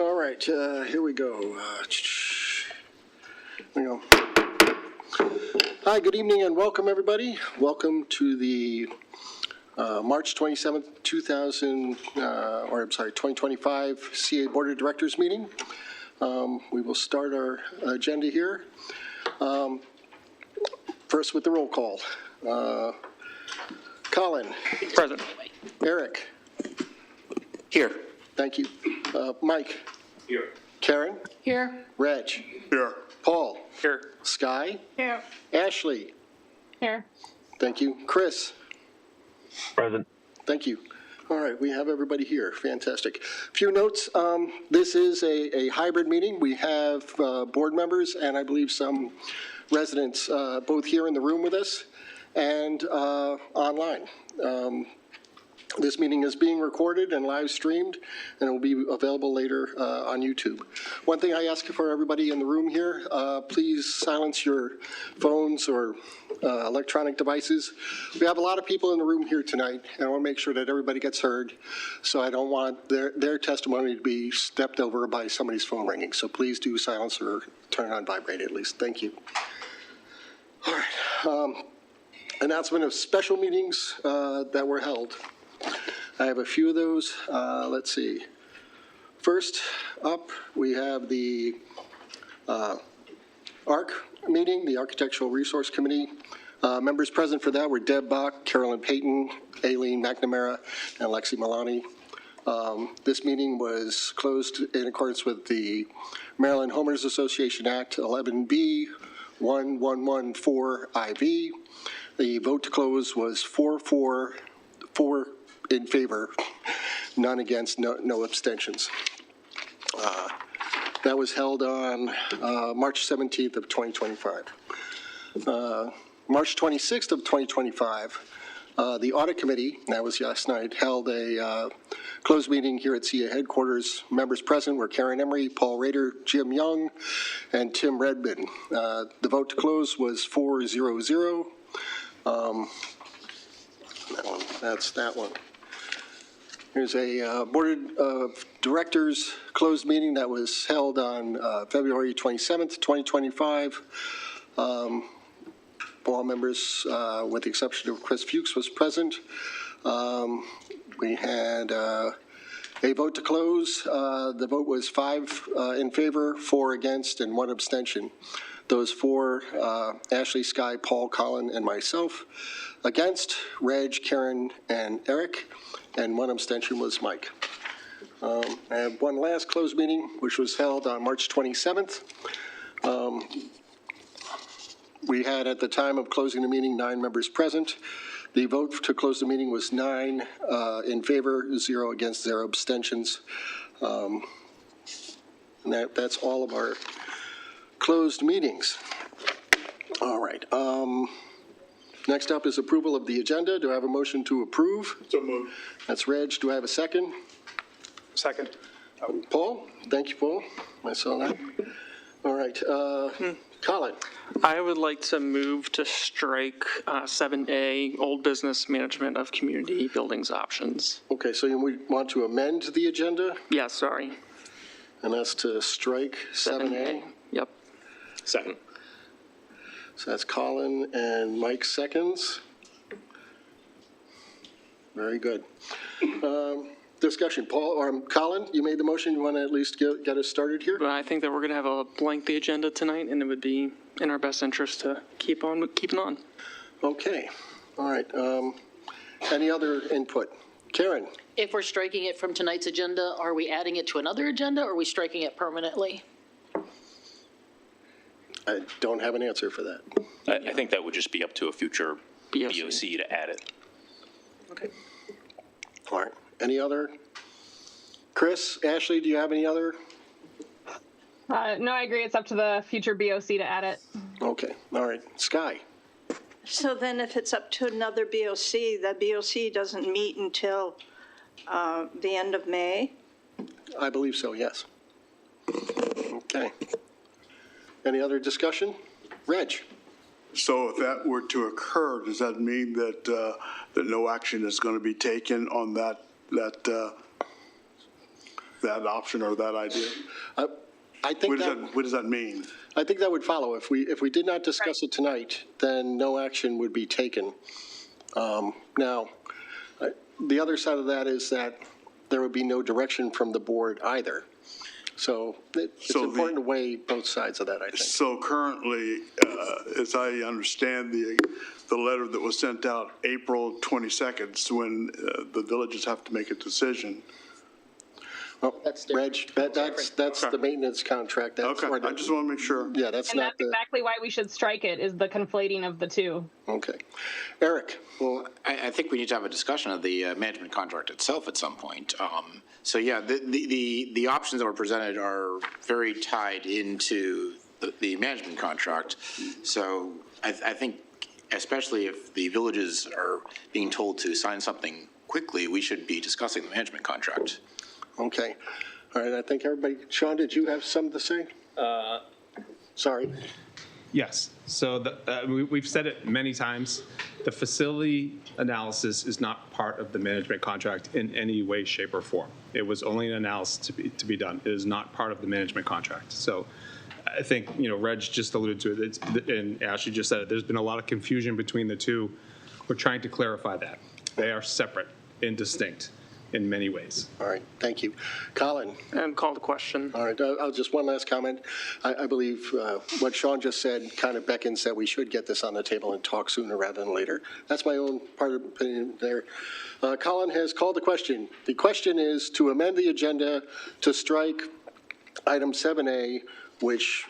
All right, here we go. Hi, good evening and welcome everybody. Welcome to the March 27th, 2025 CA Board of Directors meeting. We will start our agenda here. First with the roll call. Colin. Present. Eric. Here. Thank you. Mike. Here. Karen. Here. Reg. Here. Paul. Here. Sky. Here. Ashley. Here. Thank you. Chris. Present. Thank you. All right, we have everybody here. Fantastic. A few notes. This is a hybrid meeting. We have board members and I believe some residents both here in the room with us and online. This meeting is being recorded and live streamed, and it will be available later on YouTube. One thing I ask for everybody in the room here, please silence your phones or electronic devices. We have a lot of people in the room here tonight, and I want to make sure that everybody gets heard, so I don't want their testimony to be stepped over by somebody's phone ringing. So please do silence or turn on vibrate at least. Thank you. All right. Announcement of special meetings that were held. I have a few of those. Let's see. First up, we have the ARC meeting, the Architectural Resource Committee. Members present for that were Deb Bach, Carolyn Payton, Aileen McNamara, and Lexi Milani. This meeting was closed in accordance with the Maryland Homeowners Association Act 11B 1114 IV. The vote to close was 4 in favor, none against, no abstentions. That was held on March 17th of 2025. March 26th of 2025, the Audit Committee, that was last night, held a closed meeting here at CA headquarters. Members present were Karen Emery, Paul Rader, Jim Young, and Tim Redmond. The vote to close was 4-0-0. That's that one. There's a Board of Directors closed meeting that was held on February 27th, 2025. All members, with the exception of Chris Fuchs, was present. We had a vote to close. The vote was 5 in favor, 4 against, and 1 abstention. Those 4, Ashley, Sky, Paul, Colin, and myself. Against, Reg, Karen, and Eric. And 1 abstention was Mike. I have one last closed meeting, which was held on March 27th. We had, at the time of closing the meeting, 9 members present. The vote to close the meeting was 9 in favor, 0 against, 0 abstentions. And that's all of our closed meetings. All right. Next up is approval of the agenda. Do I have a motion to approve? So moved. That's Reg. Do I have a second? Second. Paul? Thank you, Paul. I saw that. All right. Colin? I would like to move to strike 7A, old business management of community buildings options. Okay, so you want to amend the agenda? Yeah, sorry. And that's to strike 7A? Yep. Second. So that's Colin and Mike seconds. Very good. Discussion. Paul or Colin, you made the motion. You want to at least get us started here? But I think that we're going to have a lengthy agenda tonight, and it would be in our best interest to keep on keeping on. Okay. All right. Any other input? Karen? If we're striking it from tonight's agenda, are we adding it to another agenda, or are we striking it permanently? I don't have an answer for that. I think that would just be up to a future BOC to add it. Okay. All right. Any other? Chris, Ashley, do you have any other? No, I agree. It's up to the future BOC to add it. Okay. All right. Sky? So then if it's up to another BOC, that BOC doesn't meet until the end of May? I believe so, yes. Okay. Any other discussion? Reg? So if that were to occur, does that mean that that no action is going to be taken on that that option or that idea? I think What does that mean? I think that would follow. If we did not discuss it tonight, then no action would be taken. Now, the other side of that is that there would be no direction from the board either. So it's So important to weigh both sides of that, I think. So currently, as I understand the letter that was sent out April 22nd, when the villages have to make a decision. Well, That's Reg, different. that's the maintenance contract. That's Okay, or the- I just want to make sure. Yeah, that's And not that's the, exactly why we should strike it, is the conflating of the two. okay. Eric? Well, I think we need to have a discussion of the management contract itself at some point. So yeah, the options that were presented are very tied into the management contract. So I think, especially if the villages are being told to sign something quickly, we should be discussing the management contract. Okay. All right, I think everybody, Sean, did you have something to say? Sorry. Yes. So we've said it many times. The facility analysis is not part of the management contract in any way, shape, or form. It was only an analysis to be done. It is not part of the management contract. So I think, Reg just alluded to it, and Ashley just said it. There's been a lot of confusion between the two. We're trying to clarify that. They are separate and distinct in many ways. All right, thank you. Colin? And call the question. All right, I'll just one last comment. I believe what Sean just said kind of beckons that we should get this on the table and talk sooner rather than later. That's my own part of opinion there. Colin has called the question. The question is to amend the agenda to strike item 7A, which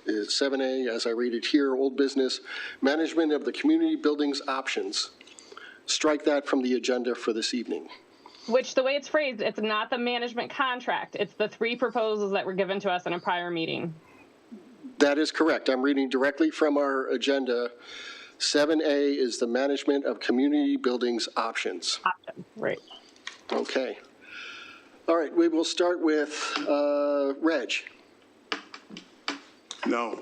is 7A, as I read it here, old business, management of the community buildings options. Strike that from the agenda for this evening. Which, the way it's phrased, it's not the management contract. It's the 3 proposals that were given to us in a prior meeting. That is correct. I'm reading directly from our agenda. 7A is the management of community buildings options. Option, right. Okay. All right, we will start with Reg. No.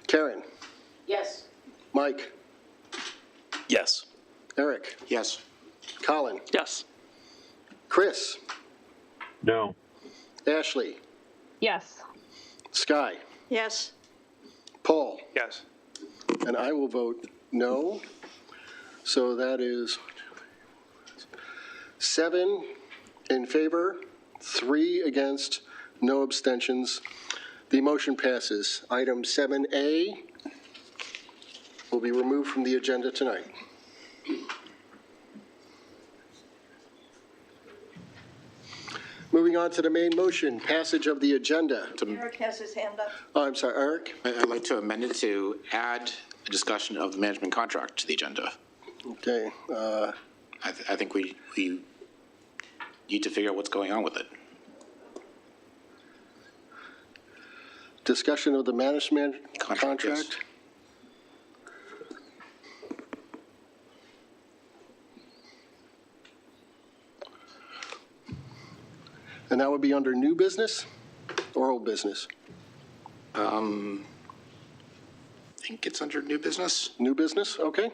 Karen. Yes. Mike. Yes. Eric. Yes. Colin. Yes. Chris. No. Ashley. Yes. Sky. Yes. Paul. Yes. And I will vote no. So that is 7 in favor, 3 against, no abstentions. The motion passes. Item 7A will be removed from the agenda tonight. Moving on to the main motion, passage of the agenda. Eric has his hand up. Oh, I'm sorry, Eric? I'd like to amend it to add a discussion of the management contract to the agenda. Okay. I think we need to figure out what's going on with it. Discussion of the management Contract, yes. contract? And that would be under new business or old business? I think it's under new business. New business, okay.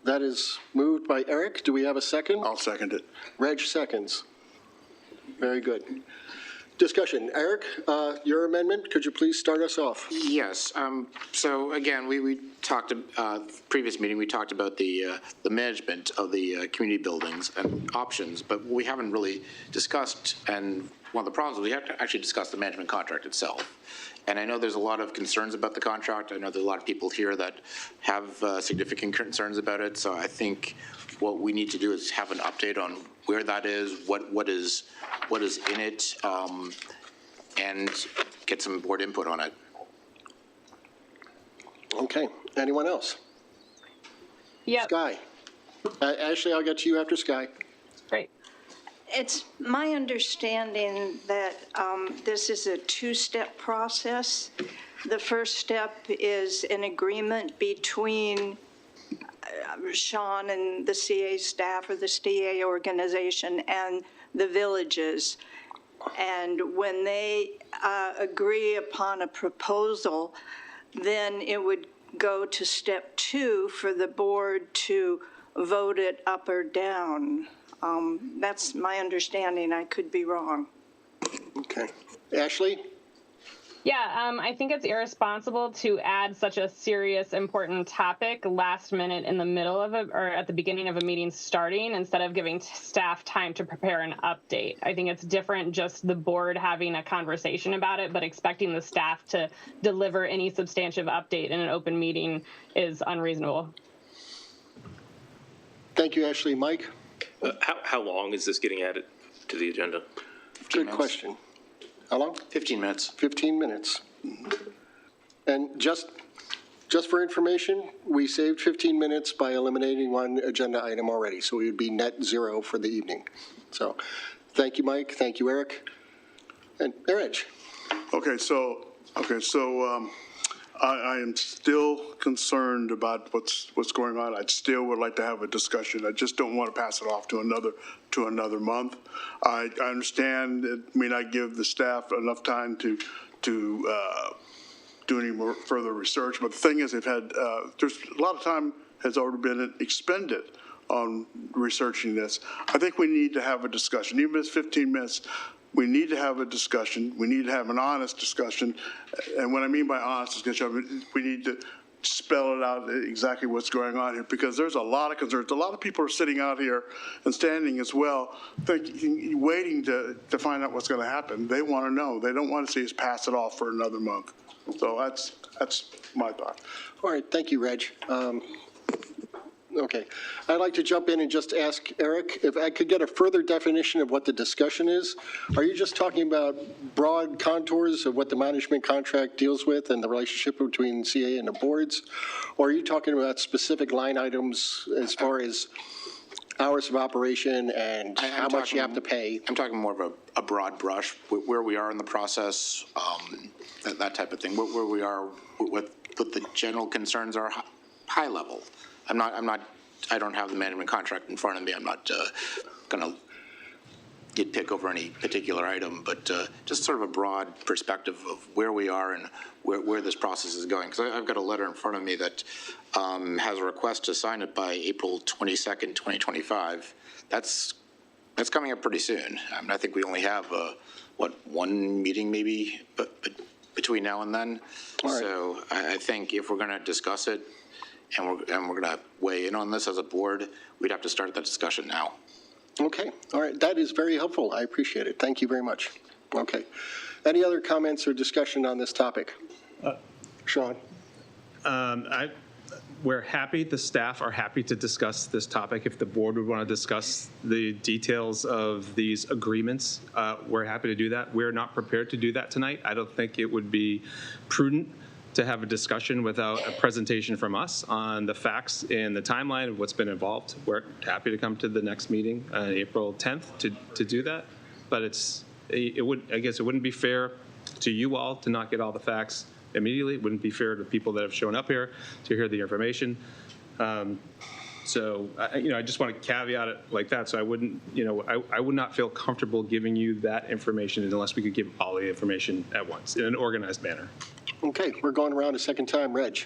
That is moved by Eric. Do we have a second? I'll second it. Reg seconds. Very good. Discussion. Eric, your amendment, could you please start us off? Yes. So again, we talked, previous meeting, we talked about the management of the community buildings and options, but we haven't really discussed, and one of the problems is we have to actually discuss the management contract itself. And I know there's a lot of concerns about the contract. I know there's a lot of people here that have significant concerns about it. So I think what we need to do is have an update on where that is, what is in it, and get some board input on it. Okay. Anyone else? Yep. Sky. Ashley, I'll get to you after Sky. Great. It's my understanding that this is a 2-step process. The first step is an agreement between Sean and the CA staff or the CA organization and the villages. And when they agree upon a proposal, then it would go to step 2 for the board to vote it up or down. That's my understanding. I could be wrong. Okay. Ashley? Yeah, I think it's irresponsible to add such a serious, important topic last minute in the middle of it or at the beginning of a meeting starting instead of giving staff time to prepare an update. I think it's different just the board having a conversation about it, but expecting the staff to deliver any substantive update in an open meeting is unreasonable. Thank you, Ashley. Mike? How long is this getting added to the agenda? Good minutes. question. How long? 15 minutes. 15 minutes. And just for information, we saved 15 minutes by eliminating one agenda item already, so we would be net zero for the evening. So thank you, Mike. Thank you, Eric. And Erich. Okay, so I am still concerned about what's going on. I still would like to have a discussion. I just don't want to pass it off to another month. I understand it may not give the staff enough time to do any more further research, but the thing is, there's a lot of time has already been expended on researching this. I think we need to have a discussion, even if it's 15 minutes. We need to have a discussion. We need to have an honest discussion. And what I mean by honest discussion, we need to spell it out exactly what's going on here, because there's a lot of concerns. A lot of people are sitting out here and standing as well, waiting to find out what's going to happen. They want to know. They don't want to see us pass it off for another month. So that's my thought. All right, thank you, Reg. Okay, I'd like to jump in and just ask Eric if I could get a further definition of what the discussion is. Are you just talking about broad contours of what the management contract deals with and the relationship between CA and the boards? Or are you talking about specific line items as far as hours of operation and how much you have to pay? I'm talking more of a broad brush, where we are in the process, that type of thing, where we are, what the general concerns are, high level. I don't have the management contract in front of me. I'm not going to pick over any particular item, but just sort of a broad perspective of where we are and where this process is going. Because I've got a letter in front of me that has a request to sign it by April 22nd, 2025. That's coming up pretty soon. I mean, I think we only have, one meeting maybe between now and then. All right. So I think if we're going to discuss it, and we're going to weigh in on this as a board, we'd have to start that discussion now. Okay, all right, that is very helpful. I appreciate it. Thank you very much. Okay. Any other comments or discussion on this topic? Sean? We're happy, the staff are happy to discuss this topic. If the board would want to discuss the details of these agreements, we're happy to do that. We're not prepared to do that tonight. I don't think it would be prudent to have a discussion without a presentation from us on the facts and the timeline of what's been involved. We're happy to come to the next meeting on April 10th to do that. But I guess it wouldn't be fair to you all to not get all the facts immediately. It wouldn't be fair to people that have shown up here to hear the information. So, I just want to caveat it like that. So I wouldn't, I would not feel comfortable giving you that information unless we could give all the information at once in an organized manner. Okay, we're going around a second time. Reg?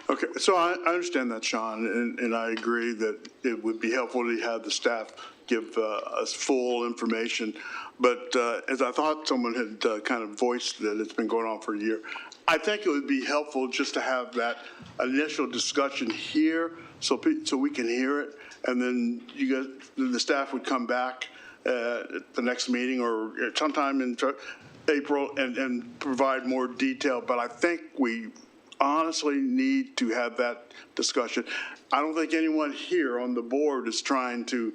Okay, so I understand that, Sean, and I agree that it would be helpful to have the staff give us full information. But as I thought someone had kind of voiced that it's been going on for a year, I think it would be helpful just to have that initial discussion here so we can hear it, and then the staff would come back at the next meeting or sometime in April and provide more detail. But I think we honestly need to have that discussion. I don't think anyone here on the board is trying to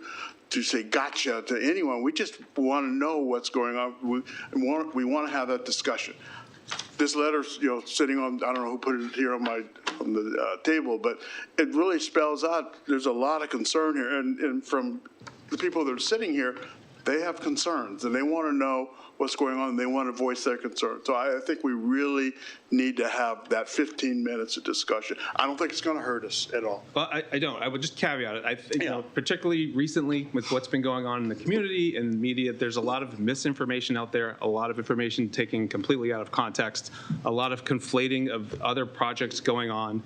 say gotcha to anyone. We just want to know what's going on. We want to have that discussion. This letter's, sitting on, I don't know who put it here on the table, but it really spells out there's a lot of concern here. And from the people that are sitting here, they have concerns and they want to know what's going on. And they want to voice their concerns. So I think we really need to have that 15 minutes of discussion. I don't think it's going to hurt us at all. Well, I don't. I would just caveat it. I think, particularly recently with what's been going on in the community and media, there's a lot of misinformation out there, a lot of information taken completely out of context, a lot of conflating of other projects going on.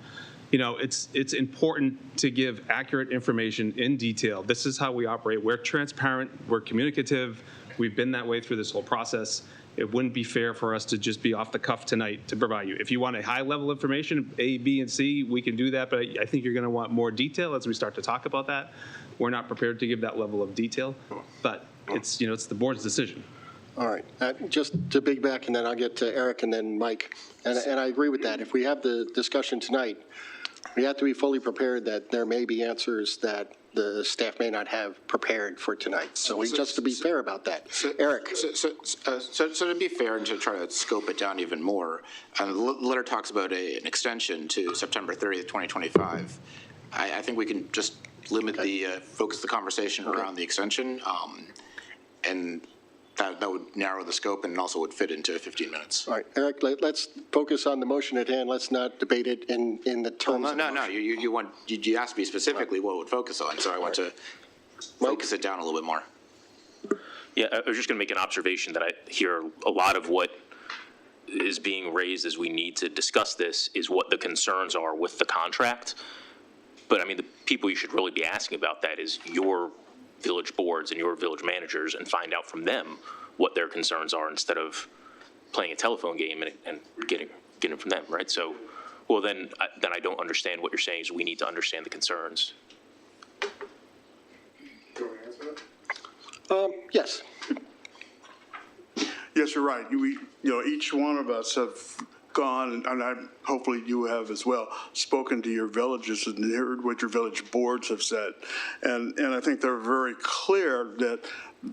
it's important to give accurate information in detail. This is how we operate. We're transparent, we're communicative. We've been that way through this whole process. It wouldn't be fair for us to just be off the cuff tonight to provide you. If you want a high level information, A, B, and C, we can do that, but I think you're going to want more detail as we start to talk about that. We're not prepared to give that level of detail, but it's, it's the board's decision. All right, just to piggyback, and then I'll get to Eric and then Mike. And I agree with that. If we have the discussion tonight, we have to be fully prepared that there may be answers that the staff may not have prepared for tonight. So we just to be fair about that. Eric. So to be fair and to try to scope it down even more, the letter talks about an extension to September 30th, 2025. I think we can just limit focus the conversation around the extension, and that would narrow the scope and also would fit into 15 minutes. All right, Eric, let's focus on the motion at hand. Let's not debate it in the terms of the motion. You asked me specifically what it would focus on, so I want to focus it down a little bit more. Yeah, I was just going to make an observation that I hear a lot of what is being raised as we need to discuss this is what the concerns are with the contract. But I mean, the people you should really be asking about that is your village boards and your village managers, and find out from them what their concerns are instead of playing a telephone game and getting from them, right? So, well, then I don't understand what you're saying is we need to understand the concerns. Yes. Yes, you're right. Each one of us have gone, and hopefully you have as well, spoken to your villages and heard what your village boards have said. And I think they're very clear that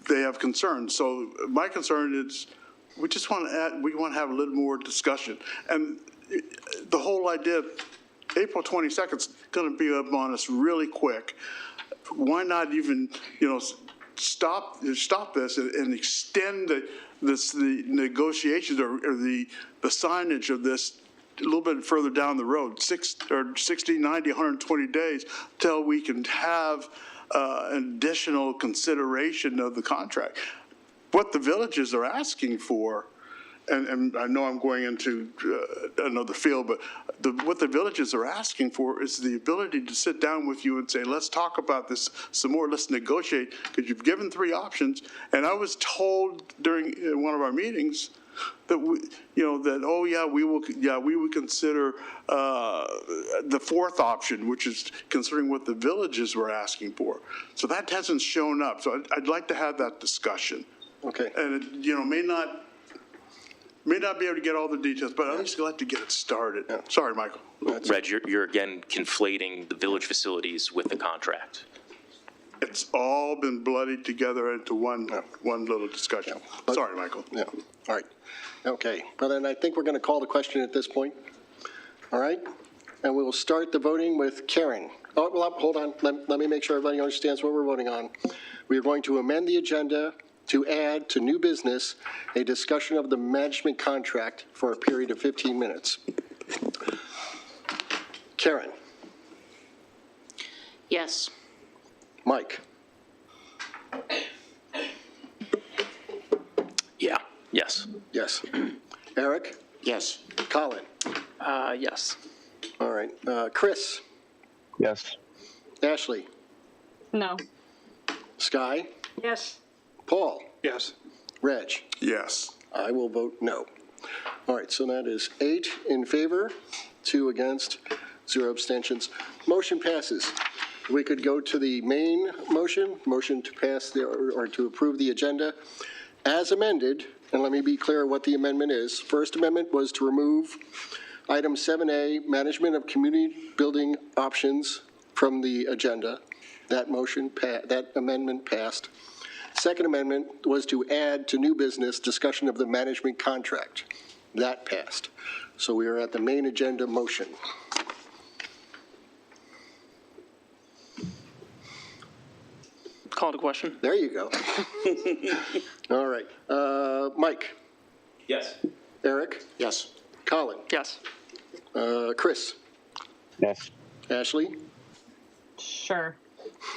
they have concerns. So my concern is we just want to have a little more discussion. And the whole idea, April 22nd is going to be up on us really quick. Why not even, stop this and extend the negotiations or the signage of this a little bit further down the road, 60, 90, 120 days, till we can have an additional consideration of the contract. What the villages are asking for, and I know I'm going into another field, but what the villages are asking for is the ability to sit down with you and say, let's talk about this some more, let's negotiate, because you've given 3 options. And I was told during one of our meetings that we would consider the 4th option, which is considering what the villages were asking for. So that hasn't shown up. So I'd like to have that discussion. Okay. And it may not be able to get all the details, but I'd just like to get it started. Yeah. Sorry, Michael. Reg, you're again conflating the village facilities with the contract. It's all been bloodied together into one little discussion. Yeah. Sorry, Michael. Yeah. All right. Okay. Well, then I think we're going to call the question at this point. All right. And we will start the voting with Karen. Oh, well, hold on. Let me make sure everybody understands what we're voting on. We are going to amend the agenda to add to new business a discussion of the management contract for a period of 15 minutes. Karen. Yes. Mike. Yeah. Yes. Yes. Eric. Yes. Colin. Yes. All right. Chris. Yes. Ashley. No. Sky. Yes. Paul. Yes. Reg. Yes. I will vote no. All right, so that is 8 in favor, 2 against, 0 abstentions. Motion passes. We could go to the main motion to pass or to approve the agenda as amended. And let me be clear what the amendment is. First amendment was to remove item 7A, management of community building options, from the agenda. That amendment passed. Second amendment was to add to new business discussion of the management contract. That passed. So we are at the main agenda motion. Call to question. There you go. All right. Mike. Yes. Eric. Yes. Colin. Yes. Chris. Yes. Ashley. Sure.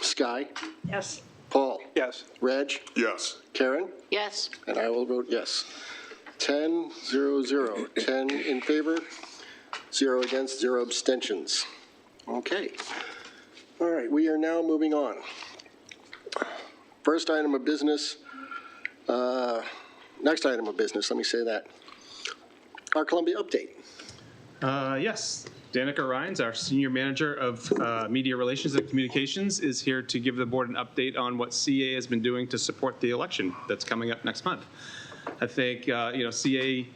Sky. Yes. Paul. Yes. Reg. Yes. Karen. Yes. And I will vote yes. 10-0-0. 10 in favor, 0 against, 0 abstentions. Okay. All right, we are now moving on. First item of business, next item of business, let me say that. Our Columbia update. Yes, Danica Rhines, our Senior Manager of Media Relations and Communications, is here to give the board an update on what CA has been doing to support the election that's coming up next month. I think, CA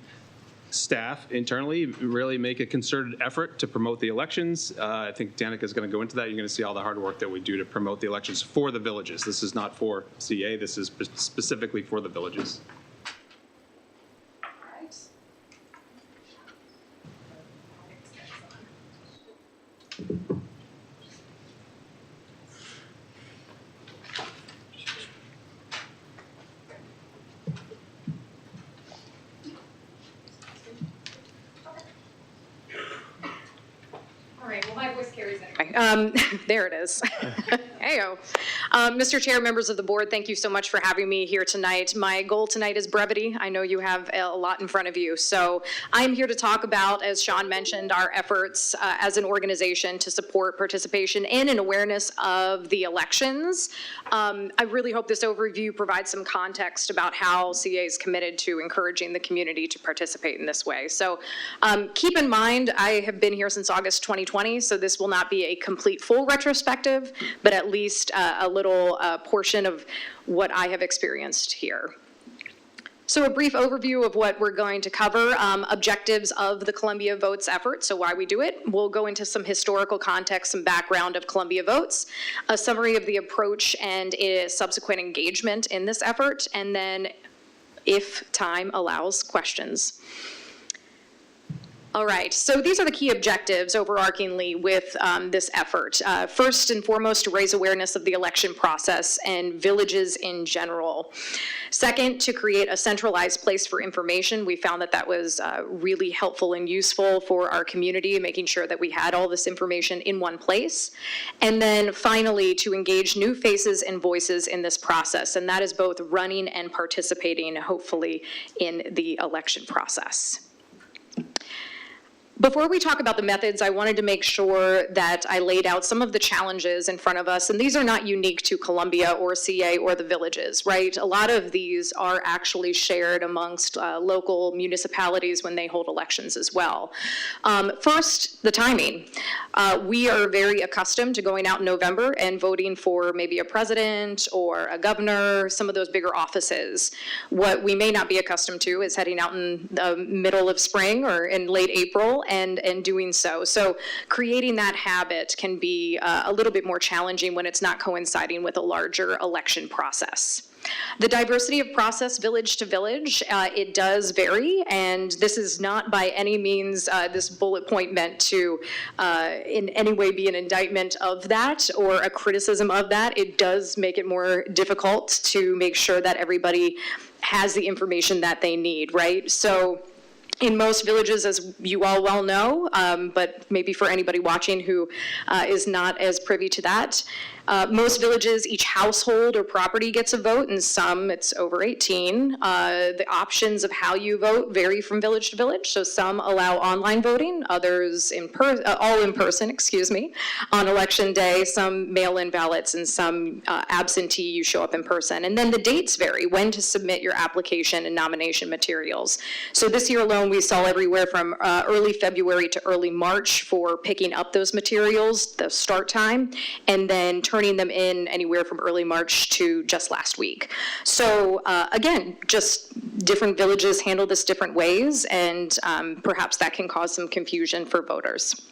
staff internally really make a concerted effort to promote the elections. I think Danica is going to go into that. You're going to see all the hard work that we do to promote the elections for the villages. This is not for CA. This is specifically for the villages. All right, well, my voice carries anyway. There it is. Heyo. Mr. Chair, members of the board, thank you so much for having me here tonight. My goal tonight is brevity. I know you have a lot in front of you. So I'm here to talk about, as Sean mentioned, our efforts as an organization to support participation in and awareness of the elections. I really hope this overview provides some context about how CA is committed to encouraging the community to participate in this way. So keep in mind, I have been here since August 2020, so this will not be a complete full retrospective, but at least a little portion of what I have experienced here. So a brief overview of what we're going to cover, objectives of the Columbia Votes effort, so why we do it. We'll go into some historical context, some background of Columbia Votes, a summary of the approach and subsequent engagement in this effort, and then, if time allows, questions. All right, so these are the key objectives overarchingly with this effort. First and foremost, to raise awareness of the election process and villages in general. Second, to create a centralized place for information. We found that that was really helpful and useful for our community, making sure that we had all this information in one place. And then finally, to engage new faces and voices in this process, and that is both running and participating, hopefully, in the election process. Before we talk about the methods, I wanted to make sure that I laid out some of the challenges in front of us, and these are not unique to Columbia or CA or the villages, right? A lot of these are actually shared amongst local municipalities when they hold elections as well. First, the timing. We are very accustomed to going out in November and voting for maybe a president or a governor, some of those bigger offices. What we may not be accustomed to is heading out in the middle of spring or in late April and doing so. So creating that habit can be a little bit more challenging when it's not coinciding with a larger election process. The diversity of process village to village, it does vary, and this is not by any means this bullet point meant to in any way be an indictment of that or a criticism of that. It does make it more difficult to make sure that everybody has the information that they need, right? So in most villages, as you all well know, but maybe for anybody watching who is not as privy to that, most villages, each household or property gets a vote, and some it's over 18. The options of how you vote vary from village to village, so some allow online voting, others all in person, excuse me, on election day, some mail-in ballots, and some absentee, you show up in person. And then the dates vary, when to submit your application and nomination materials. So this year alone, we saw everywhere from early February to early March for picking up those materials, the start time, and then turning them in anywhere from early March to just last week. So again, just different villages handle this different ways, and perhaps that can cause some confusion for voters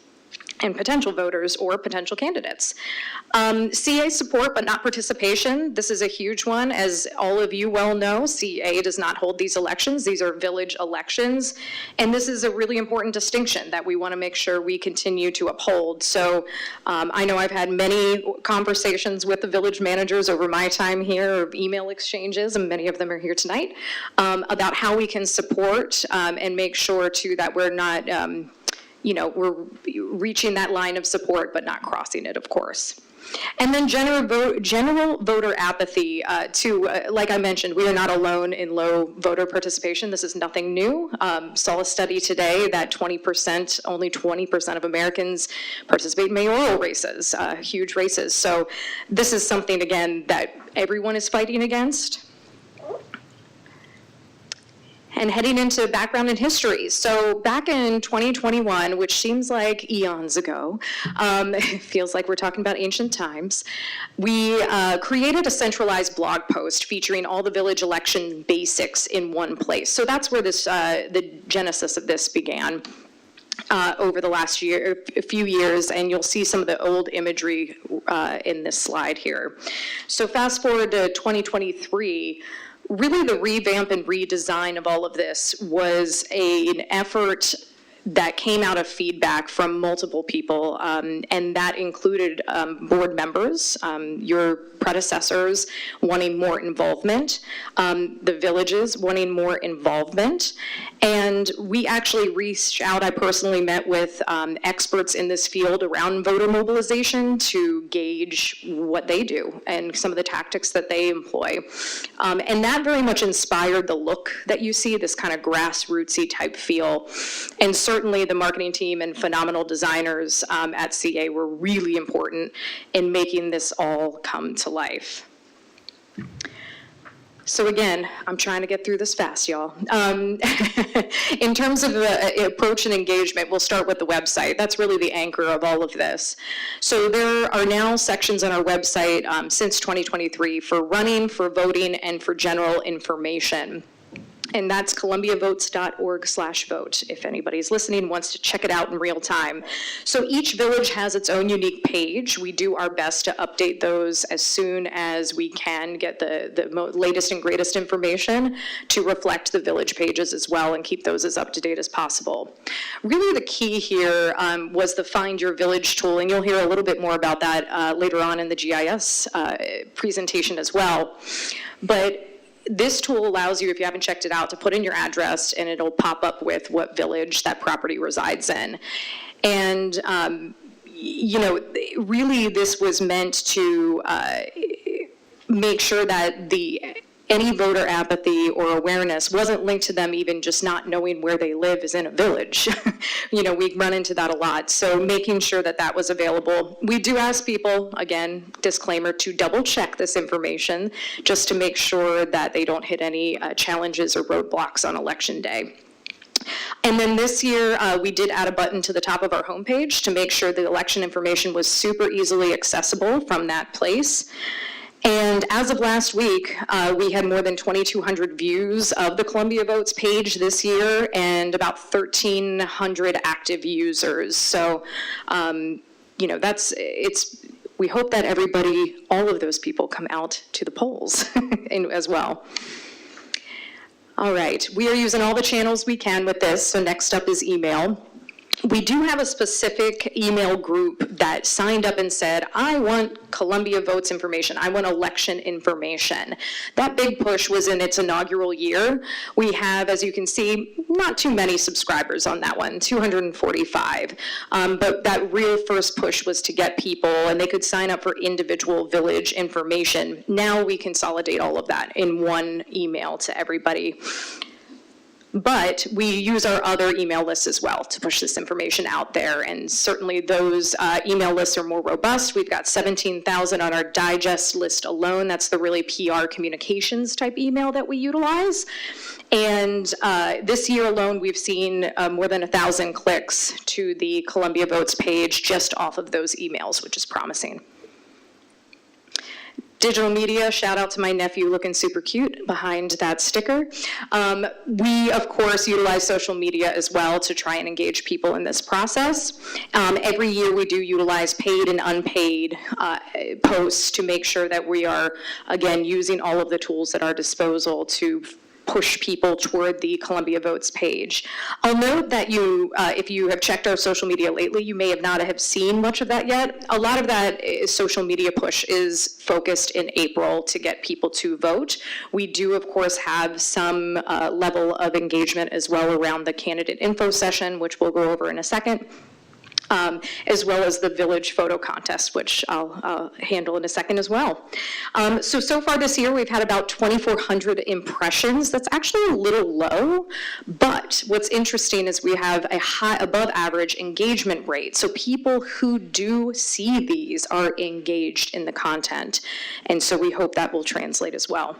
and potential voters or potential candidates. CA support but not participation. This is a huge one. As all of you well know, CA does not hold these elections. These are village elections. And this is a really important distinction that we want to make sure we continue to uphold. So I know I've had many conversations with the village managers over my time here, of email exchanges, and many of them are here tonight, about how we can support and make sure too that we're not we're reaching that line of support, but not crossing it, of course. And then general voter apathy, like I mentioned, we are not alone in low voter participation. This is nothing new. Saw a study today that only 20% of Americans participate in mayoral races, huge races. So this is something, again, that everyone is fighting against. And heading into background and history. So back in 2021, which seems like eons ago, it feels like we're talking about ancient times, we created a centralized blog post featuring all the village election basics in one place. So that's where this, the genesis of this began. Over the last few years, and you'll see some of the old imagery in this slide here. So fast forward to 2023, really the revamp and redesign of all of this was an effort that came out of feedback from multiple people, and that included board members, your predecessors wanting more involvement, the villages wanting more involvement, and we actually reached out. I personally met with experts in this field around voter mobilization to gauge what they do and some of the tactics that they employ. And that very much inspired the look that you see, this kind of grassrootsy type feel. And certainly the marketing team and phenomenal designers at CA were really important in making this all come to life. So again, I'm trying to get through this fast, y'all. In terms of the approach and engagement, we'll start with the website. That's really the anchor of all of this. So there are now sections on our website since 2023 for running, for voting, and for general information. And that's columbiavotes.org/vote, if anybody's listening and wants to check it out in real time. So each village has its own unique page. We do our best to update those as soon as we can get the latest and greatest information to reflect the village pages as well and keep those as up to date as possible. Really the key here was the Find Your Village tool, and you'll hear a little bit more about that later on in the GIS presentation as well. But this tool allows you, if you haven't checked it out, to put in your address and it'll pop up with what village that property resides in. And, you know, really this was meant to make sure that any voter apathy or awareness wasn't linked to them even just not knowing where they live is in a village. You know, we run into that a lot. So making sure that that was available. We do ask people, again, disclaimer, to double check this information just to make sure that they don't hit any challenges or roadblocks on election day. And then this year, we did add a button to the top of our homepage to make sure the election information was super easily accessible from that place. And as of last week, we had more than 2,200 views of the Columbia Votes page this year and about 1,300 active users. So, you know, we hope that everybody, all of those people come out to the polls as well. All right, we are using all the channels we can with this. So next up is email. We do have a specific email group that signed up and said, I want Columbia Votes information. I want election information. That big push was in its inaugural year. We have, as you can see, not too many subscribers on that one, 245. But that real first push was to get people, and they could sign up for individual village information. Now we consolidate all of that in one email to everybody. But we use our other email lists as well to push this information out there, and certainly those email lists are more robust. We've got 17,000 on our digest list alone. That's the really PR communications type email that we utilize. And this year alone, we've seen more than 1,000 clicks to the Columbia Votes page just off of those emails, which is promising. Digital media, shout out to my nephew looking super cute behind that sticker. We, of course, utilize social media as well to try and engage people in this process. Every year we do utilize paid and unpaid posts to make sure that we are, again, using all of the tools at our disposal to push people toward the Columbia Votes page. I'll note that if you have checked our social media lately, you may have not have seen much of that yet. A lot of that social media push is focused in April to get people to vote. We do, of course, have some level of engagement as well around the candidate info session, which we'll go over in a second. as well as the village photo contest, which I'll handle in a second as well. So far this year, we've had about 2,400 impressions. That's actually a little low, but what's interesting is we have a high, above average engagement rate. So people who do see these are engaged in the content, and so we hope that will translate as well.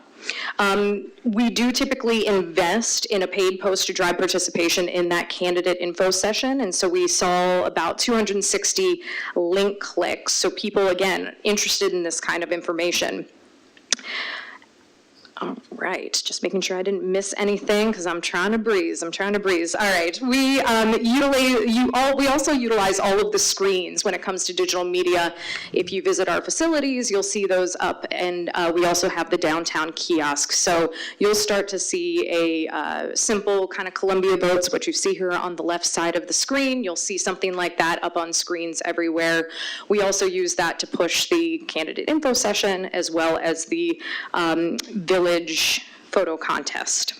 We do typically invest in a paid post to drive participation in that candidate info session, and so we saw about 260 link clicks, so people, again, interested in this kind of information. All right, just making sure I didn't miss anything because I'm trying to breeze. All right, we also utilize all of the screens when it comes to digital media. If you visit our facilities, you'll see those up, and we also have the downtown kiosks. So you'll start to see a simple kind of Columbia votes, what you see here on the left side of the screen. You'll see something like that up on screens everywhere. We also use that to push the candidate info session as well as the village photo contest.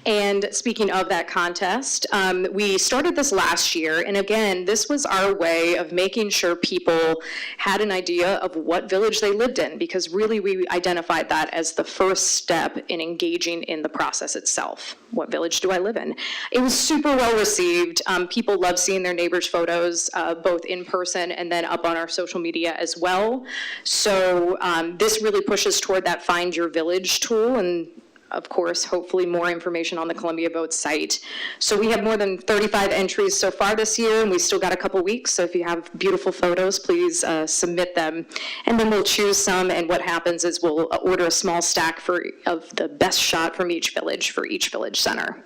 And speaking of that contest, we started this last year, and again, this was our way of making sure people had an idea of what village they lived in, because really we identified that as the first step in engaging in the process itself. What village do I live in? It was super well received. People love seeing their neighbors' photos, both in person and then up on our social media as well. So this really pushes toward that Find Your Village tool, and of course, hopefully more information on the Columbia Vote site. So we have more than 35 entries so far this year, and we still got a couple weeks, so if you have beautiful photos, please submit them. And then we'll choose some, and what happens is we'll order a small stack of the best shot from each village for each village center.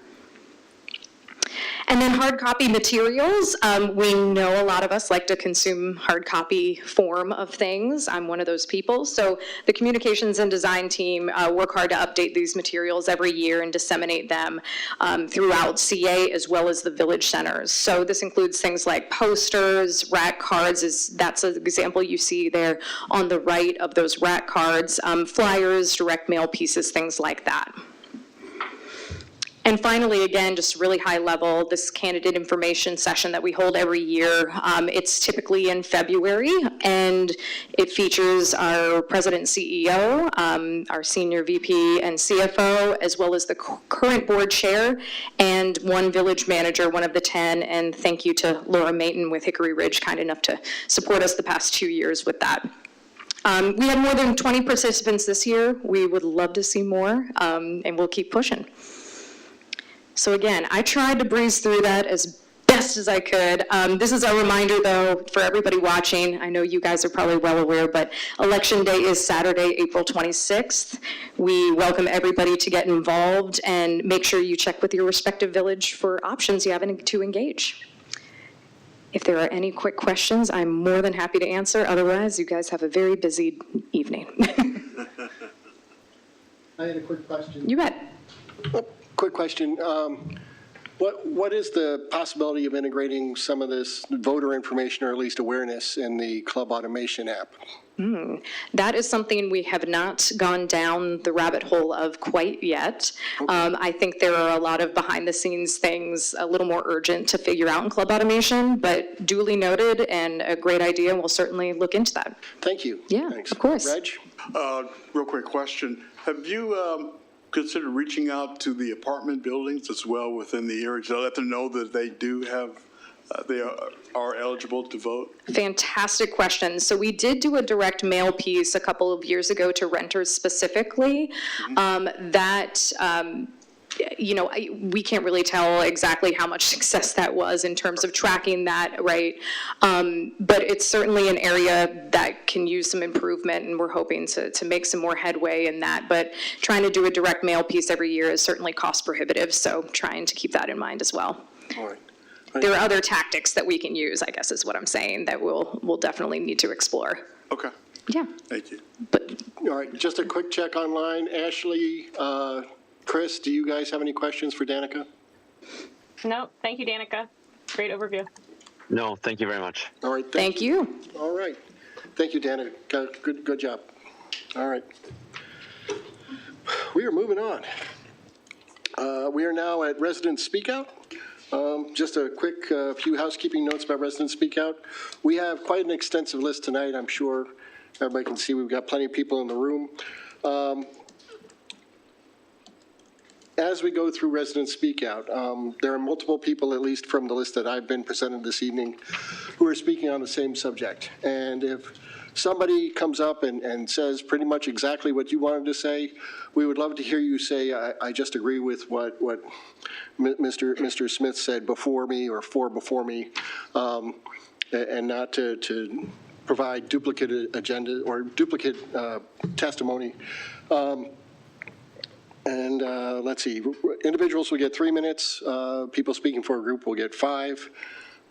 And then hard copy materials. We know a lot of us like to consume hard copy form of things. I'm one of those people. So the communications and design team work hard to update these materials every year and disseminate them throughout CA as well as the village centers. So this includes things like posters, rack cards, that's an example you see there on the right of those rack cards, flyers, direct mail pieces, things like that. And finally, again, just really high level, this candidate information session that we hold every year, it's typically in February, and it features our president and CEO, our senior VP and CFO, as well as the current board chair, and one village manager, one of the 10, and thank you to Laura Mayton with Hickory Ridge, kind enough to support us the past 2 years with that. We have more than 20 participants this year. We would love to see more, and we'll keep pushing. So again, I tried to breeze through that as best as I could. This is a reminder, though, for everybody watching. I know you guys are probably well aware, but Election Day is Saturday, April 26th. We welcome everybody to get involved, and make sure you check with your respective village for options you have to engage. If there are any quick questions, I'm more than happy to answer. Otherwise, you guys have a very busy evening. I had a quick question. You bet. Quick question. What is the possibility of integrating some of this voter information, or at least awareness, in the Club Automation app? That is something we have not gone down the rabbit hole of quite yet. Okay. I think there are a lot of behind-the-scenes things a little more urgent to figure out in Club Automation, but duly noted and a great idea, and we'll certainly look into that. Thank you. Yeah, thanks. Of course. Reg? Real quick question. Have you considered reaching out to the apartment buildings as well within the area to let them know that they do have, they are eligible to vote? Fantastic question. So we did do a direct mail piece a couple of years ago to renters specifically. We can't really tell exactly how much success that was in terms of tracking that, right? But it's certainly an area that can use some improvement, and we're hoping to make some more headway in that. But trying to do a direct mail piece every year is certainly cost prohibitive, so trying to keep that in mind as well. All right. There are other tactics that we can use, I guess is what I'm saying, that we'll definitely need to explore. Okay. Yeah. Thank you. But All right, just a quick check online. Ashley, Chris, do you guys have any questions for Danica? No, thank you, Danica. Great overview. No, thank you very much. All right. thank you. All right. Thank you, Danica. Good job. All right. We are moving on. We are now at resident speakout. Just a quick few housekeeping notes about resident speak out. We have quite an extensive list tonight. I'm sure everybody can see we've got plenty of people in the room. As we go through resident speak out, there are multiple people, at least from the list that I've been presented this evening, who are speaking on the same subject. And if somebody comes up and says pretty much exactly what you wanted to say, we would love to hear you say, I just agree with what Mr. Smith said before me or before me, and not to provide duplicate agenda or duplicate testimony. Let's see, individuals will get 3 minutes. People speaking for a group will get 5.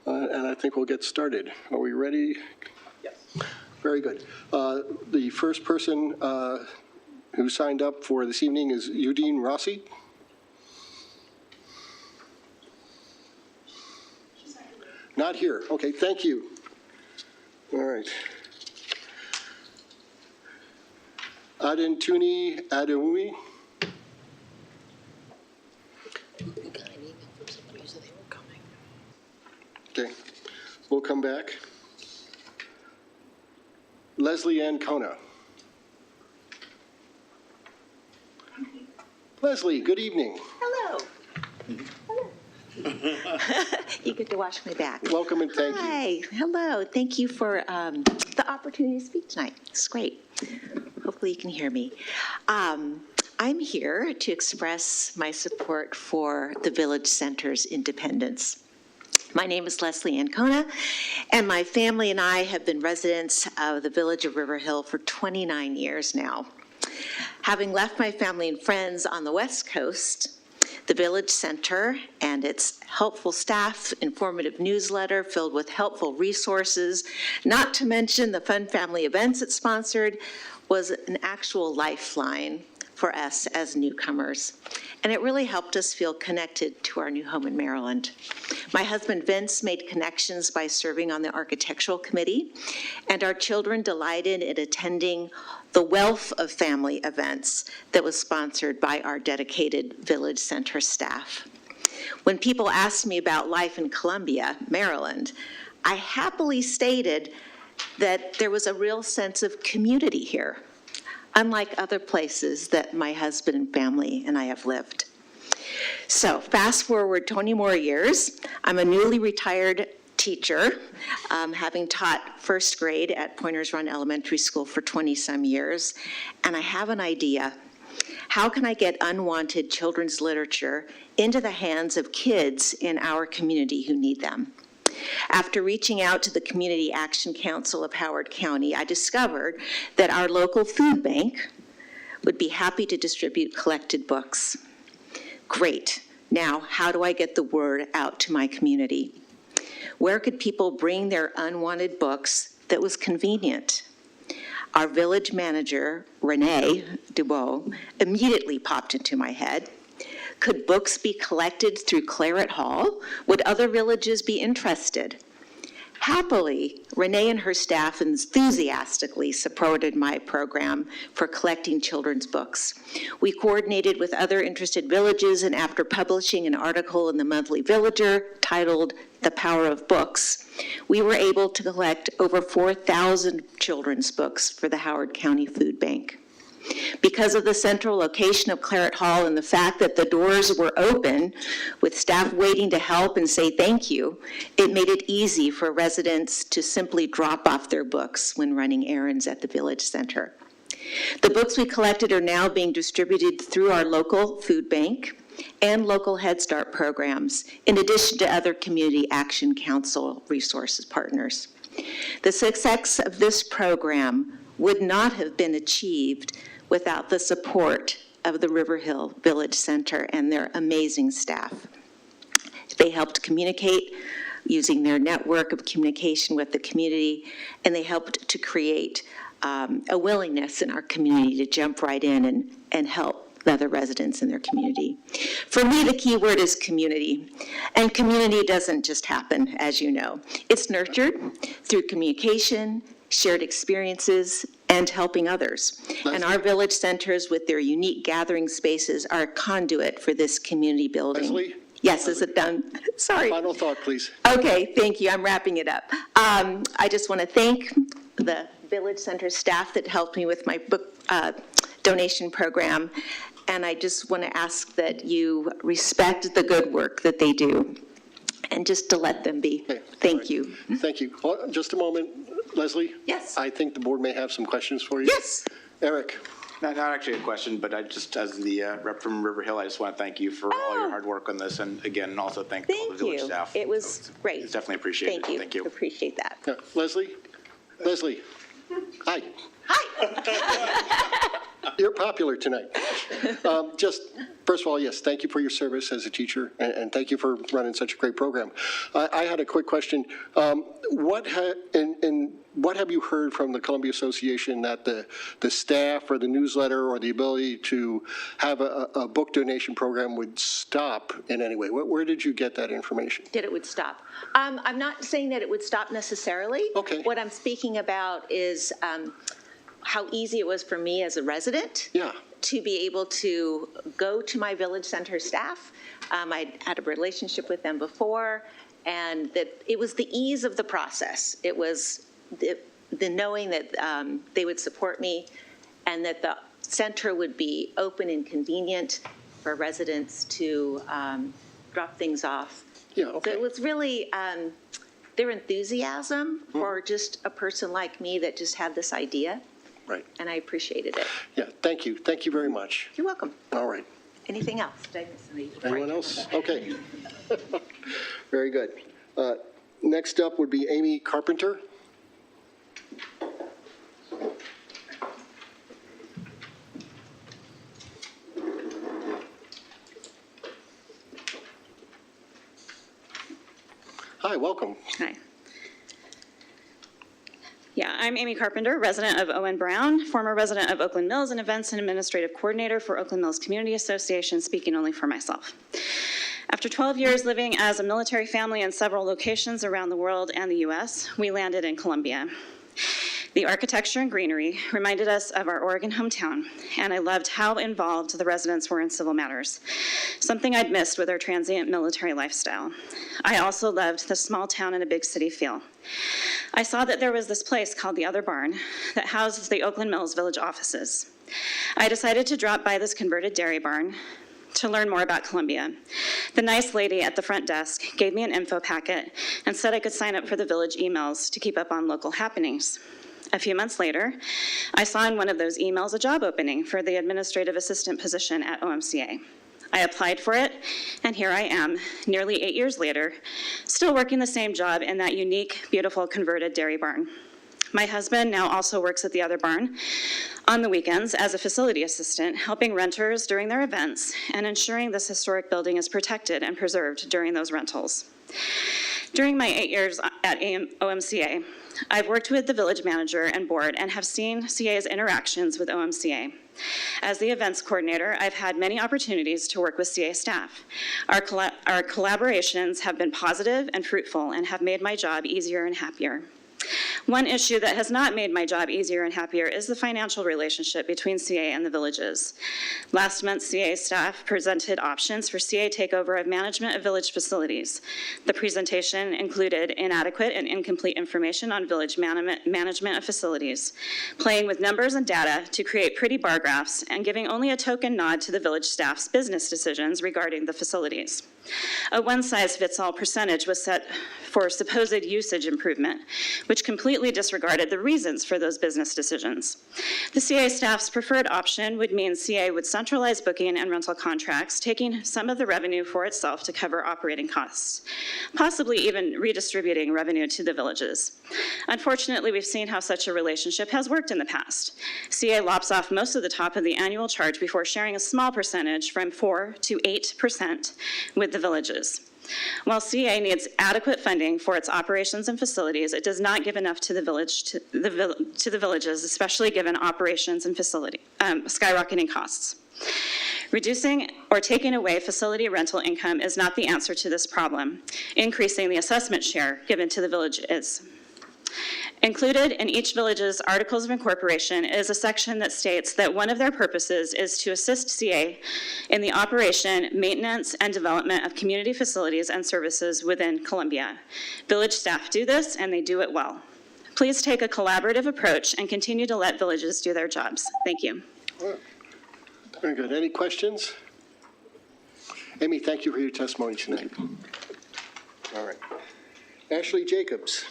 And I think we'll get started. Are we ready? Yes. Very good. The first person who signed up for this evening is Udine Rossi. Not here. Okay, thank you. All right. Adentuni Adeumi. Okay, we'll come back. Leslie Ann Kona. Leslie, good evening. Hello. You get to watch my back. Welcome and thank you. Hi. Hello. Thank you for the opportunity to speak tonight. It's great. Hopefully you can hear me. I'm here to express my support for the Village Center's independence. My name is Leslie Ancona, and my family and I have been residents of the Village of River Hill for 29 years now. Having left my family and friends on the West Coast, the Village Center and its helpful staff, informative newsletter filled with helpful resources, not to mention the fun family events it sponsored, was an actual lifeline for us as newcomers. And it really helped us feel connected to our new home in Maryland. My husband Vince made connections by serving on the architectural committee, and our children delighted in attending the wealth of family events that was sponsored by our dedicated Village Center staff. When people asked me about life in Columbia, Maryland, I happily stated that there was a real sense of community here, unlike other places that my husband and family and I have lived. So fast forward 20 more years, I'm a newly retired teacher, having taught first grade at Pointers Run Elementary School for 20-some years, and I have an idea. How can I get unwanted children's literature into the hands of kids in our community who need them? After reaching out to the Community Action Council of Howard County, I discovered that our local food bank would be happy to distribute collected books. Great. Now, how do I get the word out to my community? Where could people bring their unwanted books that was convenient? Our village manager, Renee Dubois, immediately popped into my head. Could books be collected through Claret Hall? Would other villages be interested? Happily, Renee and her staff enthusiastically supported my program for collecting children's books. We coordinated with other interested villages, and after publishing an article in the Monthly Villager titled The Power of Books, we were able to collect over 4,000 children's books for the Howard County Food Bank. Because of the central location of Claret Hall and the fact that the doors were open with staff waiting to help and say thank you, it made it easy for residents to simply drop off their books when running errands at the Village Center. The books we collected are now being distributed through our local food bank and local Head Start programs, in addition to other Community Action Council resources partners. The success of this program would not have been achieved without the support of the River Hill Village Center and their amazing staff. They helped communicate using their network of communication with the community, and they helped to create a willingness in our community to jump right in and help the other residents in their community. For me, the key word is community. And community doesn't just happen, as you know. It's nurtured through communication, shared experiences, and helping others. And our village centers with their unique gathering spaces are a conduit for this community building. Leslie? Yes, is it done? Sorry. Final thought, please. Okay, thank you. I'm wrapping it up. I just want to thank the Village Center staff that helped me with my book donation program, and I just want to ask that you respect the good work that they do, and just to let them be. Okay. Thank you. Thank you. Just a moment, Leslie? Yes. I think the board may have some questions for you. Yes. Eric? Not actually a question, but I just, as the rep from River Hill, I just want to thank you for all your hard work on this, and again, also thank all the Thank village you. staff. It was great. It's definitely appreciated. Thank you. Thank you. Appreciate that. Yeah. Leslie? Leslie? Hi. Hi. You're popular tonight. Just, first of all, yes, thank you for your service as a teacher, and thank you for running such a great program. I had a quick question. What have you heard from the Columbia Association that the staff or the newsletter or the ability to have a book donation program would stop in any way? Where did you get that information? That it would stop. I'm not saying that it would stop necessarily. Okay. What I'm speaking about is how easy it was for me as a resident. Yeah. To be able to go to my Village Center staff. I had a relationship with them before, and that it was the ease of the process. It was the knowing that they would support me, and that the center would be open and convenient for residents to drop things off. Yeah, okay. So it was really their enthusiasm for just a person like me that just had this idea. Right. And I appreciated it. Yeah, thank you. Thank you very much. You're welcome. All right. Anything else? Did I miss somebody? Anyone else? Okay. Very good. Next up would be Amy Carpenter. Hi, welcome. Hi. Yeah, I'm Amy Carpenter, resident of Owen Brown, former resident of Oakland Mills, and events and administrative coordinator for Oakland Mills Community Association, speaking only for myself. After 12 years living as a military family in several locations around the world and the U.S., we landed in Columbia. The architecture and greenery reminded us of our Oregon hometown, and I loved how involved the residents were in civil matters, something I'd missed with our transient military lifestyle. I also loved the small town and a big city feel. I saw that there was this place called the Other Barn that houses the Oakland Mills Village offices. I decided to drop by this converted dairy barn to learn more about Columbia. The nice lady at the front desk gave me an info packet and said I could sign up for the village emails to keep up on local happenings. A few months later, I saw in one of those emails a job opening for the administrative assistant position at OMCA. I applied for it, and here I am, nearly 8 years later, still working the same job in that unique, beautiful converted dairy barn. My husband now also works at the Other Barn on the weekends as a facility assistant, helping renters during their events and ensuring this historic building is protected and preserved during those rentals. During my 8 years at OMCA, I've worked with the village manager and board and have seen CA's interactions with OMCA. As the events coordinator, I've had many opportunities to work with CA staff. Our collaborations have been positive and fruitful and have made my job easier and happier. One issue that has not made my job easier and happier is the financial relationship between CA and the villages. Last month, CA staff presented options for CA takeover of management of village facilities. The presentation included inadequate and incomplete information on village management of facilities, playing with numbers and data to create pretty bar graphs, and giving only a token nod to the village staff's business decisions regarding the facilities. A one-size-fits-all percentage was set for supposed usage improvement, which completely disregarded the reasons for those business decisions. The CA staff's preferred option would mean CA would centralize booking and rental contracts, taking some of the revenue for itself to cover operating costs, possibly even redistributing revenue to the villages. Unfortunately, we've seen how such a relationship has worked in the past. CA lops off most of the top of the annual charge before sharing a small percentage from 4 to 8% with the villages. While CA needs adequate funding for its operations and facilities, it does not give enough to the villages, especially given operations and facility skyrocketing costs. Reducing or taking away facility rental income is not the answer to this problem. Increasing the assessment share given to the village is. Included in each village's Articles of Incorporation is a section that states that one of their purposes is to assist CA in the operation, maintenance, and development of community facilities and services within Columbia. Village staff do this, and they do it well. Please take a collaborative approach and continue to let villages do their jobs. Thank you. Very good. Any questions? Amy, thank you for your testimony tonight. All right. Ashley Jacobs.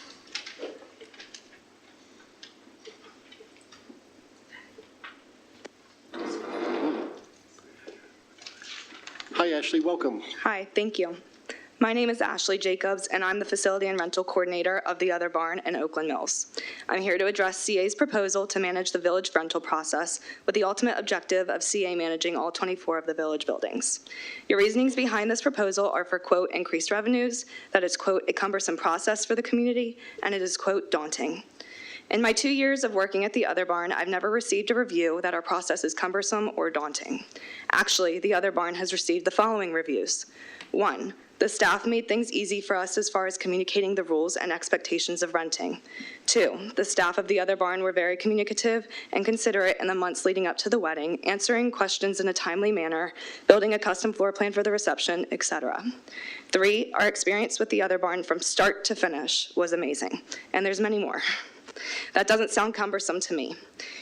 Hi, Ashley. Welcome. Hi, thank you. My name is Ashley Jacobs, and I'm the Facility and Rental Coordinator of the Other Barn in Oakland Mills. I'm here to address CA's proposal to manage the village rental process with the ultimate objective of CA managing all 24 of the village buildings. Your reasonings behind this proposal are for, quote, increased revenues, that it's, quote, a cumbersome process for the community, and it is, quote, daunting. In my 2 years of working at the Other Barn, I've never received a review that our process is cumbersome or daunting. Actually, the Other Barn has received the following reviews. 1, the staff made things easy for us as far as communicating the rules and expectations of renting. 2, the staff of the Other Barn were very communicative and considerate in the months leading up to the wedding, answering questions in a timely manner, building a custom floor plan for the reception, etc. 3, our experience with the Other Barn from start to finish was amazing, and there's many more. That doesn't sound cumbersome to me.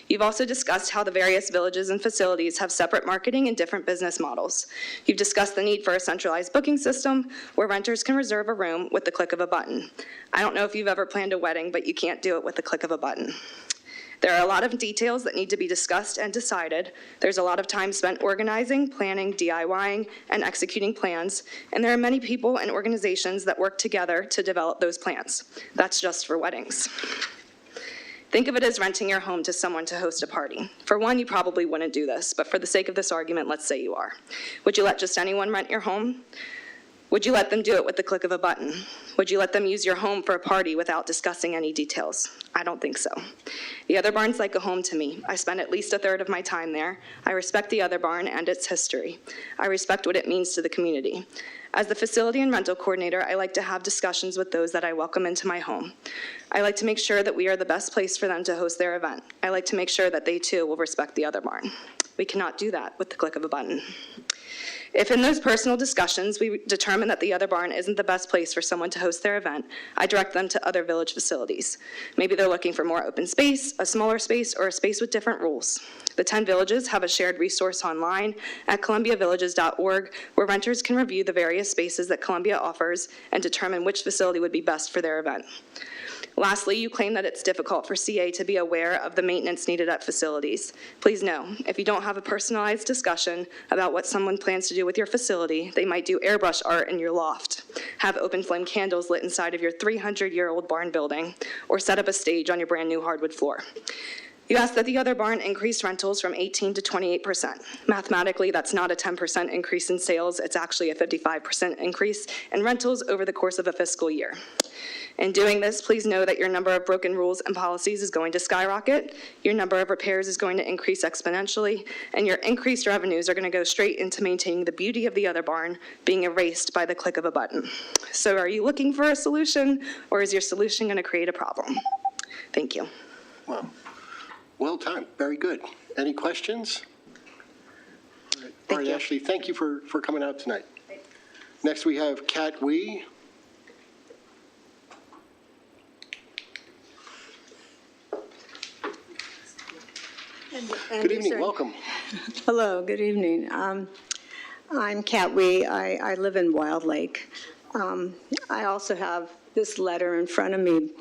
You've also discussed how the various villages and facilities have separate marketing and different business models. You've discussed the need for a centralized booking system where renters can reserve a room with the click of a button. I don't know if you've ever planned a wedding, but you can't do it with the click of a button. There are a lot of details that need to be discussed and decided. There's a lot of time spent organizing, planning, DIYing, and executing plans, and there are many people and organizations that work together to develop those plans. That's just for weddings. Think of it as renting your home to someone to host a party. For one, you probably wouldn't do this, but for the sake of this argument, let's say you are. Would you let just anyone rent your home? Would you let them do it with the click of a button? Would you let them use your home for a party without discussing any details? I don't think so. The Other Barn's like a home to me. I spend at least a third of my time there. I respect the Other Barn and its history. I respect what it means to the community. As the Facility and Rental Coordinator, I like to have discussions with those that I welcome into my home. I like to make sure that we are the best place for them to host their event. I like to make sure that they too will respect the Other Barn. We cannot do that with the click of a button. If in those personal discussions we determine that the Other Barn isn't the best place for someone to host their event, I direct them to other village facilities. Maybe they're looking for more open space, a smaller space, or a space with different rules. The 10 villages have a shared resource online at columbiavillages.org where renters can review the various spaces that Columbia offers and determine which facility would be best for their event. Lastly, you claim that it's difficult for CA to be aware of the maintenance needed at facilities. Please know, if you don't have a personalized discussion about what someone plans to do with your facility, they might do airbrush art in your loft, have open flame candles lit inside of your 300-year-old barn building, or set up a stage on your brand new hardwood floor. You asked that the Other Barn increase rentals from 18 to 28%. Mathematically, that's not a 10% increase in sales. It's actually a 55% increase in rentals over the course of a fiscal year. In doing this, please know that your number of broken rules and policies is going to skyrocket, your number of repairs is going to increase exponentially, and your increased revenues are going to go straight into maintaining the beauty of the Other Barn being erased by the click of a button. So are you looking for a solution, or is your solution going to create a problem? Thank you. Wow. Well timed. Very good. Any questions? All right, Ashley, thank you for coming out tonight. Next, we have Kat Wee. Good evening, welcome. Hello, good evening. I'm Kat Wee. I live in Wild Lake. I also have this letter in front of me,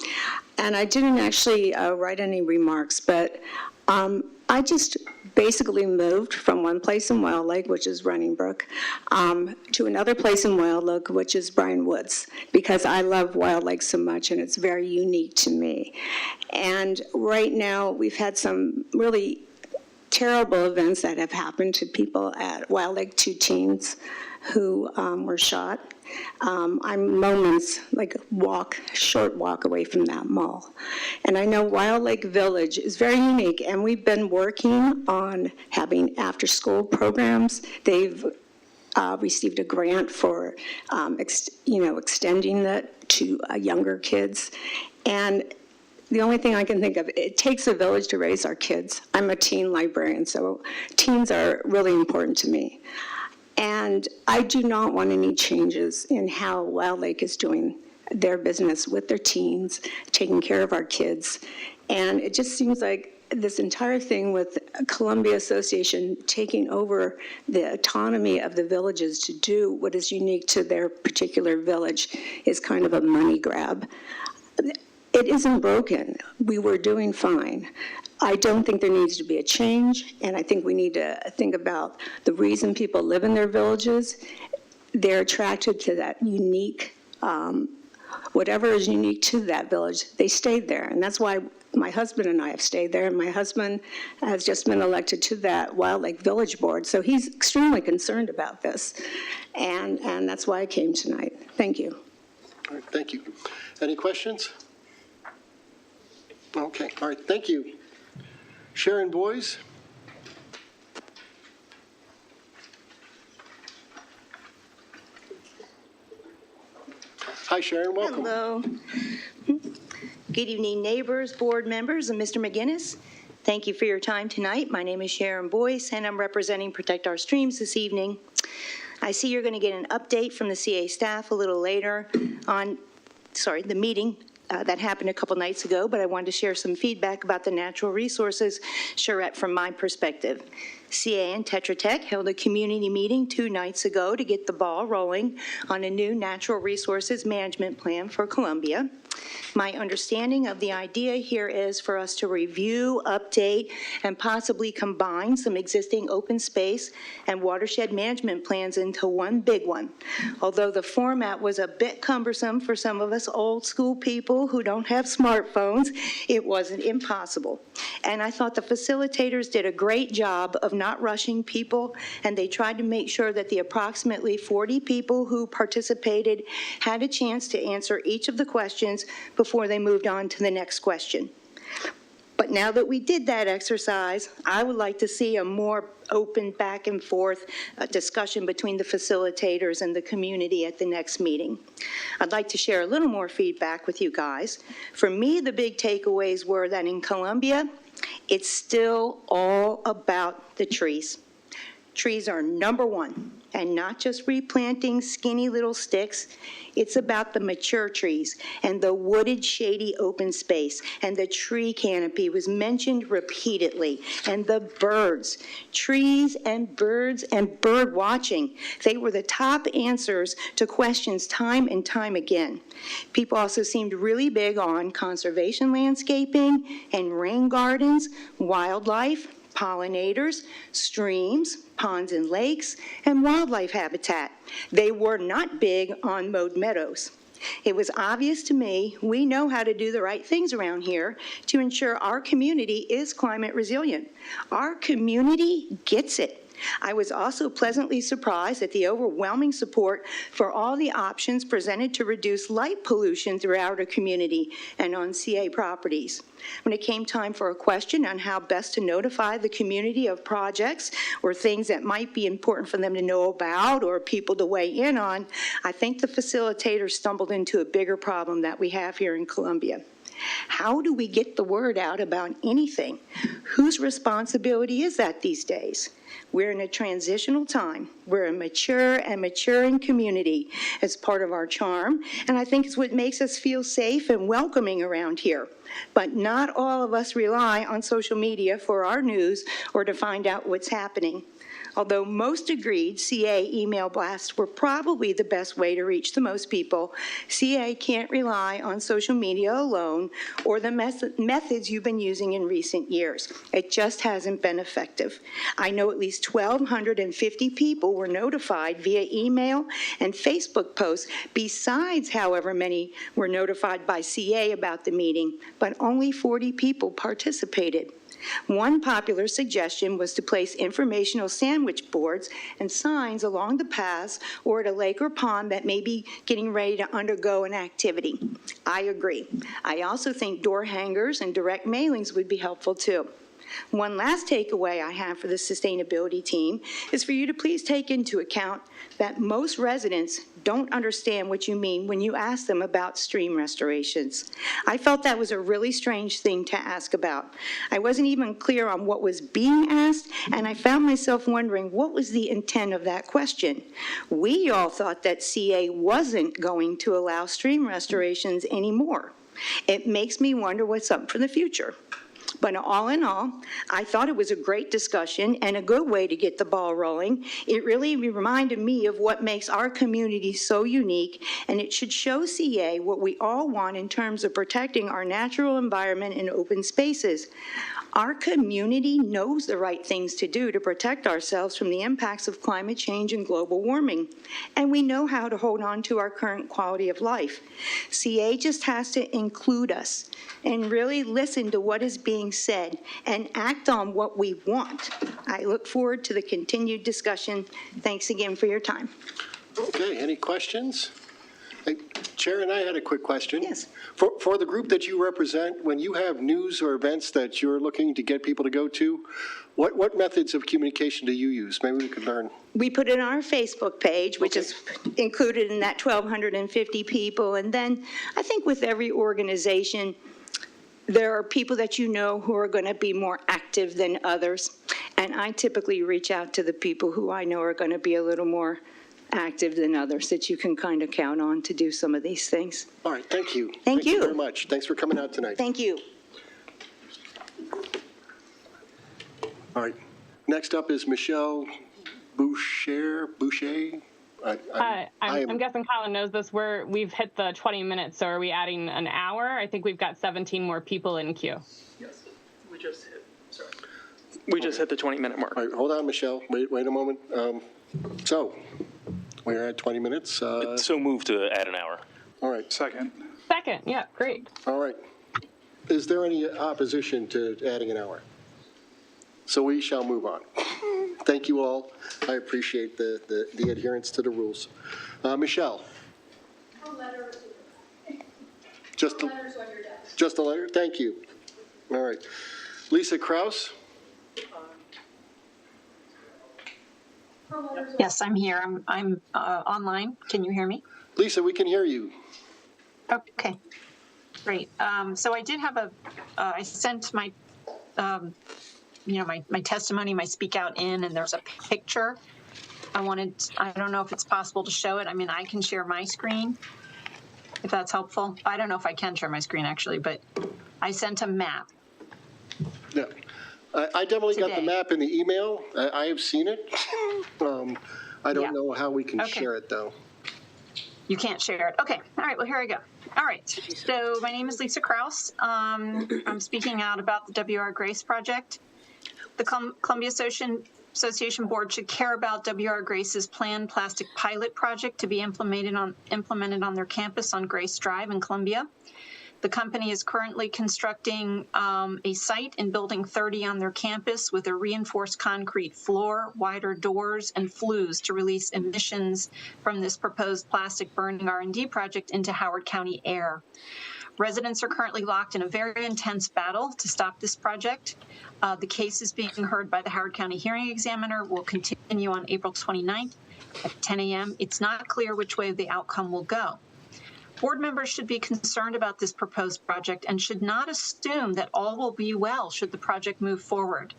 and I didn't actually write any remarks, but I just basically moved from one place in Wild Lake, which is Running Brook, to another place in Wild Lake, which is Bryan Woods, because I love Wild Lake so much, and it's very unique to me. And right now, we've had some really terrible events that have happened to people at Wild Lake, 2 teens who were shot. I'm moments, like short walk away from that mall. And I know Wild Lake Village is very unique, and we've been working on having after-school programs. They've received a grant for, extending that to younger kids. And the only thing I can think of, it takes a village to raise our kids. I'm a teen librarian, so teens are really important to me. And I do not want any changes in how Wild Lake is doing their business with their teens, taking care of our kids. And it just seems like this entire thing with Columbia Association taking over the autonomy of the villages to do what is unique to their particular village is kind of a money grab. It isn't broken. We were doing fine. I don't think there needs to be a change, and I think we need to think about the reason people live in their villages. They're attracted to that unique, whatever is unique to that village, they stayed there. And that's why my husband and I have stayed there, and my husband has just been elected to that Wild Lake Village Board, so he's extremely concerned about this. And that's why I came tonight. Thank you. All right, thank you. Any questions? Okay, all right, thank you. Sharon Boyes? Hi, Sharon, welcome. Hello. Good evening, neighbors, board members, and Mr. McGinnis. Thank you for your time tonight. My name is Sharon Boyce, and I'm representing Protect Our Streams this evening. I see you're going to get an update from the CA staff a little later on, the meeting that happened a couple nights ago, but I wanted to share some feedback about the natural resources charrette from my perspective. CA and Tetra Tech held a community meeting 2 nights ago to get the ball rolling on a new natural resources management plan for Columbia. My understanding of the idea here is for us to review, update, and possibly combine some existing open space and watershed management plans into one big one. Although the format was a bit cumbersome for some of us old school people who don't have smartphones, it wasn't impossible. And I thought the facilitators did a great job of not rushing people, and they tried to make sure that the approximately 40 people who participated had a chance to answer each of the questions before they moved on to the next question. But now that we did that exercise, I would like to see a more open back and forth discussion between the facilitators and the community at the next meeting. I'd like to share a little more feedback with you guys. For me, the big takeaways were that in Columbia, it's still all about the trees. Trees are number one, and not just replanting skinny little sticks. It's about the mature trees and the wooded, shady open space, and the tree canopy was mentioned repeatedly, and the birds. Trees and birds and bird watching. They were the top answers to questions time and time again. People also seemed really big on conservation landscaping and rain gardens, wildlife, pollinators, streams, ponds and lakes, and wildlife habitat. They were not big on mowed meadows. It was obvious to me we know how to do the right things around here to ensure our community is climate resilient. Our community gets it. I was also pleasantly surprised at the overwhelming support for all the options presented to reduce light pollution throughout our community and on CA properties. When it came time for a question on how best to notify the community of projects or things that might be important for them to know about or people to weigh in on, I think the facilitators stumbled into a bigger problem that we have here in Columbia. How do we get the word out about anything? Whose responsibility is that these days? We're in a transitional time. We're a mature and maturing community as part of our charm, and I think it's what makes us feel safe and welcoming around here. But not all of us rely on social media for our news or to find out what's happening. Although most agreed CA email blasts were probably the best way to reach the most people, CA can't rely on social media alone or the methods you've been using in recent years. It just hasn't been effective. I know at least 1,250 people were notified via email and Facebook posts, besides however many were notified by CA about the meeting, but only 40 people participated. One popular suggestion was to place informational sandwich boards and signs along the paths or at a lake or pond that may be getting ready to undergo an activity. I agree. I also think door hangers and direct mailings would be helpful too. One last takeaway I have for the sustainability team is for you to please take into account that most residents don't understand what you mean when you ask them about stream restorations. I felt that was a really strange thing to ask about. I wasn't even clear on what was being asked, and I found myself wondering what was the intent of that question. We all thought that CA wasn't going to allow stream restorations anymore. It makes me wonder what's up for the future. But all in all, I thought it was a great discussion and a good way to get the ball rolling. It really reminded me of what makes our community so unique, and it should show CA what we all want in terms of protecting our natural environment and open spaces. Our community knows the right things to do to protect ourselves from the impacts of climate change and global warming, and we know how to hold on to our current quality of life. CA just has to include us and really listen to what is being said and act on what we want. I look forward to the continued discussion. Thanks again for your time. Okay, any questions? Hey, Chair and I had a quick question. Yes. For the group that you represent, when you have news or events that you're looking to get people to go to, what methods of communication do you use? Maybe we could learn. We put it on our Facebook page, which is included in that 1,250 people. And then I think with every organization, there are people that you know who are going to be more active than others. And I typically reach out to the people who I know are going to be a little more active than others that you can kind of count on to do some of these things. All right, thank you. Thank you. Very much. Thanks for coming out tonight. Thank you. All right, next up is Michelle Boucher. I'm guessing Colin knows this. We've hit the 20 minutes, so are we adding an hour? I think we've got 17 more people in queue. Yes, we just hit the 20-minute mark. All right, hold on, Michelle. Wait a moment. So, we're at 20 minutes. So move to add an hour. All right. Second, yeah, great. All right. Is there any opposition to adding an hour? So we shall move on. Thank you all. I appreciate the adherence to the rules. Michelle? Just a letter? Thank you. All right. Lisa Kraus? Yes, I'm here. I'm online. Can you hear me? Lisa, we can hear you. Okay, great. So I did have I sent my, my testimony, my speak out in, and there's a picture. I don't know if it's possible to show it. I mean, I can share my screen if that's helpful. I don't know if I can share my screen actually, but I sent a map. Yeah. I definitely got the map in the email. I have seen it. I don't know how we can share it, though. You can't share it. Okay. All right. Well, here I go. All right. So my name is Lisa Kraus. I'm speaking out about the W.R. Grace project. The Columbia Association Board should care about W.R. Grace's planned plastic pilot project to be implemented on their campus on Grace Drive in Columbia. The company is currently constructing a site in Building 30 on their campus with a reinforced concrete floor, wider doors, and flues to release emissions from this proposed plastic burning R&D project into Howard County air. Residents are currently locked in a very intense battle to stop this project. The case is being heard by the Howard County hearing examiner, will continue on April 29th at 10 a.m. It's not clear which way the outcome will go. Board members should be concerned about this proposed project and should not assume that all will be well should the project move forward.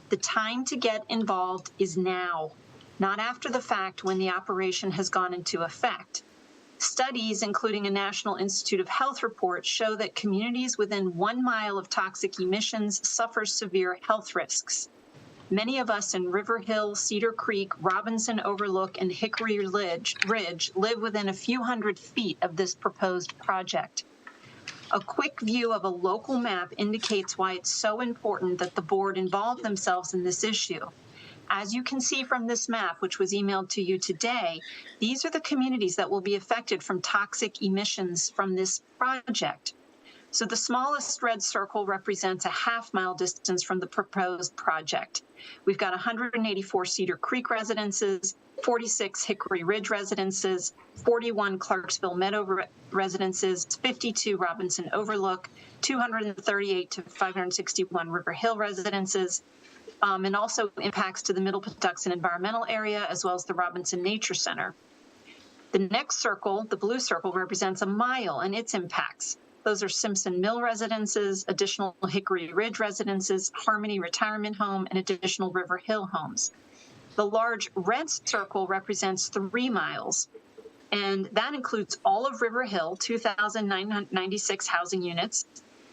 The time to get involved is now, not after the fact when the operation has gone into effect. Studies, including a National Institute of Health report, show that communities within 1 mile of toxic emissions suffer severe health risks. Many of us in River Hill, Cedar Creek, Robinson Overlook, and Hickory Ridge live within a few hundred feet of this proposed project. A quick view of a local map indicates why it's so important that the board involve themselves in this issue. As you can see from this map, which was emailed to you today, these are the communities that will be affected from toxic emissions from this project. So the smallest red circle represents a half-mile distance from the proposed project. We've got 184 Cedar Creek residences, 46 Hickory Ridge residences, 41 Clarksville Meadow residences, 52 Robinson Overlook, 238 to 561 River Hill residences, and also impacts to the Middle Patuxent Environmental Area, as well as the Robinson Nature Center. The next circle, the blue circle, represents a mile and its impacts. Those are Simpson Mill residences, additional Hickory Ridge residences, Harmony Retirement Home, and additional River Hill homes. The large red circle represents 3 miles, and that includes all of River Hill, 2,996 housing units,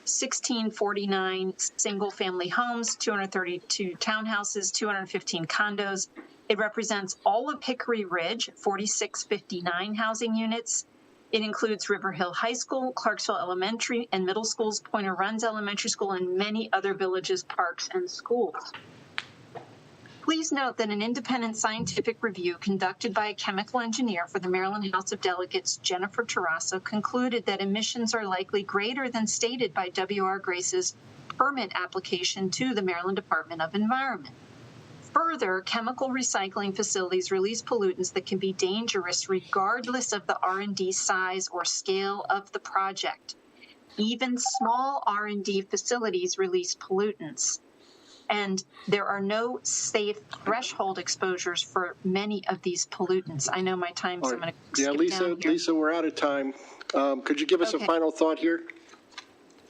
1,649 single-family homes, 232 townhouses, 215 condos. It represents all of Hickory Ridge, 4,659 housing units. It includes River Hill High School, Clarksville Elementary and Middle Schools, Pointer Runs Elementary School, and many other villages, parks, and schools. Please note that an independent scientific review conducted by a chemical engineer for the Maryland House of Delegates, Jennifer Terrasso, concluded that emissions are likely greater than stated by W.R. Grace's permit application to the Maryland Department of Environment. Further, chemical recycling facilities release pollutants that can be dangerous regardless of the R&D size or scale of the project. Even small R&D facilities release pollutants. And there are no safe threshold exposures for many of these pollutants. I know my time, so I'm going to skip down here. Lisa, we're out of time. Could you give us a final thought here?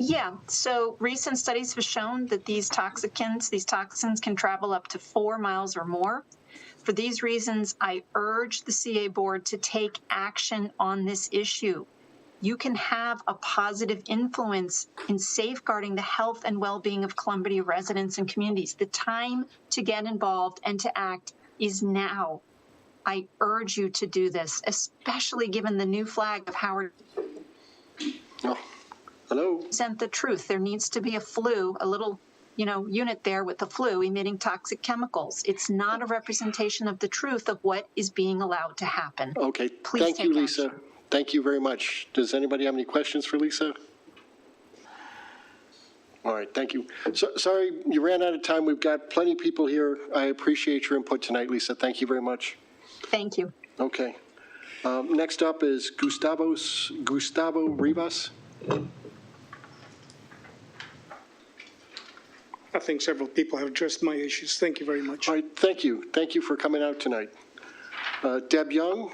Yeah, so recent studies have shown that these toxins can travel up to 4 miles or more. For these reasons, I urge the CA board to take action on this issue. You can have a positive influence in safeguarding the health and well-being of Columbia residents and communities. The time to get involved and to act is now. I urge you to do this, especially given the new flag of Howard. Hello? Present the truth. There needs to be a flue, a little, unit there with the flue emitting toxic chemicals. It's not a representation of the truth of what is being allowed to happen. Okay, Please thank you, take Lisa. action. Thank you very much. Does anybody have any questions for Lisa? All right, thank you. So, sorry, you ran out of time. We've got plenty of people here. I appreciate your input tonight, Lisa. Thank you very much. Thank you. Okay. Next up is Gustavo Rivas. I think several people have addressed my issues. Thank you very much. All right, thank you. Thank you for coming out tonight. Deb Young.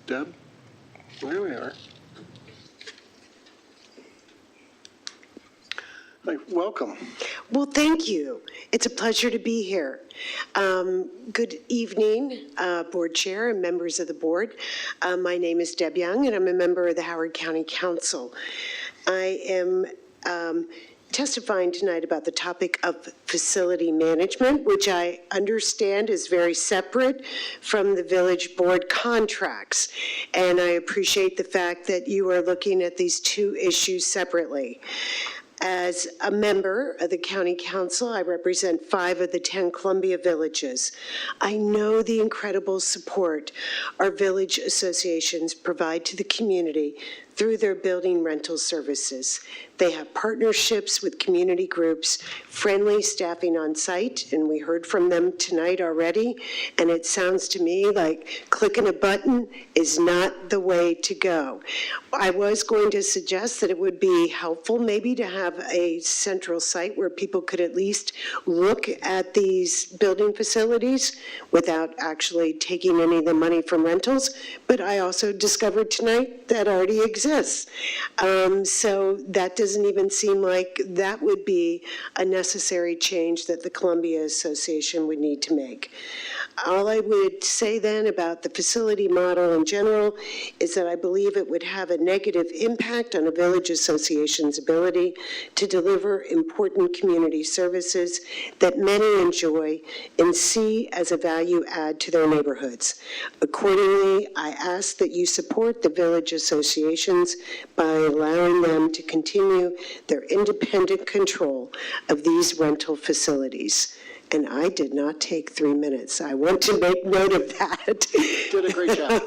Deb, there we are. Hi, welcome. Well, thank you. It's a pleasure to be here. Good evening, Board Chair and members of the board. My name is Deb Young, and I'm a member of the Howard County Council. I am testifying tonight about the topic of facility management, which I understand is very separate from the village board contracts. And I appreciate the fact that you are looking at these two issues separately. As a member of the County Council, I represent 5 of the 10 Columbia villages. I know the incredible support our village associations provide to the community through their building rental services. They have partnerships with community groups, friendly staffing on site, and we heard from them tonight already, and it sounds to me like clicking a button is not the way to go. I was going to suggest that it would be helpful maybe to have a central site where people could at least look at these building facilities without actually taking any of the money from rentals, but I also discovered tonight that already exists. So that doesn't even seem like that would be a necessary change that the Columbia Association would need to make. All I would say then about the facility model in general is that I believe it would have a negative impact on a village association's ability to deliver important community services that many enjoy and see as a value add to their neighborhoods. Accordingly, I ask that you support the village associations by allowing them to continue their independent control of these rental facilities. And I did not take 3 minutes. I want to make note of that. Did a great job.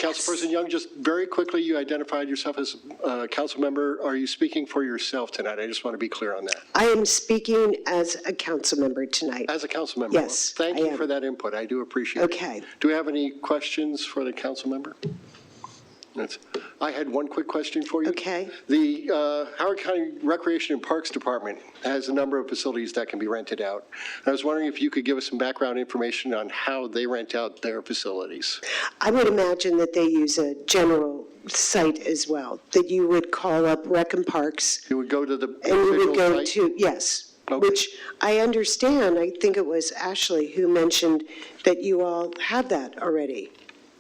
Councilperson Young, just very quickly, you identified yourself as a council member. Are you speaking for yourself tonight? I just want to be clear on that. I am speaking as a council member tonight. As a council member? Yes, Well, thank I you am. for that input. I do appreciate it. Okay. Do we have any questions for the council member? I had one quick question for you. Okay. The Howard County Recreation and Parks Department has a number of facilities that can be rented out. I was wondering if you could give us some background information on how they rent out their facilities. I would imagine that they use a general site as well, that you would call up Rec and Parks. You would go to the And you would individual go site? to, yes, Okay. which I understand, I think it was Ashley who mentioned that you all have that already,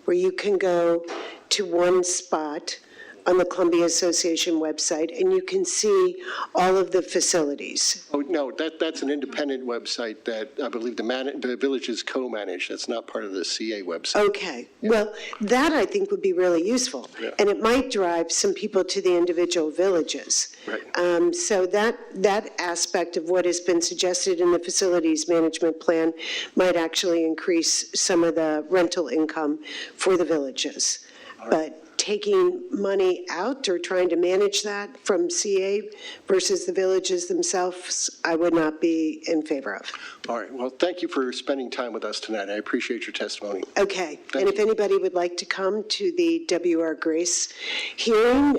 where you can go to one spot on the Columbia Association website and you can see all of the facilities. Oh, no, that's an independent website that I believe the villages co-manage. That's not part of the CA website. Okay, well, that I think would be really useful. Yeah. And it might drive some people to the individual villages. Right. So that aspect of what has been suggested in the facilities management plan might actually increase some of the rental income for the villages. But taking money out or trying to manage that from CA versus the villages themselves, I would not be in favor of. All right, well, thank you for spending time with us tonight. I appreciate your testimony. Okay, and if anybody would like to come to the W.R. Grace hearing,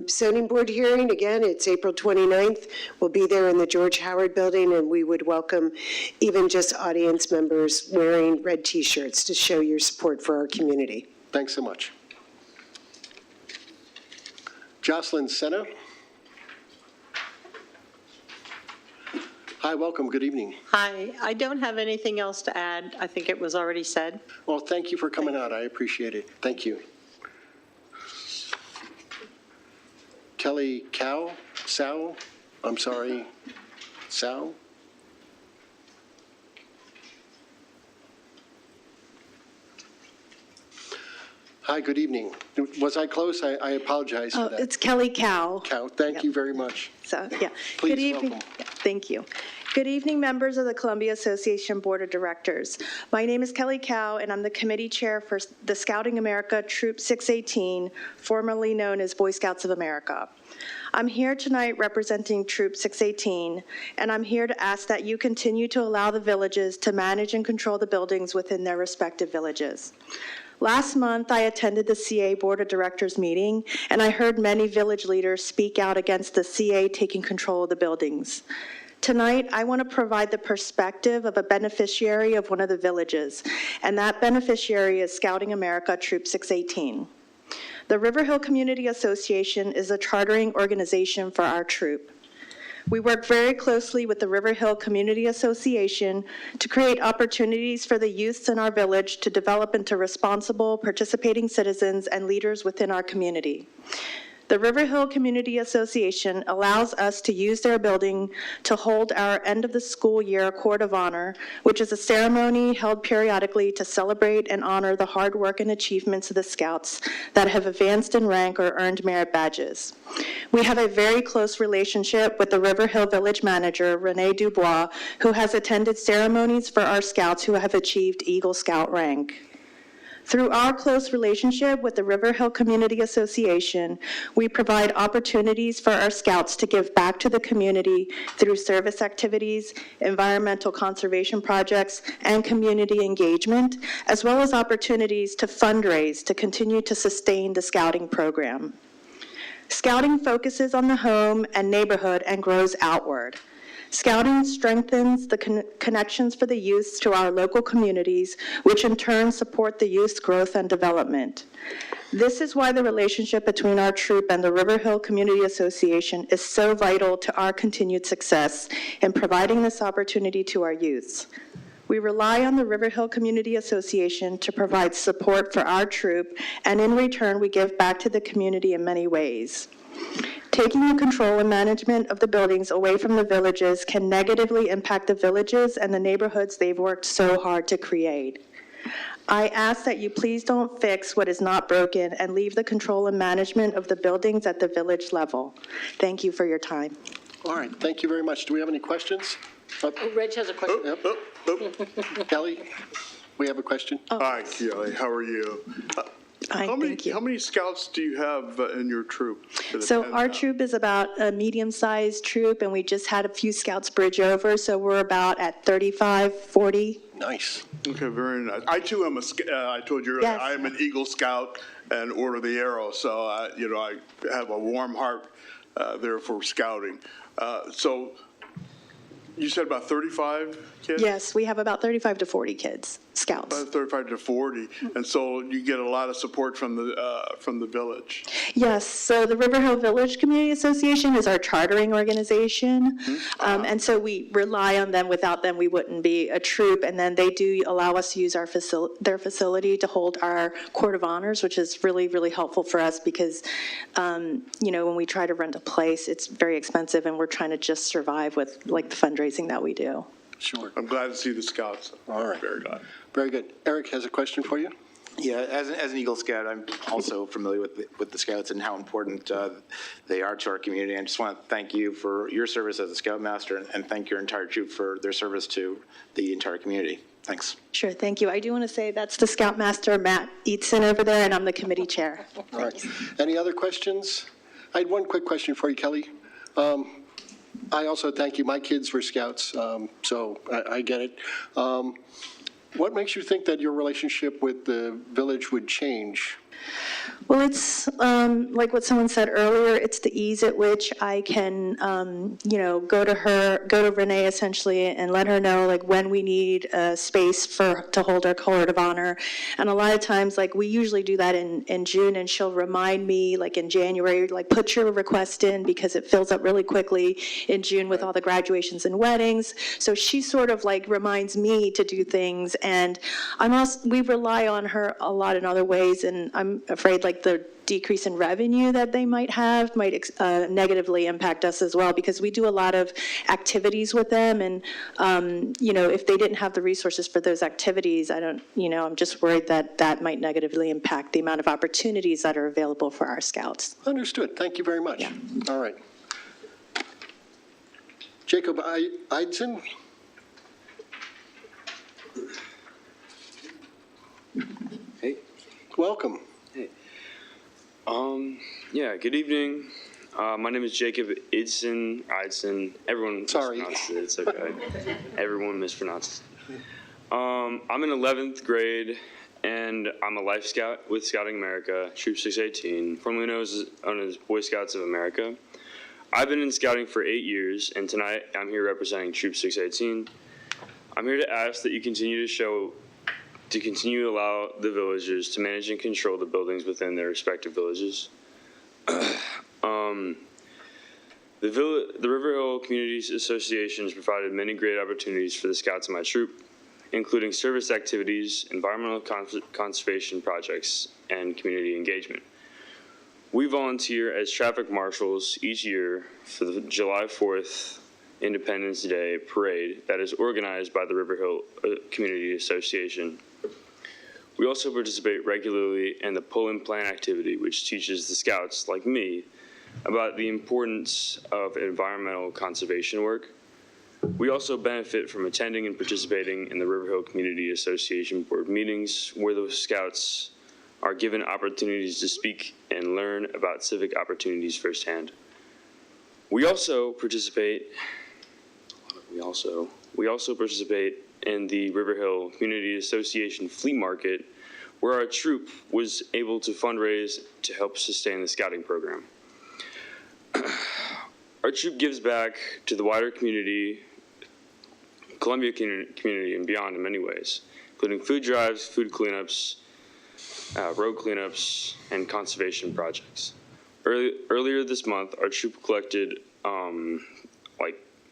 zoning board hearing, again, it's April 29th. We'll be there in the George Howard Building, and we would welcome even just audience members wearing red T-shirts to show your support for our community. Thanks so much. Jocelyn Senna. Hi, welcome. Good evening. Hi, I don't have anything else to add. I think it was already said. Well, thank you for coming out. I appreciate it. Thank you. Kelly Sow? I'm sorry. Sow? Hi, good evening. Was I close? I apologize for that. It's Kelly Cow. Cow, thank you very much. So, yeah. Please, Good evening. welcome. Yeah, thank you. Good evening, members of the Columbia Association Board of Directors. My name is Kelly Cow, and I'm the committee chair for the Scouting America Troop 618, formerly known as Boy Scouts of America. I'm here tonight representing Troop 618, and I'm here to ask that you continue to allow the villages to manage and control the buildings within their respective villages. Last month, I attended the CA Board of Directors meeting, and I heard many village leaders speak out against the CA taking control of the buildings. Tonight, I want to provide the perspective of a beneficiary of one of the villages, and that beneficiary is Scouting America Troop 618. The River Hill Community Association is a chartering organization for our troop. We work very closely with the River Hill Community Association to create opportunities for the youths in our village to develop into responsible, participating citizens and leaders within our community. The River Hill Community Association allows us to use their building to hold our end of the school year Court of Honor, which is a ceremony held periodically to celebrate and honor the hard work and achievements of the Scouts that have advanced in rank or earned merit badges. We have a very close relationship with the River Hill Village Manager, Renee Dubois, who has attended ceremonies for our Scouts who have achieved Eagle Scout rank. Through our close relationship with the River Hill Community Association, we provide opportunities for our Scouts to give back to the community through service activities, environmental conservation projects, and community engagement, as well as opportunities to fundraise to continue to sustain the Scouting program. Scouting focuses on the home and neighborhood and grows outward. Scouting strengthens the connections for the youth to our local communities, which in turn support the youth's growth and development. This is why the relationship between our troop and the River Hill Community Association is so vital to our continued success in providing this opportunity to our youths. We rely on the River Hill Community Association to provide support for our troop, and in return, we give back to the community in many ways. Taking the control and management of the buildings away from the villages can negatively impact the villages and the neighborhoods they've worked so hard to create. I ask that you please don't fix what is not broken and leave the control and management of the buildings at the village level. Thank you for your time. All right, thank you very much. Do we have any questions? Reg has a question. Kelly, we have a question. Hi, Kelly, how are you? How many scouts do you have in your troop? So our troop is about a medium-sized troop, and we just had a few scouts bridge over, so we're about at 35, 40. Nice. Okay, very nice. I too am I told you earlier, Yes. I am an Eagle Scout and Order of the Arrow, so I have a warm heart there for scouting. So you said about 35 kids? Yes, we have about 35 to 40 kids, scouts. About 35 to 40, and so you get a lot of support from the village. Yes, so the River Hill Village Community Association is our chartering organization, and so we rely on them. Without them, we wouldn't be a troop, and then they do allow us to use their facility to hold our Court of Honors, which is really, really helpful for us because, when we try to rent a place, it's very expensive, and we're trying to just survive with, like, the fundraising that we do. Sure. I'm glad to see the scouts. All right. Very glad. Very good. Eric has a question for you. Yeah, as an Eagle Scout, I'm also familiar with the Scouts and how important they are to our community. I just want to thank you for your service as a Scoutmaster and thank your entire troop for their service to the entire community. Thanks. Sure, thank you. I do want to say that's the Scoutmaster, Matt Eatson, over there, and I'm the committee chair. All right. Any other questions? I had one quick question for you, Kelly. I also thank you. My kids were scouts, so I get it. What makes you think that your relationship with the village would change? Well, it's like what someone said earlier, it's the ease at which I can, go to Renee essentially and let her know like when we need a space to hold our Court of Honor. And a lot of times, like we usually do that in June, and she'll remind me like in January, like put your request in because it fills up really quickly in June with all the graduations and weddings. So she sort of like reminds me to do things, and we rely on her a lot in other ways, and I'm afraid like the decrease in revenue that they might have might negatively impact us as well, because we do a lot of activities with them, and if they didn't have the resources for those activities, I'm just worried that might negatively impact the amount of opportunities that are available for our scouts. Understood. Thank you very much. Yeah. All right. Jacob Eidson? Hey. Welcome. Hey. Good evening. My name is Jacob Eidson. Everyone mispronounced it. It's okay. Everyone mispronounced it. I'm in 11th grade, and I'm a Life Scout with Scouting America, Troop 618, formerly known as Boy Scouts of America. I've been in scouting for 8 years, and tonight I'm here representing Troop 618. I'm here to ask that you continue to allow the villagers to manage and control the buildings within their respective villages. The River Hill Community Association has provided many great opportunities for the scouts in my troop, including service activities, environmental conservation projects, and community engagement. We volunteer as traffic marshals each year for the July 4th Independence Day parade that is organized by the River Hill Community Association. We also participate regularly in the pull and plan activity, which teaches the scouts, like me, about the importance of environmental conservation work. We also benefit from attending and participating in the River Hill Community Association board meetings, where the scouts are given opportunities to speak and learn about civic opportunities firsthand. We also participate in the River Hill Community Association flea market, where our troop was able to fundraise to help sustain the scouting program. Our troop gives back to the wider community, Columbia community, and beyond in many ways, including food drives, food cleanups, road cleanups, and conservation projects. Earlier this month, our troop collected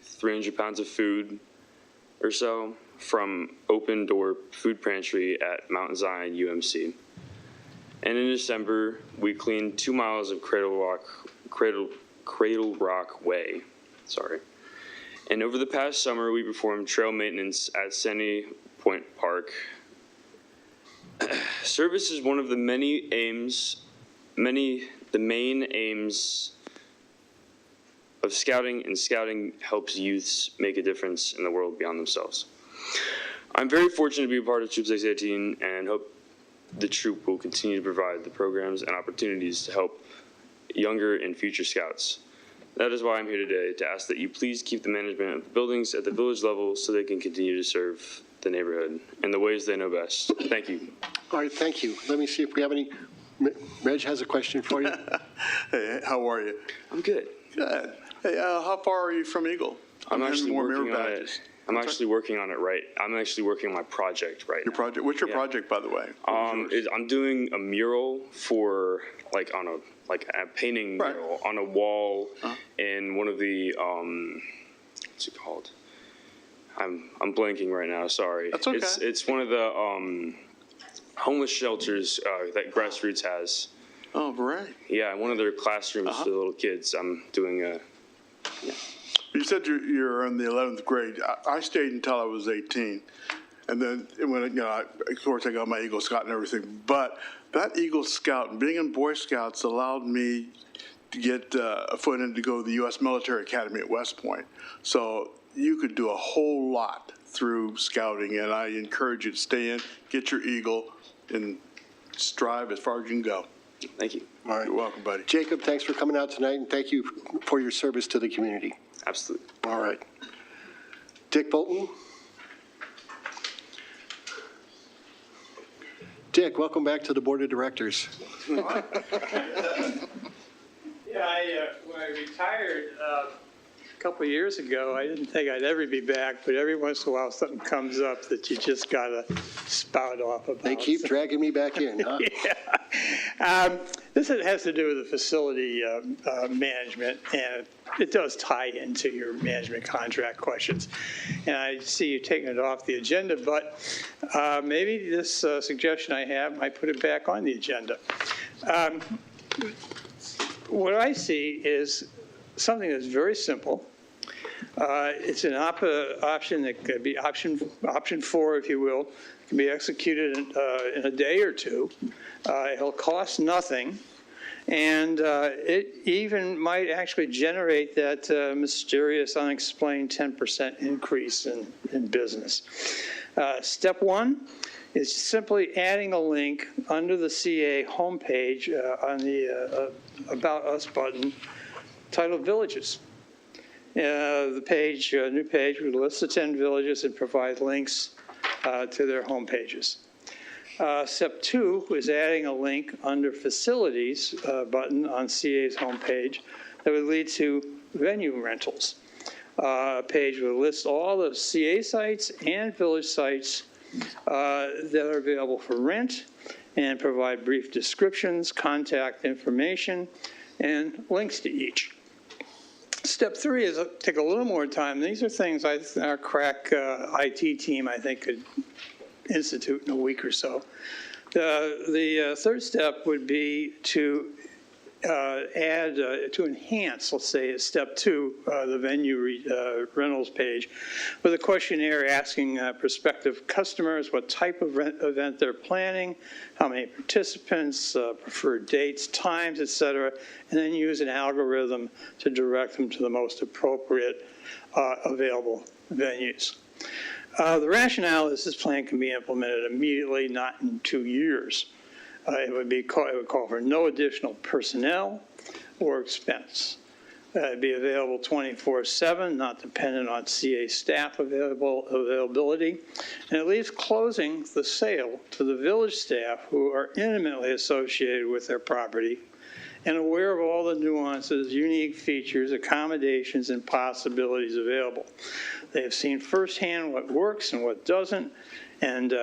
300 pounds of food or so from Open Door Food Pantry at Mount Zion UMC. And in December, we cleaned 2 miles of Cradle Rock Way. And over the past summer, we performed trail maintenance at Senny Point Park. Service is one of the main aims of scouting, and scouting helps youths make a difference in the world beyond themselves. I'm very fortunate to be a part of Troop 618 and hope the troop will continue to provide the programs and opportunities to help younger and future scouts. That is why I'm here today, to ask that you please keep the management of the buildings at the village level so they can continue to serve the neighborhood in the ways they know best. Thank you. All right, thank you. Let me see if we have any. Reg has a question for you. Hey, how are you? I'm good. Good. Hey, how far are you from Eagle? I'm having actually more working mirror on it. badges. I'm actually working on it right. I'm actually working on my project right Your now. project? What's your project, by the way? I'm doing a mural for like a painting mural on a wall in one of the what's it called? I'm blanking right now. Sorry. That's okay. It's one of the homeless shelters that Grassroots has. Oh, right. Yeah, one of their classrooms for the little kids. I'm doing a. Yeah. You said you're in the 11th grade. I stayed until I was 18. And then when, of course, I got my Eagle Scout and everything. But that Eagle Scout and being in Boy Scouts allowed me to get a foot in to go to the U.S. Military Academy at West Point. So you could do a whole lot through scouting. And I encourage you to stay in, get your Eagle, and strive as far as you can go. Thank you. All right. You're welcome, buddy. Jacob, thanks for coming out tonight, and thank you for your service to the community. Absolutely. All right. Dick Bolton? Dick, welcome back to the Board of Directors. Yeah, when I retired a couple of years ago, I didn't think I'd ever be back, but every once in a while something comes up that you just got to spout off about. They keep dragging me back in, huh? Yeah. This has to do with the facility management, and it does tie into your management contract questions. And I see you taking it off the agenda, but maybe this suggestion I have might put it back on the agenda. What I see is something that's very simple. It's an option that could be option 4, if you will. It can be executed in a day or two. It'll cost nothing. And it even might actually generate that mysterious, unexplained 10% increase in business. Step 1 is simply adding a link under the CA homepage on the About Us button titled Villages. The page, new page, would list the 10 villages and provide links to their homepages. Step 2 is adding a link under Facilities button on CA's homepage that would lead to venue rentals. A page would list all the CA sites and village sites that are available for rent and provide brief descriptions, contact information, and links to each. Step 3 is take a little more time. These are things our crack IT team, I think, could institute in a week or so. The third step would be to add, to enhance, let's say, at step 2, the venue rentals page with a questionnaire asking prospective customers what type of event they're planning, how many participants, preferred dates, times, etc., and then use an algorithm to direct them to the most appropriate available venues. The rationale is this plan can be implemented immediately, not in 2 years. It would call for no additional personnel or expense. It'd be available 24/7, not dependent on CA staff availability. And it leaves closing the sale to the village staff who are intimately associated with their property and aware of all the nuances, unique features, accommodations, and possibilities available. They have seen firsthand what works and what doesn't, and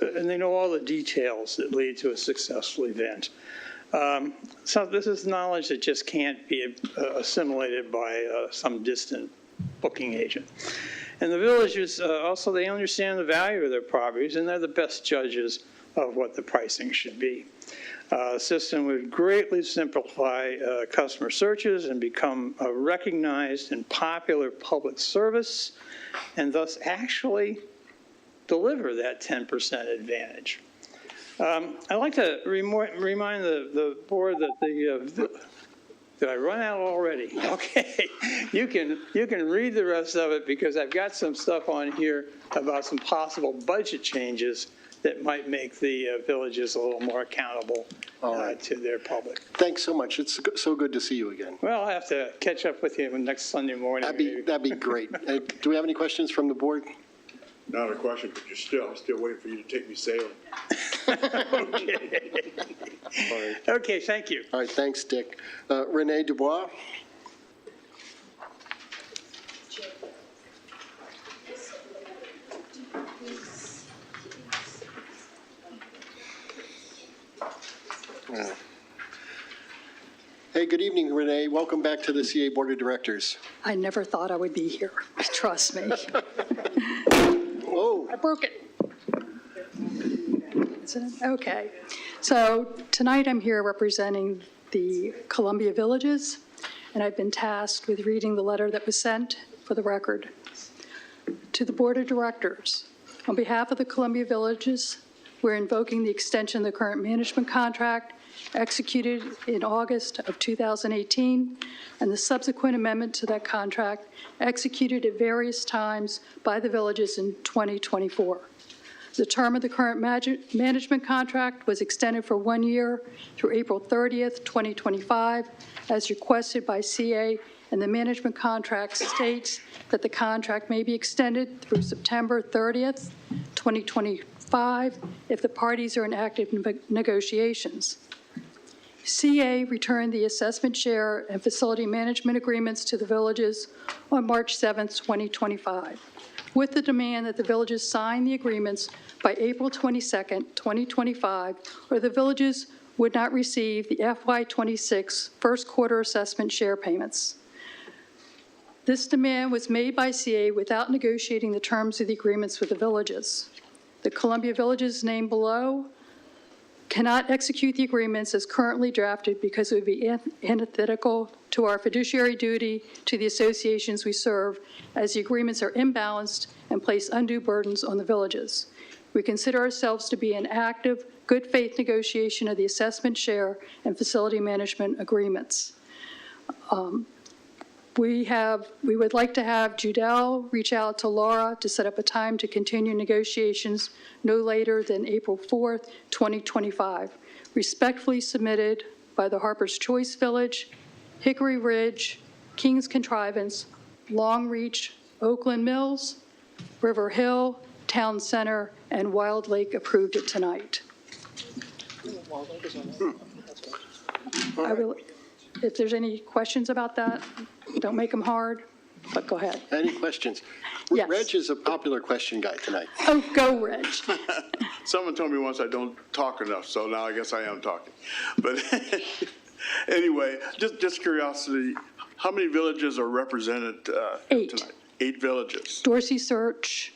and they know all the details that lead to a successful event. So this is knowledge that just can't be assimilated by some distant booking agent. And the villages also, they understand the value of their properties, and they're the best judges of what the pricing should be. The system would greatly simplify customer searches and become a recognized and popular public service, and thus actually deliver that 10% advantage. I'd like to remind the board that did I run out already? Okay, you can read the rest of it because I've got some stuff on here about some possible budget changes that might make the villages a little more accountable to their public. Thanks so much. It's so good to see you again. Well, I'll have to catch up with you next Sunday morning. That'd be great. Do we have any questions from the board? Not a question, but I'm still waiting for you to take me sailing. Okay, thank you. All right, thanks, Dick. Renee Dubois? Hey, good evening, Renee. Welcome back to the CA Board of Directors. I never thought I would be here, trust me. Whoa. I broke it. Okay, so tonight I'm here representing the Columbia Villages, and I've been tasked with reading the letter that was sent for the record. To the Board of Directors, on behalf of the Columbia Villages, we're invoking the extension of the current management contract executed in August of 2018, and the subsequent amendment to that contract executed at various times by the villages in 2024. The term of the current management contract was extended for 1 year through April 30th, 2025, as requested by CA, and the management contract states that the contract may be extended through September 30th, 2025, if the parties are in active negotiations. CA returned the assessment share and facility management agreements to the villages on March 7th, 2025, with the demand that the villages sign the agreements by April 22nd, 2025, or the villages would not receive the FY26 first quarter assessment share payments. This demand was made by CA without negotiating the terms of the agreements with the villages. The Columbia Villages named below cannot execute the agreements as currently drafted because it would be antithetical to our fiduciary duty to the associations we serve, as the agreements are imbalanced and place undue burdens on the villages. We consider ourselves to be in active, good faith negotiation of the assessment share and facility management agreements. We would like to have Judel reach out to Laura to set up a time to continue negotiations no later than April 4th, 2025. Respectfully submitted by the Harper's Choice Village, Hickory Ridge, King's Contrivance, Long Reach, Oakland Mills, River Hill, Town Center, and Wild Lake approved it tonight. If there's any questions about that, don't make them hard, but go ahead. Any questions? Yes. Reg is a popular question guy tonight. Oh, go, Reg. Someone told me once I don't talk enough, so now I guess I am talking. But anyway, just curiosity, how many villages are represented tonight? 8 villages. Dorsey Search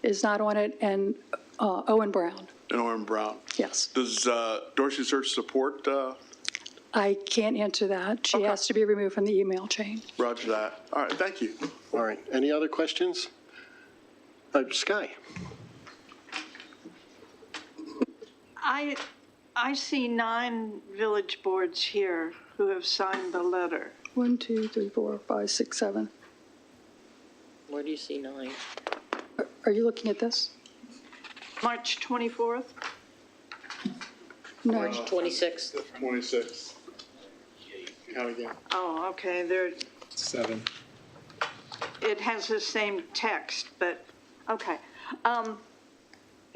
is not on it, and Owen Brown. And Owen Brown. Yes. Does Dorsey Search support? I can't answer that. She has to be removed from the email chain. Roger that. All right, thank you. All right, any other questions? Sky. I see 9 village boards here who have signed the letter. 1, 2, 3, 4, 5, 6, 7. Where do you see 9? Are you looking at this? March 24th? No. March 26th. 26th. Count again. Oh, okay, there, 7. it has the same text, but, okay.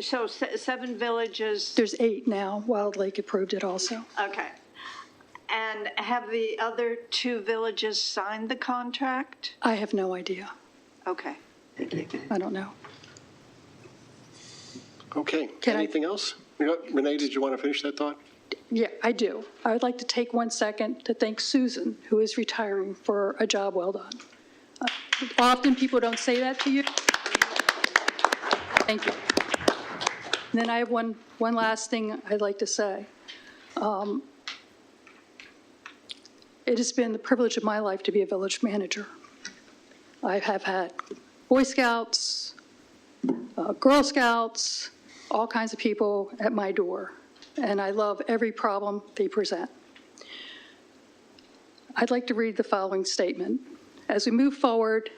So 7 villages, There's 8 now. Wild Lake approved it also. okay. And have the other 2 villages signed the contract? I have no idea. Okay, thank you. I don't know. Okay, anything else? Renee, did you want to finish that thought? Yeah, I do. I would like to take 1 second to thank Susan, who is retiring, for a job well done. Often people don't say that to you. Thank you. And then I have one last thing I'd like to say. It has been the privilege of my life to be a village manager. I have had Boy Scouts, Girl Scouts, all kinds of people at my door, and I love every problem they present. I'd like to read the following statement. As we move forward,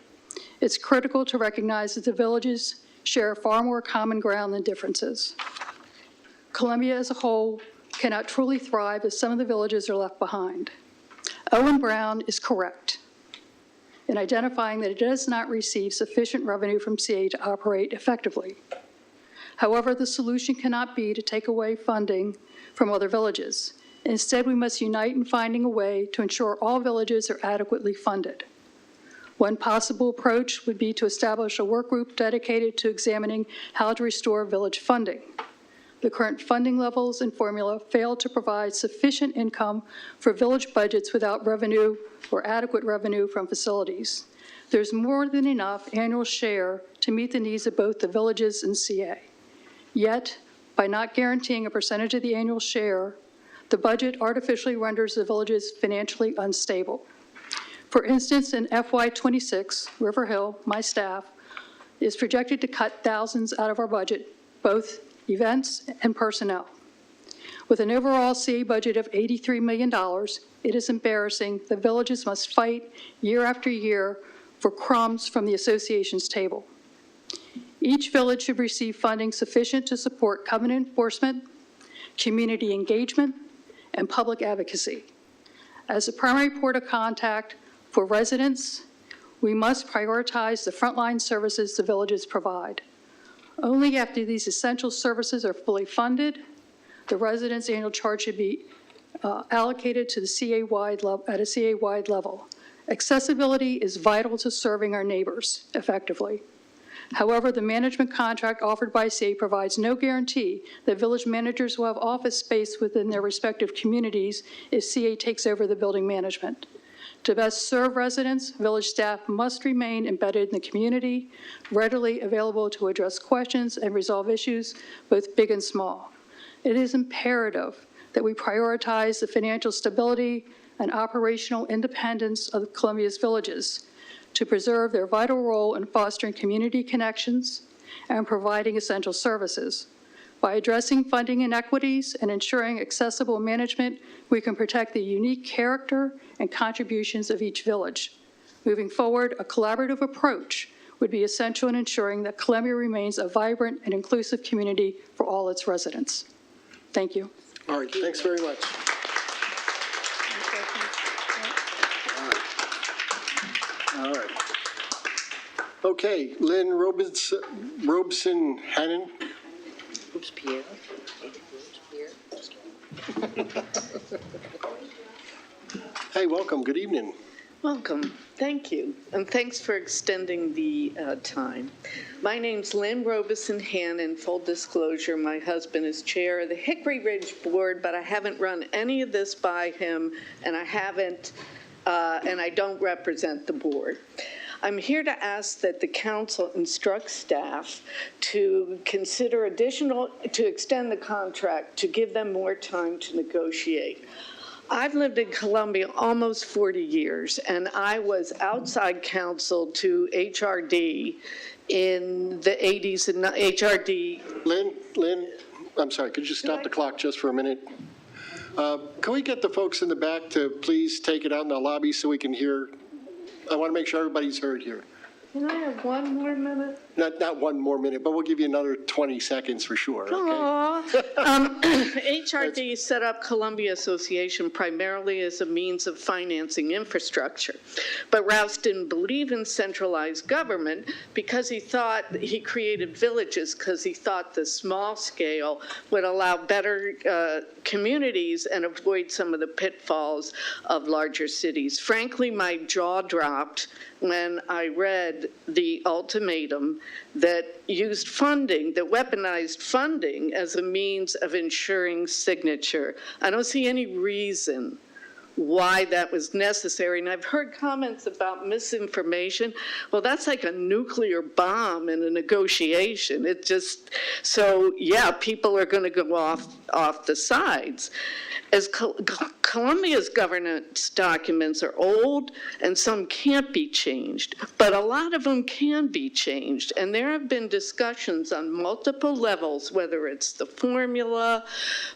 it's critical to recognize that the villages share far more common ground than differences. Columbia as a whole cannot truly thrive if some of the villages are left behind. Owen Brown is correct in identifying that it does not receive sufficient revenue from CA to operate effectively. However, the solution cannot be to take away funding from other villages. Instead, we must unite in finding a way to ensure all villages are adequately funded. One possible approach would be to establish a work group dedicated to examining how to restore village funding. The current funding levels and formula fail to provide sufficient income for village budgets without revenue or adequate revenue from facilities. There's more than enough annual share to meet the needs of both the villages and CA. Yet, by not guaranteeing a percentage of the annual share, the budget artificially renders the villages financially unstable. For instance, in FY26, River Hill, my staff, is projected to cut thousands out of our budget, both events and personnel. With an overall CA budget of $83 million, it is embarrassing that villages must fight year after year for crumbs from the association's table. Each village should receive funding sufficient to support covenant enforcement, community engagement, and public advocacy. As a primary point of contact for residents, we must prioritize the frontline services the villages provide. Only after these essential services are fully funded, the residents' annual charge should be allocated to the at a CA-wide level. Accessibility is vital to serving our neighbors effectively. However, the management contract offered by CA provides no guarantee that village managers will have office space within their respective communities if CA takes over the building management. To best serve residents, village staff must remain embedded in the community, readily available to address questions and resolve issues, both big and small. It is imperative that we prioritize the financial stability and operational independence of Columbia's villages to preserve their vital role in fostering community connections and providing essential services. By addressing funding inequities and ensuring accessible management, we can protect the unique character and contributions of each village. Moving forward, a collaborative approach would be essential in ensuring that Columbia remains a vibrant and inclusive community for all its residents. Thank you. All right, thanks very much. All right. Okay, Lynn Robeson Hannon. Oops, Pierre. Hey, welcome. Good evening. Welcome. Thank you. And thanks for extending the time. My name's Lynn Robeson Hannon. Full disclosure, my husband is chair of the Hickory Ridge Board, but I haven't run any of this by him, and I don't represent the board. I'm here to ask that the council instruct staff to consider to extend the contract to give them more time to negotiate. I've lived in Columbia almost 40 years, and I was outside counsel to HRD in the 80s and HRD. Lynn, I'm sorry, could you stop the clock just for a minute? Can we get the folks in the back to please take it out in the lobby so we can hear? I want to make sure everybody's heard here. Can I have one more minute? Not one more minute, but we'll give you another 20 seconds for sure, okay? HRD set up Columbia Association primarily as a means of financing infrastructure. But Rouse didn't believe in centralized government because he created villages because he thought the small scale would allow better communities and avoid some of the pitfalls of larger cities. Frankly, my jaw dropped when I read the ultimatum that used funding, that weaponized funding as a means of ensuring signature. I don't see any reason why that was necessary. And I've heard comments about misinformation. Well, that's like a nuclear bomb in a negotiation. So yeah, people are going to go off the sides. As Columbia's governance documents are old and some can't be changed, but a lot of them can be changed. And there have been discussions on multiple levels, whether it's the formula,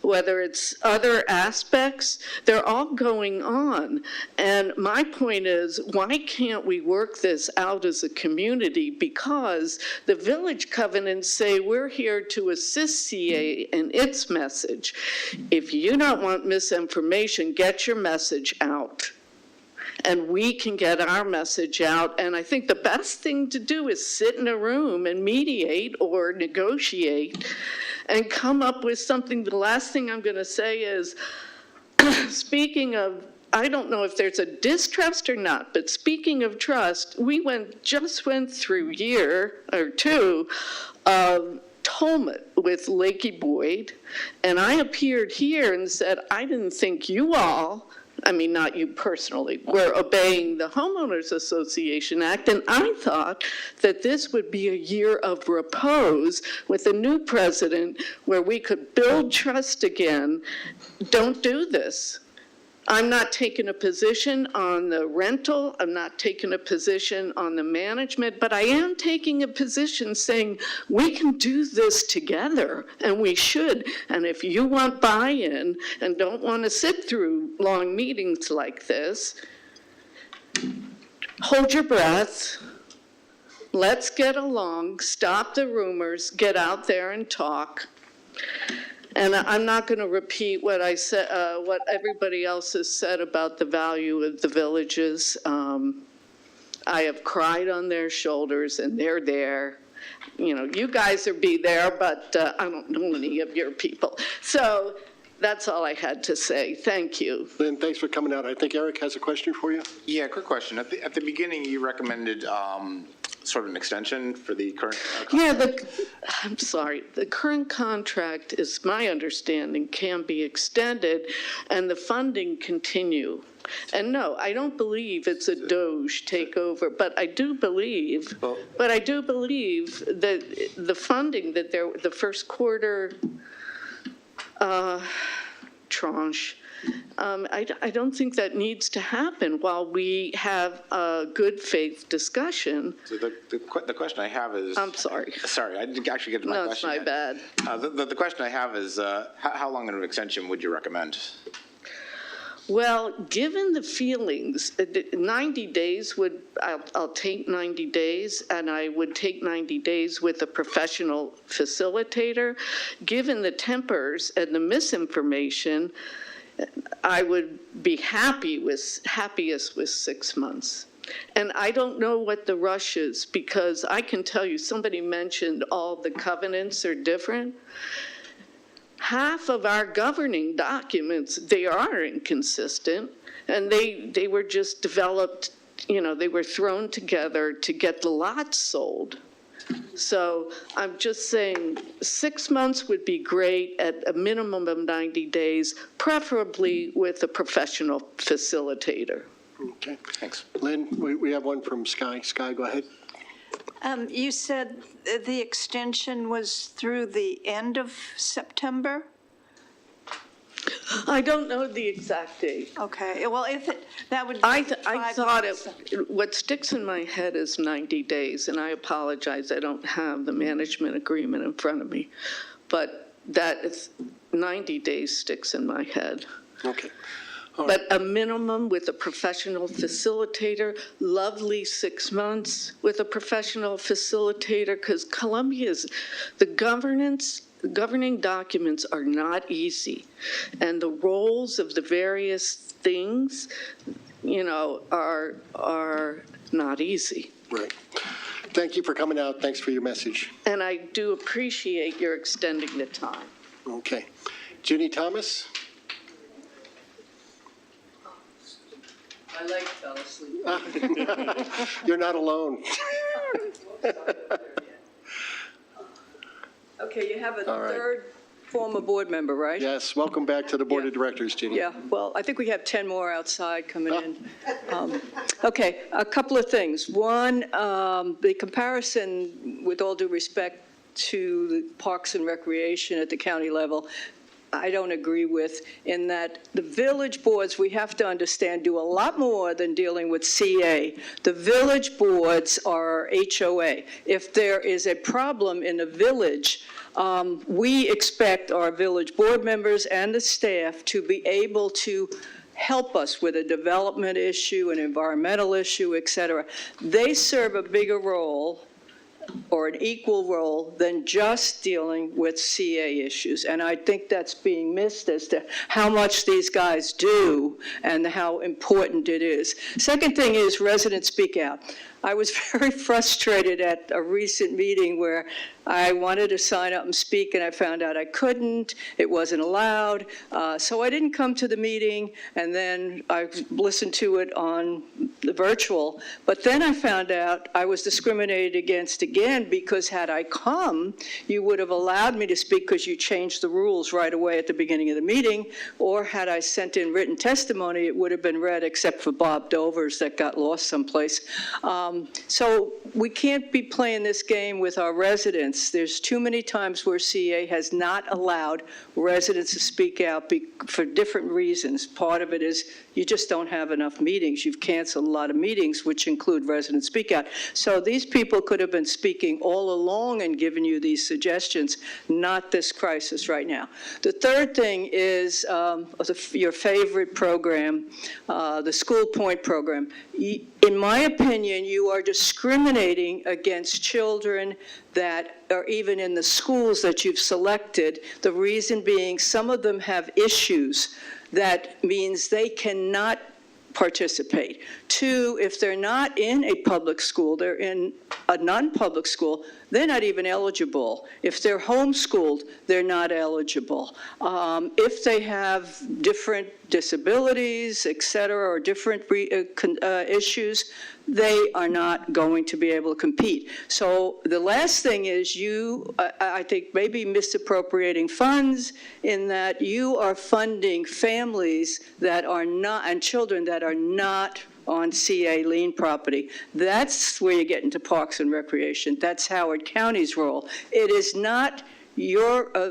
whether it's other aspects, they're all going on. And my point is, why can't we work this out as a community? Because the village covenants say we're here to assist CA in its message. If you don't want misinformation, get your message out. And we can get our message out. And I think the best thing to do is sit in a room and mediate or negotiate and come up with something. The last thing I'm going to say is, speaking of, I don't know if there's a distrust or not, but speaking of trust, we just went through a year or two of Tolmont with Lakey Boyd, and I appeared here and said, I didn't think you all, I mean, not you personally, were obeying the Homeowners Association Act, and I thought that this would be a year of repose with a new president where we could build trust again. Don't do this. I'm not taking a position on the rental, I'm not taking a position on the management, but I am taking a position saying we can do this together, and we should. And if you want buy-in and don't want to sit through long meetings like this, hold your breath. Let's get along, stop the rumors, get out there and talk. And I'm not going to repeat what I said, what everybody else has said about the value of the villages. I have cried on their shoulders, and they're there. You know, you guys will be there, but I don't know any of your people. So that's all I had to say. Thank you. Lynn, thanks for coming out. I think Eric has a question for you. Yeah, quick question. At the beginning, you recommended sort of an extension for the current I'm sorry. The current contract, is my understanding, can be extended and the funding continue. And no, I don't believe it's a Doge takeover, but I do believe that the funding that the first quarter tranche, I don't think that needs to happen while we have a good faith discussion. So the question I have is... I'm sorry. Sorry, I didn't actually get to my question. No, it's my bad. The question I have is, how long of an extension would you recommend? Well, given the feelings, 90 days would, I'll take 90 days, and I would take 90 days with a professional facilitator. Given the tempers and the misinformation, I would be happiest with 6 months. And I don't know what the rush is, because I can tell you, somebody mentioned all the covenants are different. Half of our governing documents, they are inconsistent, and they were just developed, you know, they were thrown together to get the lots sold. So I'm just saying 6 months would be great, at a minimum of 90 days, preferably with a professional facilitator. Okay. Thanks. Lynn, we have one from Sky. Sky, go ahead. You said the extension was through the end of September? I don't know the exact date. Okay, well, if that would be I 5 thought months. what sticks in my head is 90 days, and I apologize, I don't have the management agreement in front of me, but that is 90 days sticks in my head. Okay. But a minimum with a professional facilitator, lovely 6 months with a professional facilitator, because Columbia's, the governing documents are not easy. And the roles of the various things, you know, are not easy. Right. Thank you for coming out. Thanks for your message. And I do appreciate your extending the time. Okay. Ginny Thomas? My leg fell asleep. You're not alone. Okay, you have a All right. third former board member, right? Yes, welcome back to the Board of Directors, Ginny. Yeah, well, I think we have 10 more outside coming in. Okay, a couple of things. One, the comparison, with all due respect to the Parks and Recreation at the county level, I don't agree with, in that the village boards, we have to understand, do a lot more than dealing with CA. The village boards are HOA. If there is a problem in a village, we expect our village board members and the staff to be able to help us with a development issue, an environmental issue, et cetera. They serve a bigger role or an equal role than just dealing with CA issues. And I think that's being missed as to how much these guys do and how important it is. Second thing is resident speak out. I was very frustrated at a recent meeting where I wanted to sign up and speak, and I found out I couldn't. It wasn't allowed. So I didn't come to the meeting, and then I listened to it on the virtual. But then I found out I was discriminated against again, because had I come, you would have allowed me to speak because you changed the rules right away at the beginning of the meeting, or had I sent in written testimony, it would have been read, except for Bob Dover's that got lost someplace. So we can't be playing this game with our residents. There's too many times where CA has not allowed residents to speak out for different reasons. Part of it is you just don't have enough meetings. You've canceled a lot of meetings, which include resident speak out. So these people could have been speaking all along and given you these suggestions, not this crisis right now. The third thing is your favorite program, the School Point program. In my opinion, you are discriminating against children that are even in the schools that you've selected. The reason being, some of them have issues that means they cannot participate. Two, if they're not in a public school, they're in a non-public school, they're not even eligible. If they're homeschooled, they're not eligible. If they have different disabilities, et cetera, or different issues, they are not going to be able to compete. So the last thing is you, I think, maybe misappropriating funds in that you are funding families that are not, and children that are not on CA lien property. That's where you get into Parks and Recreation. That's Howard County's role. It is not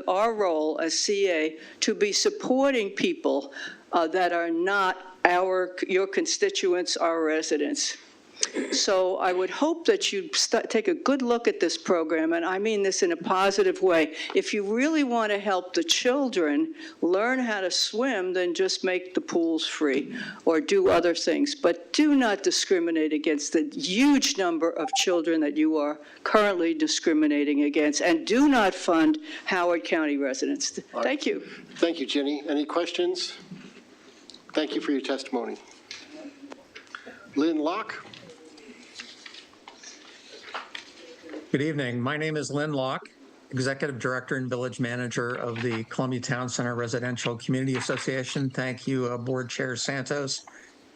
our role as CA to be supporting people that are not your constituents, our residents. So I would hope that you take a good look at this program, and I mean this in a positive way. If you really want to help the children learn how to swim, then just make the pools free or do other things. But do not discriminate against the huge number of children that you are currently discriminating against, and do not fund Howard County residents. Thank you. Thank you, Ginny. Any questions? Thank you for your testimony. Lynn Locke. Good evening. My name is Lynn Locke, Executive Director and Village Manager of the Columbia Town Center Residential Community Association. Thank you, Board Chair Santos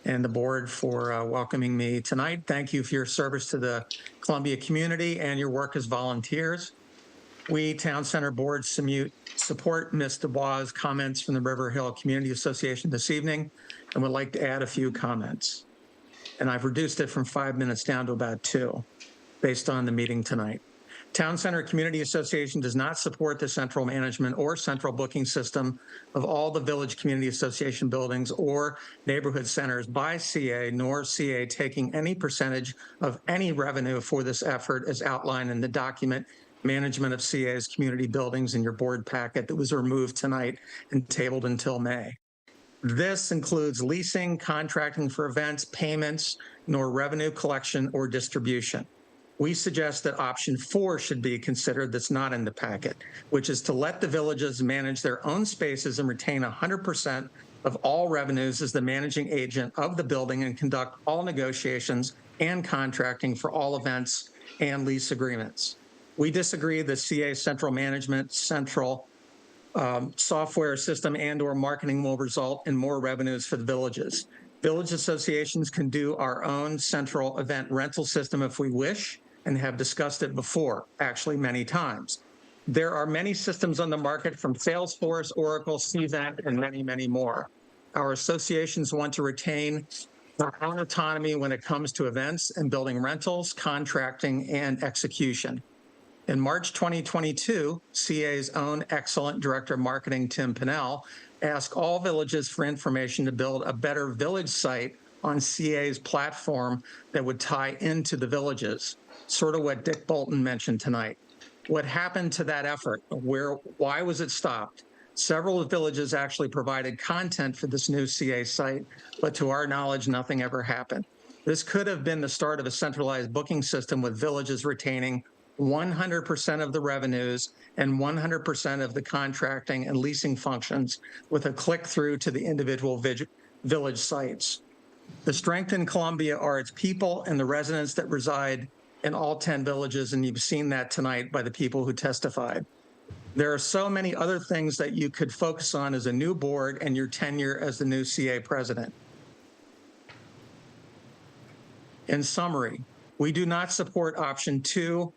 and the board for welcoming me tonight. Thank you for your service to the Columbia community and your work as volunteers. We Town Center Board support Ms. Dubois' comments from the River Hill Community Association this evening and would like to add a few comments. And I've reduced it from 5 minutes down to about 2. Based on the meeting tonight. Town Center Community Association does not support the central management or central booking system of all the Village Community Association buildings or neighborhood centers by CA, nor CA taking any percentage of any revenue for this effort as outlined in the document Management of CA's Community Buildings in your board packet that was removed tonight and tabled until May. This includes leasing, contracting for events, payments, nor revenue collection or distribution. We suggest that option 4 should be considered that's not in the packet, which is to let the villages manage their own spaces and retain 100% of all revenues as the managing agent of the building and conduct all negotiations and contracting for all events and lease agreements. We disagree that CA central management, central software system and/or marketing will result in more revenues for the villages. Village associations can do our own central event rental system if we wish, and have discussed it before, actually many times. There are many systems on the market from Salesforce, Oracle, Cvent, and many, many more. Our associations want to retain their own autonomy when it comes to events and building rentals, contracting, and execution. In March 2022, CA's own excellent Director of Marketing, Tim Pinnell, asked all villages for information to build a better village site on CA's platform that would tie into the villages, sort of what Dick Bolton mentioned tonight. What happened to that effort? Why was it stopped? Several villages actually provided content for this new CA site, but to our knowledge, nothing ever happened. This could have been the start of a centralized booking system with villages retaining 100% of the revenues and 100% of the contracting and leasing functions with a click through to the individual village sites. The strength in Columbia are its people and the residents that reside in all 10 villages, and you've seen that tonight by the people who testified. There are so many other things that you could focus on as a new board and your tenure as the new CA president. In summary, we do not support option 2,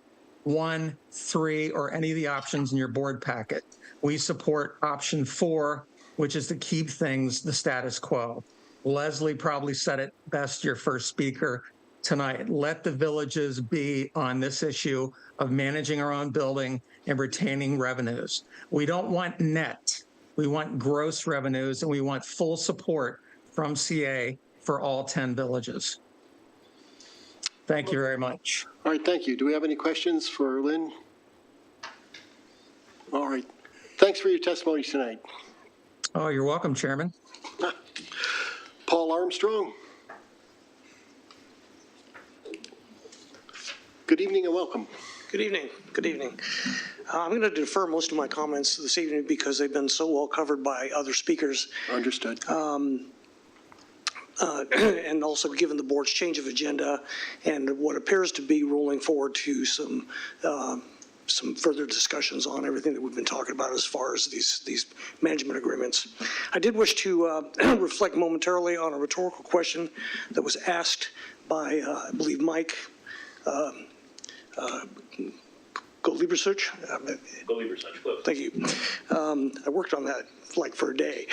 1, 3, or any of the options in your board packet. We support option 4, which is to keep things the status quo. Leslie probably said it best, your first speaker tonight. Let the villages be on this issue of managing our own building and retaining revenues. We don't want net, we want gross revenues, and we want full support from CA for all 10 villages. Thank you very much. All right, thank you. Do we have any questions for Lynn? All right. Thanks for your testimony tonight. Oh, you're welcome, Chairman. Paul Armstrong. Good evening and welcome. Good evening. Good evening. I'm going to defer most of my comments this evening because they've been so well covered by other speakers. Understood. And also given the board's change of agenda and what appears to be rolling forward to some further discussions on everything that we've been talking about as far as these management agreements. I did wish to reflect momentarily on a rhetorical question that was asked by, I believe, Mike Go-Liebersearch. Thank you. I worked on that like for a day.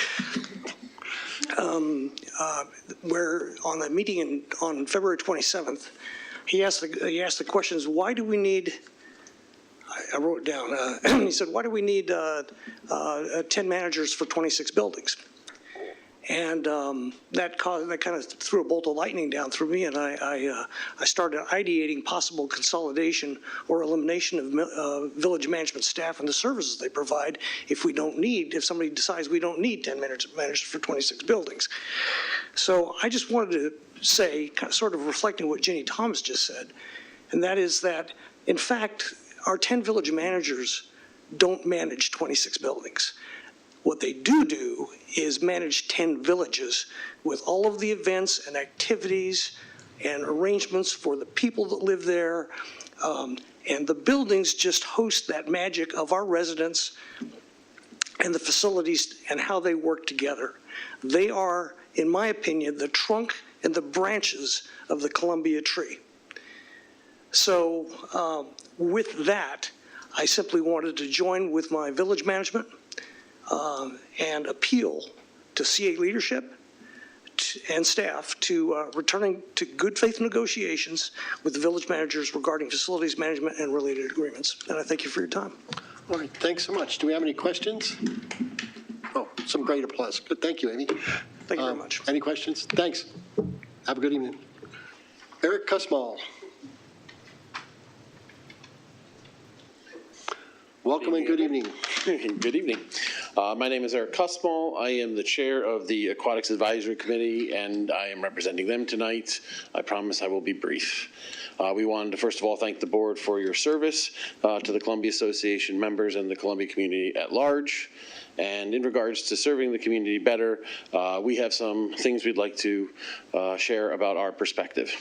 Where on the meeting on February 27th, he asked the questions, why do we need, I wrote it down, he said, why do we need 10 managers for 26 buildings? And that kind of threw a bolt of lightning down through me, and I started ideating possible consolidation or elimination of village management staff and the services they provide if somebody decides we don't need 10 managers for 26 buildings. So I just wanted to say, sort of reflecting what Jenny Thomas just said, and that is that, in fact, our 10 village managers don't manage 26 buildings. What they do is manage 10 villages with all of the events and activities and arrangements for the people that live there. And the buildings just host that magic of our residents and the facilities and how they work together. They are, in my opinion, the trunk and the branches of the Columbia tree. So with that, I simply wanted to join with my village management and appeal to CA leadership and staff to returning to good faith negotiations with the village managers regarding facilities management and related agreements. And I thank you for your time. All right, thanks so much. Do we have any questions? Oh, some great applause. Good, thank you, Amy. Thank you very much. Any questions? Thanks. Have a good evening. Eric Kusmal. Welcome and good evening. Good evening. My name is Eric Kusmal. I am the chair of the Aquatics Advisory Committee, and I am representing them tonight. I promise I will be brief. We wanted to first of all thank the board for your service to the Columbia Association members and the Columbia community at large. And in regards to serving the community better, we have some things we'd like to share about our perspective.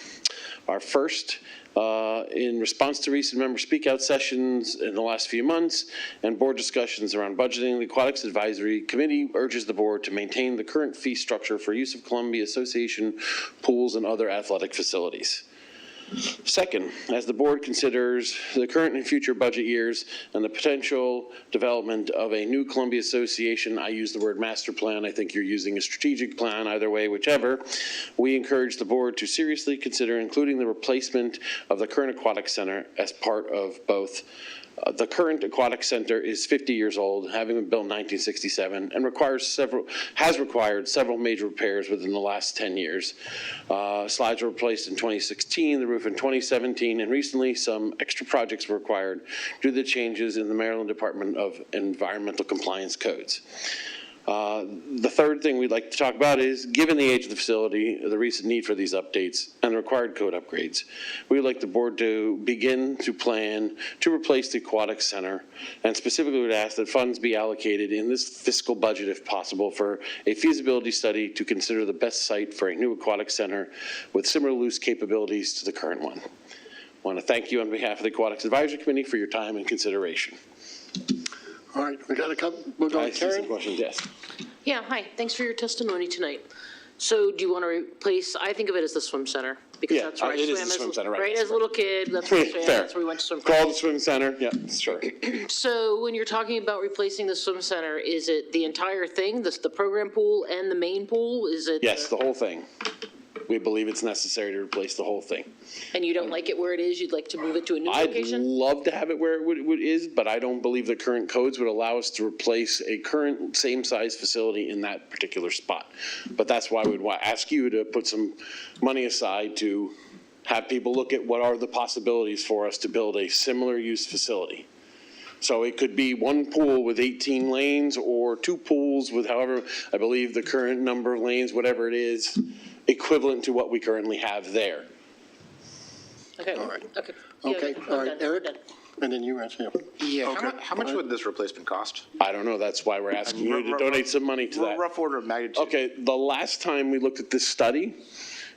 Our first, in response to recent member speakout sessions in the last few months and board discussions around budgeting, the Aquatics Advisory Committee urges the board to maintain the current fee structure for use of Columbia Association pools and other athletic facilities. Second, as the board considers the current and future budget years and the potential development of a new Columbia Association, I use the word master plan, I think you're using a strategic plan, either way, whichever, we encourage the board to seriously consider including the replacement of the current aquatic center as part of both The current aquatic center is 50 years old, having been built in 1967, and has required several major repairs within the last 10 years. Slides were replaced in 2016, the roof in 2017, and recently some extra projects were required due to the changes in the Maryland Department of Environmental Compliance codes. The third thing we'd like to talk about is, given the age of the facility, the recent need for these updates, and the required code upgrades, we would like the board to begin to plan to replace the aquatic center, and specifically would ask that funds be allocated in this fiscal budget, if possible, for a feasibility study to consider the best site for a new aquatic center with similar loose capabilities to the current one. I want to thank you on behalf of the Aquatics Advisory Committee for your time and consideration. All right, we got a couple, we'll go to Karen. Questions, yes. Yeah, hi, thanks for your testimony tonight. So do you want to replace, I think of it as the swim center, because Yeah, that's where I it is swam the swim center, right. right, as a little kid, that's where I swam, Fair. that's where we went to swim. Call the swim center, yeah, sure. So when you're talking about replacing the swim center, is it the entire thing, the program pool and the main pool? Is it? Yes, the whole thing. We believe it's necessary to replace the whole thing. And you don't like it where it is, you'd like to move it to a new I'd location? love to have it where it is, but I don't believe the current codes would allow us to replace a current same-size facility in that particular spot. But that's why we'd ask you to put some money aside to have people look at what are the possibilities for us to build a similar use facility. So it could be one pool with 18 lanes, or two pools with however, I believe the current number of lanes, whatever it is, equivalent to what we currently have there. Okay, all right, okay. Yeah, Okay, I'm all right, done, I'm Eric, done. and then you answer. Yeah, Okay. how much would this replacement cost? I don't know, that's why we're asking you to donate some money to that. Rough order of magnitude. Okay, the last time we looked at this study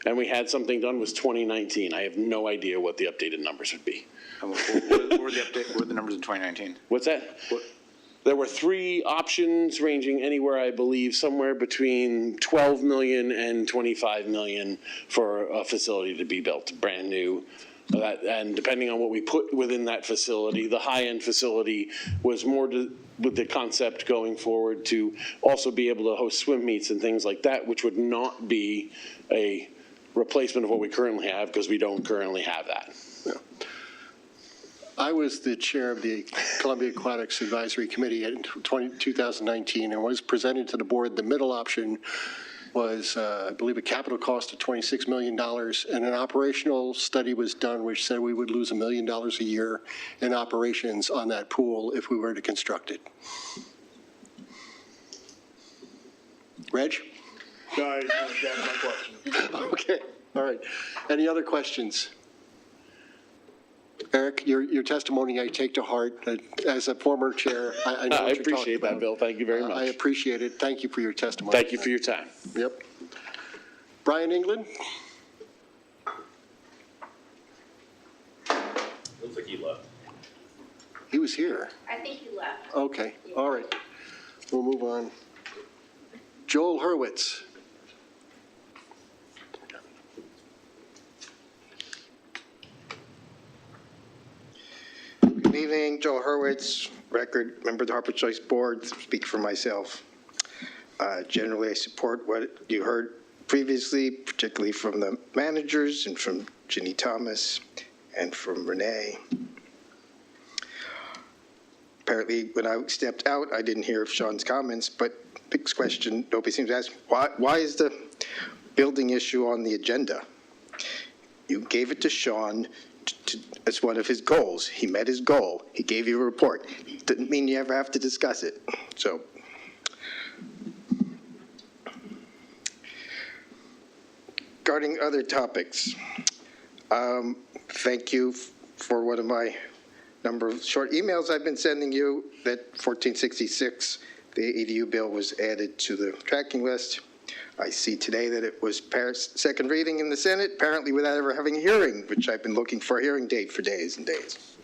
and we had something done was 2019. I have no idea what the updated numbers would be. What were the numbers in 2019? What's that? There were three options ranging anywhere, I believe, somewhere between 12 million and 25 million for a facility to be built, brand new. And depending on what we put within that facility, the high-end facility was more with the concept going forward to also be able to host swim meets and things like that, which would not be a replacement of what we currently have, because we don't currently have that. Yeah. I was the chair of the Columbia Aquatics Advisory Committee in 2019, and was presented to the board. The middle option was, I believe, a capital cost of $26 million, and an operational study was done which said we would lose $1 million a year in operations on that pool if we were to construct it. Reg? No, that's my question. Okay, all right. Any other questions? Eric, your testimony I take to heart. As a former chair, I know what you're talking appreciate that, about. Bill. Thank you very much. I appreciate it. Thank you for your testimony. Thank you for your time. Yep. Brian England? Looks like he left. He was here. I think he left. Okay, all right. We'll move on. Joel Hurwitz. Good evening, Joel Hurwitz, record member of the Harper Choice Board, speak for myself. Generally, I support what you heard previously, particularly from the managers and from Ginny Thomas and from Renee. Apparently, when I stepped out, I didn't hear Sean's comments, but big question nobody seems to ask, why is the building issue on the agenda? You gave it to Sean as one of his goals. He met his goal. He gave you a report. Didn't mean you ever have to discuss it. So, regarding other topics, thank you for one of my number of short emails I've been sending you, that 1466, the ADU bill was added to the tracking list. I see today that it was passed second reading in the Senate, apparently without ever having a hearing, which I've been looking for a hearing date for days and days.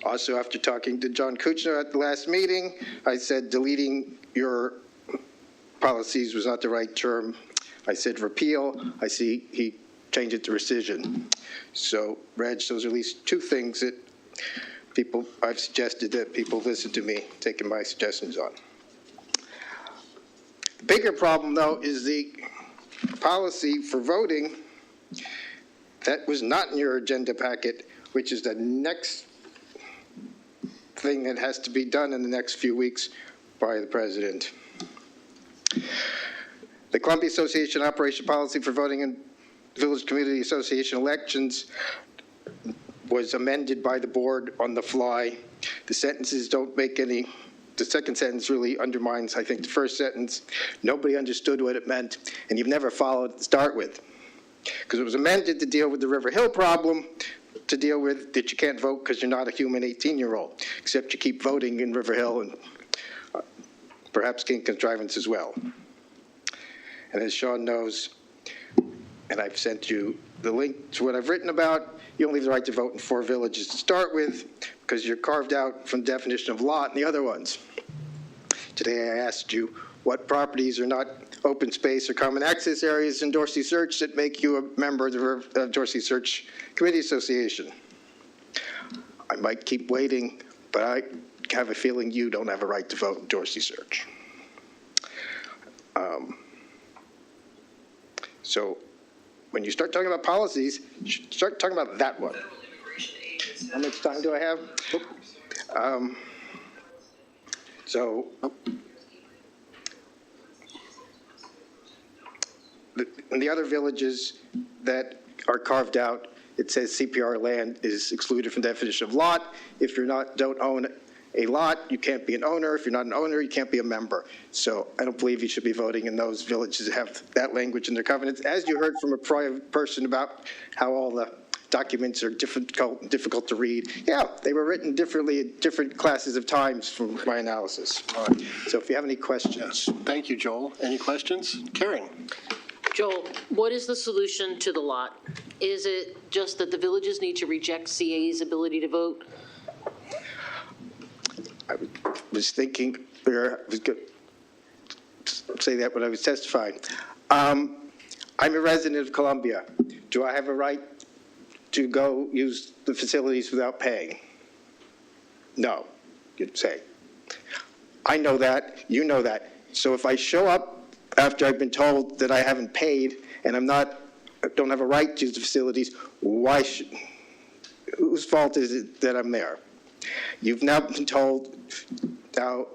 Also, after talking to John Kuchner at the last meeting, I said deleting your policies was not the right term. I said repeal. I see he changed it to rescission. So, Reg, those are at least two things that I've suggested that people listen to me, taking my suggestions on. The bigger problem, though, is the policy for voting that was not in your agenda packet, which is the next thing that has to be done in the next few weeks by the president. The Columbia Association Operation Policy for Voting in Village Community Association elections was amended by the board on the fly. The sentences don't make any, the second sentence really undermines, I think, the first sentence. Nobody understood what it meant, and you've never followed it to start with. Because it was amended to deal with the River Hill problem, to deal with that you can't vote because you're not a human 18-year-old, except you keep voting in River Hill and perhaps King Contrivance as well. And as Sean knows, and I've sent you the link to what I've written about, you only have the right to vote in 4 villages to start with because you're carved out from the definition of lot in the other ones. Today I asked you what properties are not open space or common access areas in Dorsey Search that make you a member of the Dorsey Search Committee Association. I might keep waiting, but I have a feeling you don't have a right to vote in Dorsey Search. So when you start talking about policies, you should start talking about that one. How much time do I have? In the other villages that are carved out, it says CPR land is excluded from the definition of lot. If you're not, don't own a lot, you can't be an owner. If you're not an owner, you can't be a member. So I don't believe you should be voting in those villages that have that language in their covenants. As you heard from a prior person about how all the documents are difficult to read. Yeah, they were written differently at different classes of times from my analysis. All right. So if you have any questions. Yes. Thank you, Joel. Any questions? Karen. Joel, what is the solution to the lot? Is it just that the villages need to reject CA's ability to vote? I was thinking, I was going to say that when I was testifying. I'm a resident of Columbia. Do I have a right to go use the facilities without paying? No, you'd say. I know that, you know that. So if I show up after I've been told that I haven't paid and don't have a right to use the facilities, whose fault is it that I'm there? You've now been told now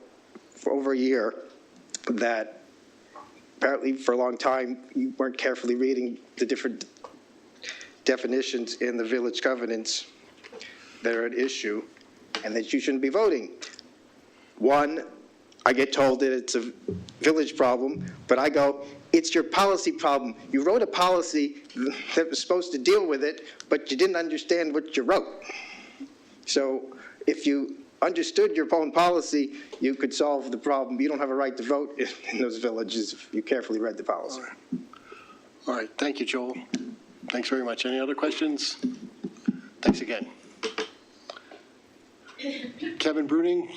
for over a year that apparently for a long time you weren't carefully reading the different definitions in the village covenants that are at issue and that you shouldn't be voting. One, I get told that it's a village problem, but I go, it's your policy problem. You wrote a policy that was supposed to deal with it, but you didn't understand what you wrote. So if you understood your own policy, you could solve the problem. You don't have a right to vote in those villages if you carefully read the policy. All right. Thank you, Joel. Thanks very much. Any other questions? Thanks again. Kevin Bruning.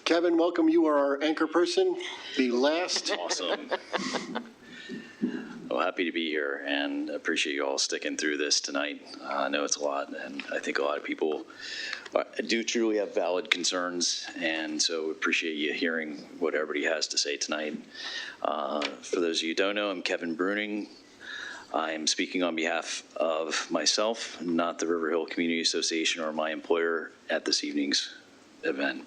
Kevin, welcome. You are our anchor person, the last. Awesome. Well, happy to be here and appreciate you all sticking through this tonight. I know it's a lot, and I think a lot of people do truly have valid concerns, and so appreciate you hearing what everybody has to say tonight. For those of you who don't know, I'm Kevin Bruning. I'm speaking on behalf of myself, not the River Hill Community Association or my employer at this evening's event.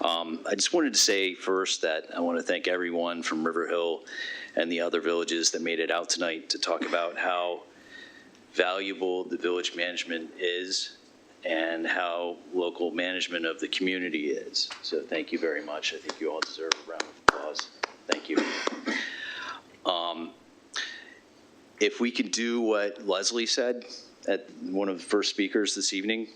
I just wanted to say first that I want to thank everyone from River Hill and the other villages that made it out tonight to talk about how valuable the village management is and how local management of the community is. So thank you very much. I think you all deserve a round of applause. Thank you. If we could do what Leslie said at one of the first speakers this evening,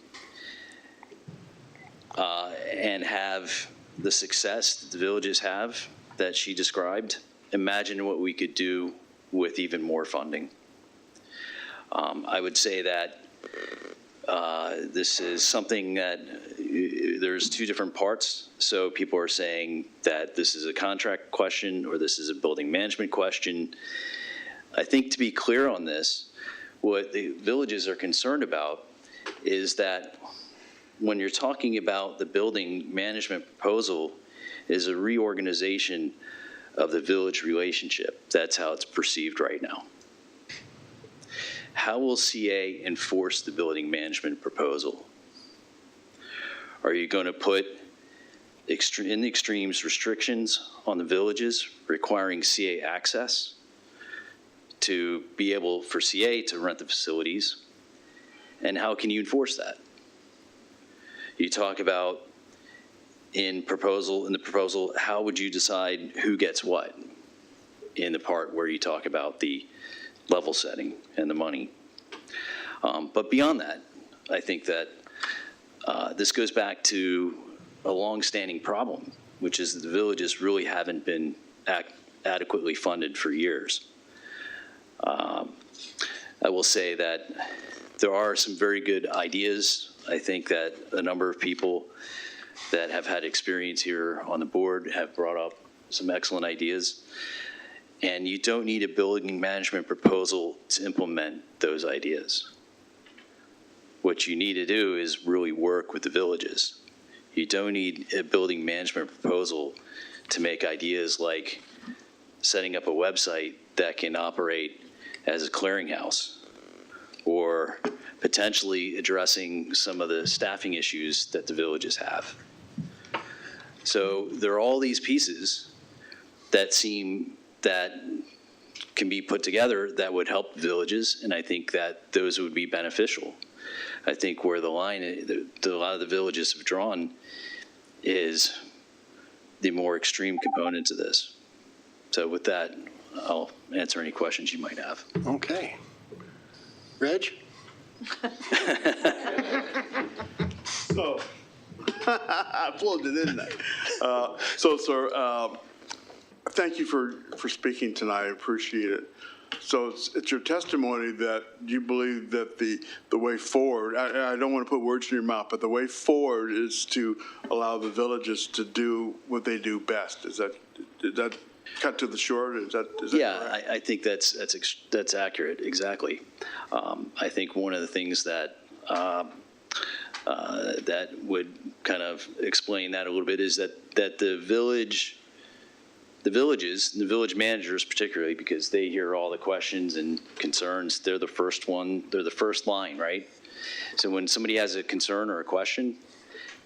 and have the success that the villages have that she described, imagine what we could do with even more funding. I would say that this is something that there's two different parts. So people are saying that this is a contract question or this is a building management question. I think to be clear on this, what the villages are concerned about is that when you're talking about the building management proposal is a reorganization of the village relationship. That's how it's perceived right now. How will CA enforce the building management proposal? Are you going to put in the extremes restrictions on the villages requiring CA access to be able for CA to rent the facilities? And how can you enforce that? You talk about in the proposal, how would you decide who gets what in the part where you talk about the level setting and the money? But beyond that, I think that this goes back to a long-standing problem, which is that the villages really haven't been adequately funded for years. I will say that there are some very good ideas. I think that a number of people that have had experience here on the board have brought up some excellent ideas. And you don't need a building management proposal to implement those ideas. What you need to do is really work with the villages. You don't need a building management proposal to make ideas like setting up a website that can operate as a clearinghouse, or potentially addressing some of the staffing issues that the villages have. So there are all these pieces that can be put together that would help the villages, and I think that those would be beneficial. I think where the line a lot of the villages have drawn is the more extreme component to this. So with that, I'll answer any questions you might have. Okay. Reg? So, I plugged it in there. So, sir, thank you for speaking tonight. I appreciate it. So it's your testimony that you believe that the way forward, I don't want to put words in your mouth, but the way forward is to allow the villages to do what they do best. Is that cut to the short? Is that Yeah, correct? I think that's accurate, exactly. I think one of the things that that would kind of explain that a little bit is that the villages, the village managers particularly, because they hear all the questions and concerns, they're the first line, right? So when somebody has a concern or a question,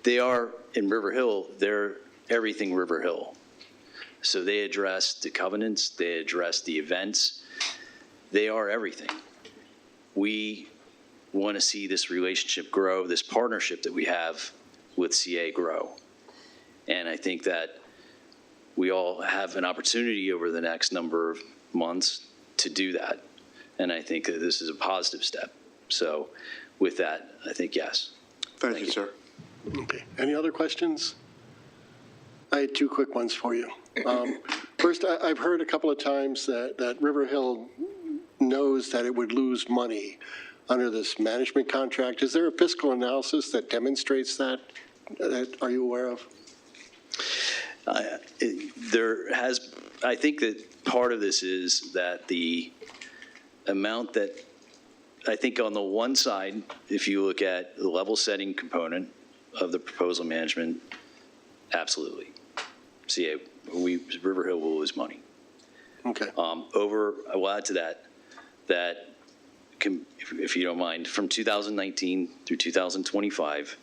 they are in River Hill, they're everything River Hill. So they address the covenants, they address the events, they are everything. We want to see this relationship grow, this partnership that we have with CA grow. And I think that we all have an opportunity over the next number of months to do that. And I think that this is a positive step. So with that, I think yes. Thank you, sir. Okay. Any other questions? I had two quick ones for you. First, I've heard a couple of times that River Hill knows that it would lose money under this management contract. Is there a fiscal analysis that demonstrates that? Are you aware of? I think that part of this is that the amount that, I think on the one side, if you look at the level setting component of the proposal management, absolutely. CA, River Hill will lose money. Okay. I will add to that if you don't mind, from 2019 through 2025,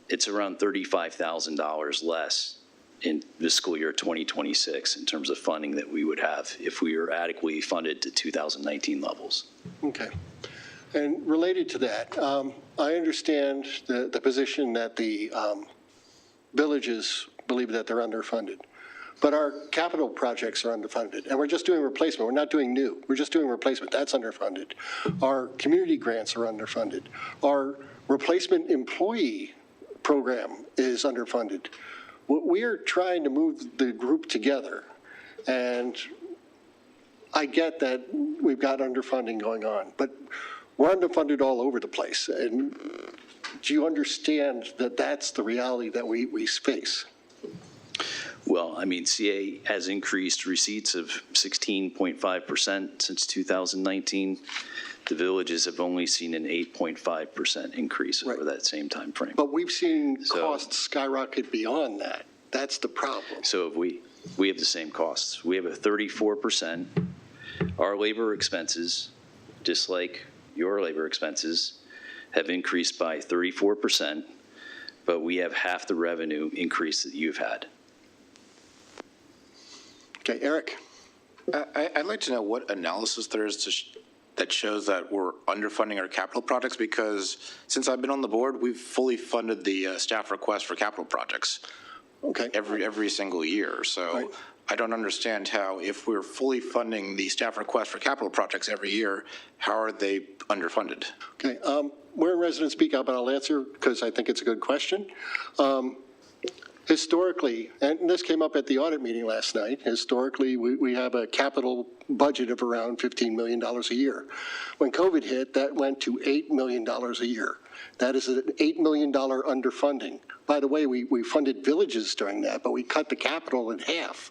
it's around $35,000 less in fiscal year 2026 in terms of funding that we would have if we were adequately funded to 2019 levels. Okay. And related to that, I understand the position that the villages believe that they're underfunded. But our capital projects are underfunded, and we're just doing replacement. We're not doing new. We're just doing replacement. That's underfunded. Our community grants are underfunded. Our replacement employee program is underfunded. We are trying to move the group together, and I get that we've got underfunding going on, but we're underfunded all over the place. And do you understand that that's the reality that we face? Well, I mean, CA has increased receipts of 16.5% since 2019. The villages have only seen an 8.5% increase over that same time frame. But we've seen costs skyrocket beyond that. That's the problem. So have we. we have the same costs. We have a 34%. Our labor expenses, just like your labor expenses, have increased by 34%, but we have half the revenue increase that you've had. Okay, Eric? I'd like to know what analysis there is that shows that we're underfunding our capital projects, because since I've been on the board, we've fully funded the staff request for capital projects. Okay. Every single year. So Right. I don't understand how, if we're fully funding the staff request for capital projects every year, how are they underfunded? Okay, we're in resident speak out, but I'll answer because I think it's a good question. Historically, and this came up at the audit meeting last night, historically, we have a capital budget of around $15 million a year. When COVID hit, that went to $8 million a year. That is an $8 million underfunding. By the way, we funded villages during that, but we cut the capital in half.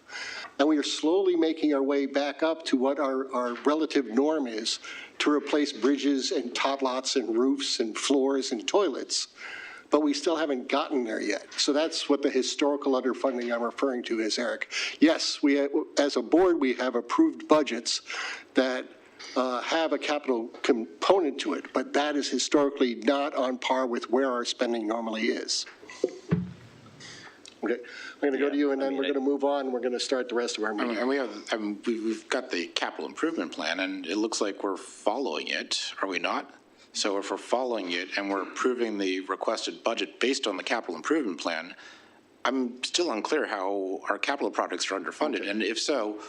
And we are slowly making our way back up to what our relative norm is to replace bridges and tot lots and roofs and floors and toilets. But we still haven't gotten there yet. So that's what the historical underfunding I'm referring to is, Eric. Yes, as a board, we have approved budgets that have a capital component to it, but that is historically not on par with where our spending normally is. Okay, I'm going to go to you, and then we're going to move on. We're going to start the rest of our meeting. And we've got the capital improvement plan, and it looks like we're following it, are we not? So if we're following it and we're approving the requested budget based on the capital improvement plan, I'm still unclear how our capital projects are underfunded. Okay. And if so,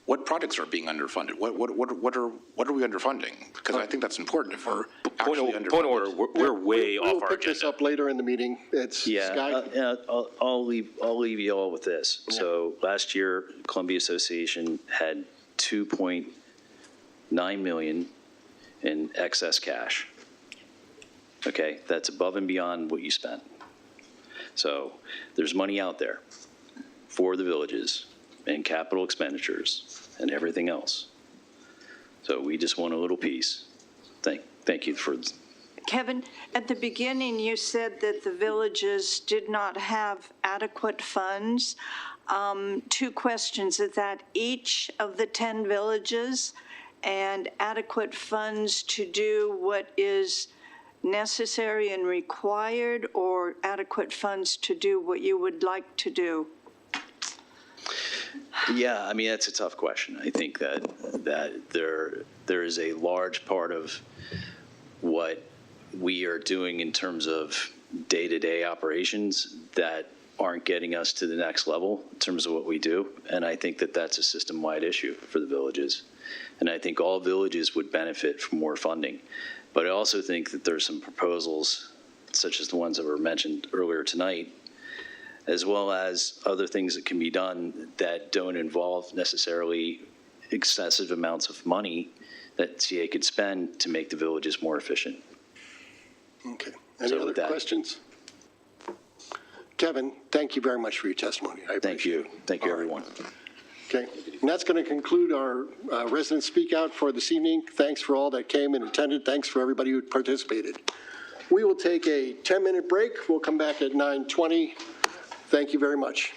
what projects are being underfunded? What are we underfunding? Because I think that's important if we're actually underfunded. Point of order, we're way off our agenda. We'll pick this up later in the meeting. It's Sky. I'll leave you all with this. Yeah. So last year, Columbia Association had $2.9 million in excess cash. Okay, that's above and beyond what you spent. So there's money out there for the villages and capital expenditures and everything else. So we just want a little piece. Thank you for. Kevin, at the beginning, you said that the villages did not have adequate funds. 2 questions. Is that each of the 10 villages and adequate funds to do what is necessary and required, or adequate funds to do what you would like to do? Yeah, I mean, that's a tough question. I think that there is a large part of what we are doing in terms of day-to-day operations that aren't getting us to the next level in terms of what we do. And I think that that's a system-wide issue for the villages. And I think all villages would benefit from more funding. But I also think that there's some proposals, such as the ones that were mentioned earlier tonight, as well as other things that can be done that don't involve necessarily excessive amounts of money that CA could spend to make the villages more efficient. Okay. Any other questions? Kevin, thank you very much for your testimony. Thank you. Thank you, everyone. Okay, and that's going to conclude our resident speak out for this evening. Thanks for all that came and attended. Thanks for everybody who participated. We will take a 10-minute break. We'll come back at 9:20. Thank you very much.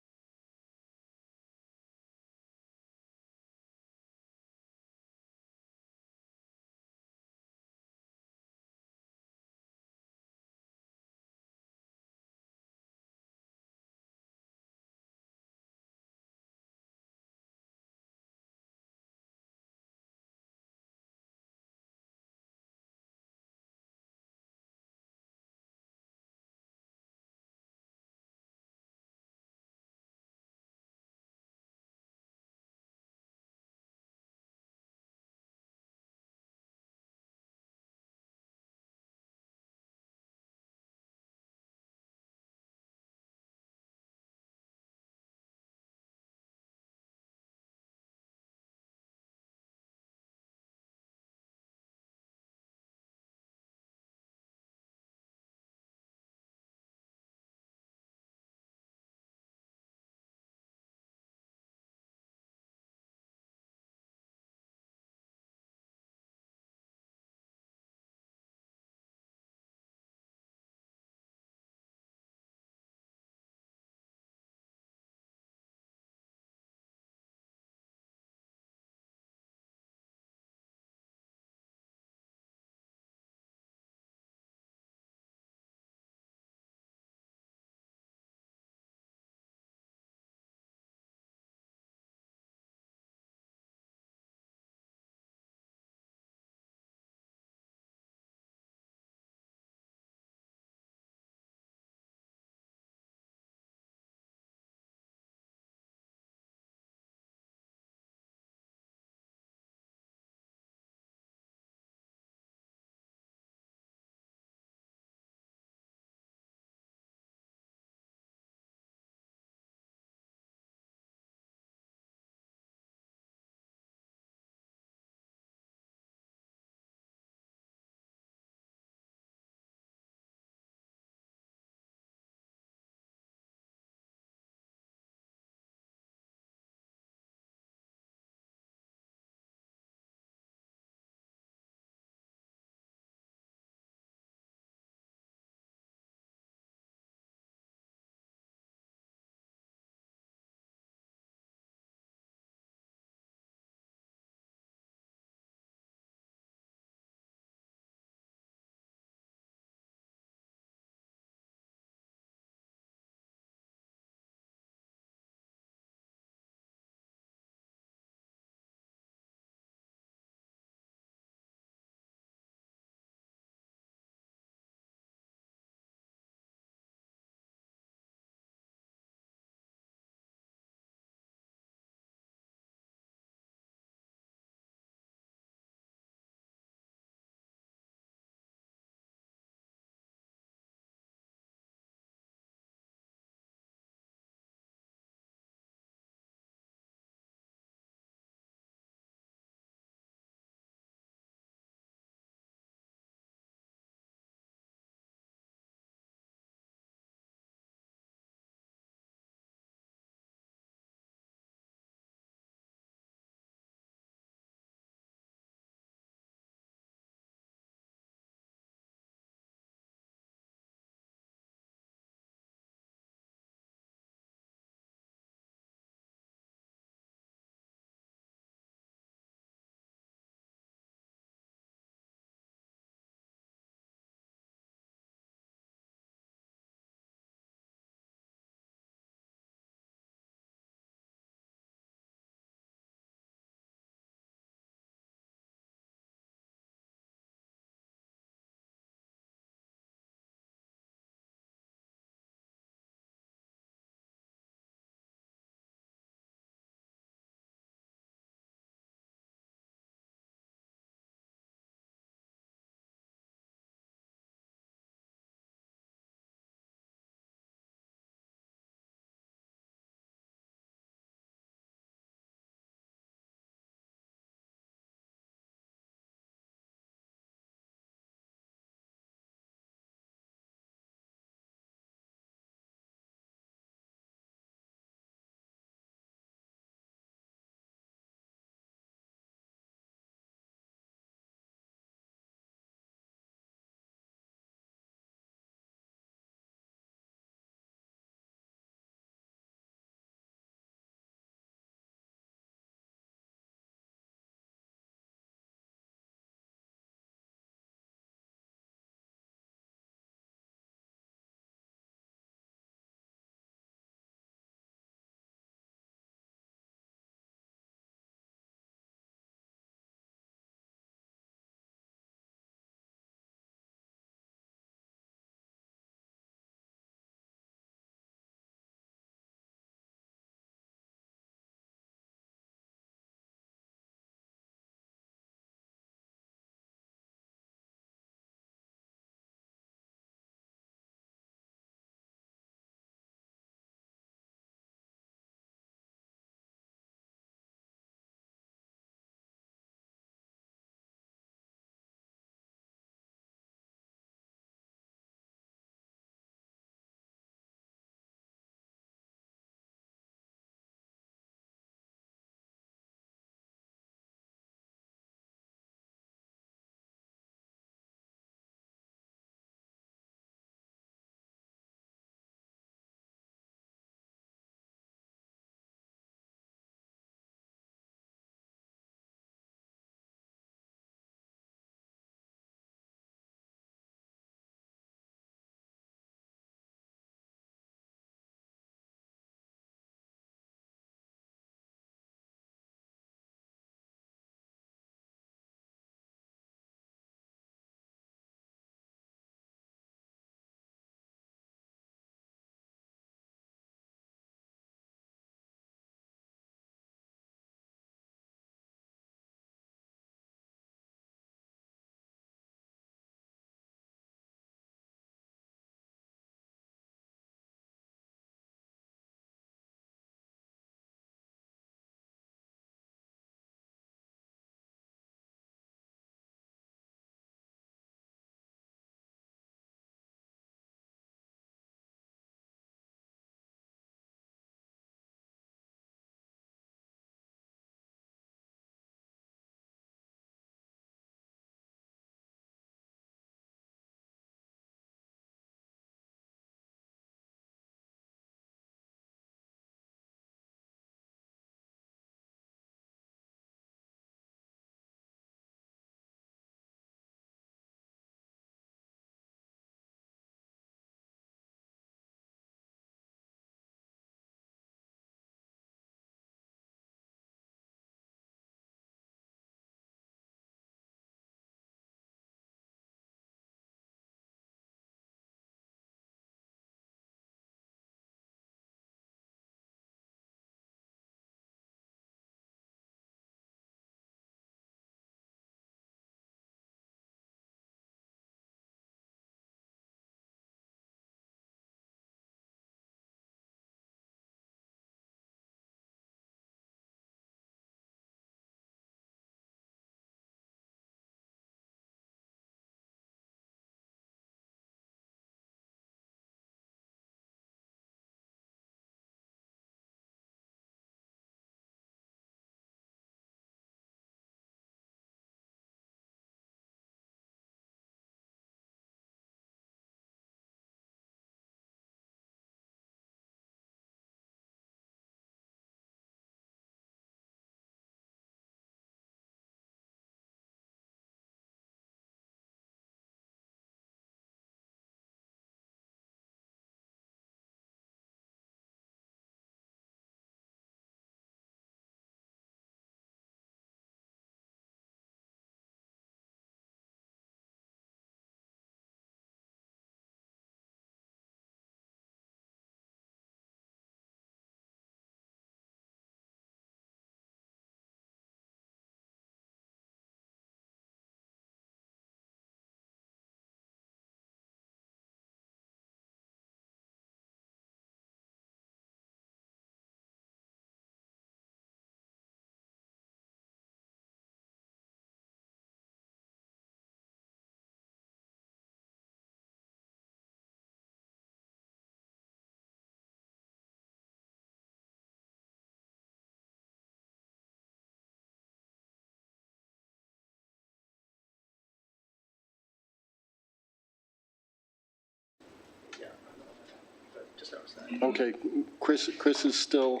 Okay, Chris is still,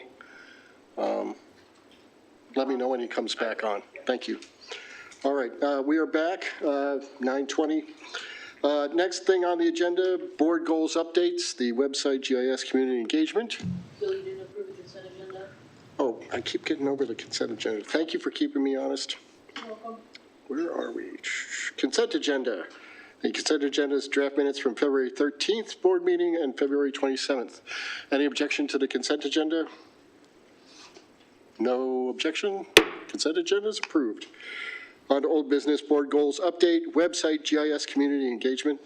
let me know when he comes back on. Thank you. All right, we are back, 9:20. Next thing on the agenda, board goals updates, the website GIS community engagement. Bill, you didn't approve the consent agenda? Oh, I keep getting over the consent agenda. Thank you for keeping me honest. Welcome. Where are we? Consent agenda. The consent agenda is draft minutes from February 13th board meeting and February 27th. Any objection to the consent agenda? No objection. Consent agenda is approved. On to old business, board goals update, website GIS community engagement.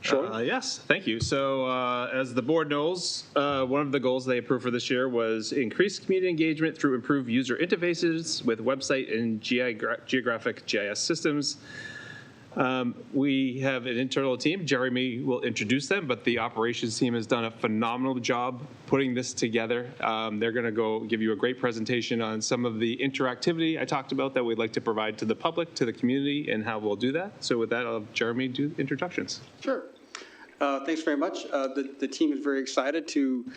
Sean? Yes, thank you. So as the board knows, one of the goals they approved for this year was increased community engagement through improved user interfaces with website and geographic GIS systems. We have an internal team. Jeremy will introduce them, but the operations team has done a phenomenal job putting this together. They're going to go give you a great presentation on some of the interactivity I talked about that we'd like to provide to the public, to the community, and how we'll do that. So with that, I'll have Jeremy do introductions. Sure. Thanks very much. The team is very excited to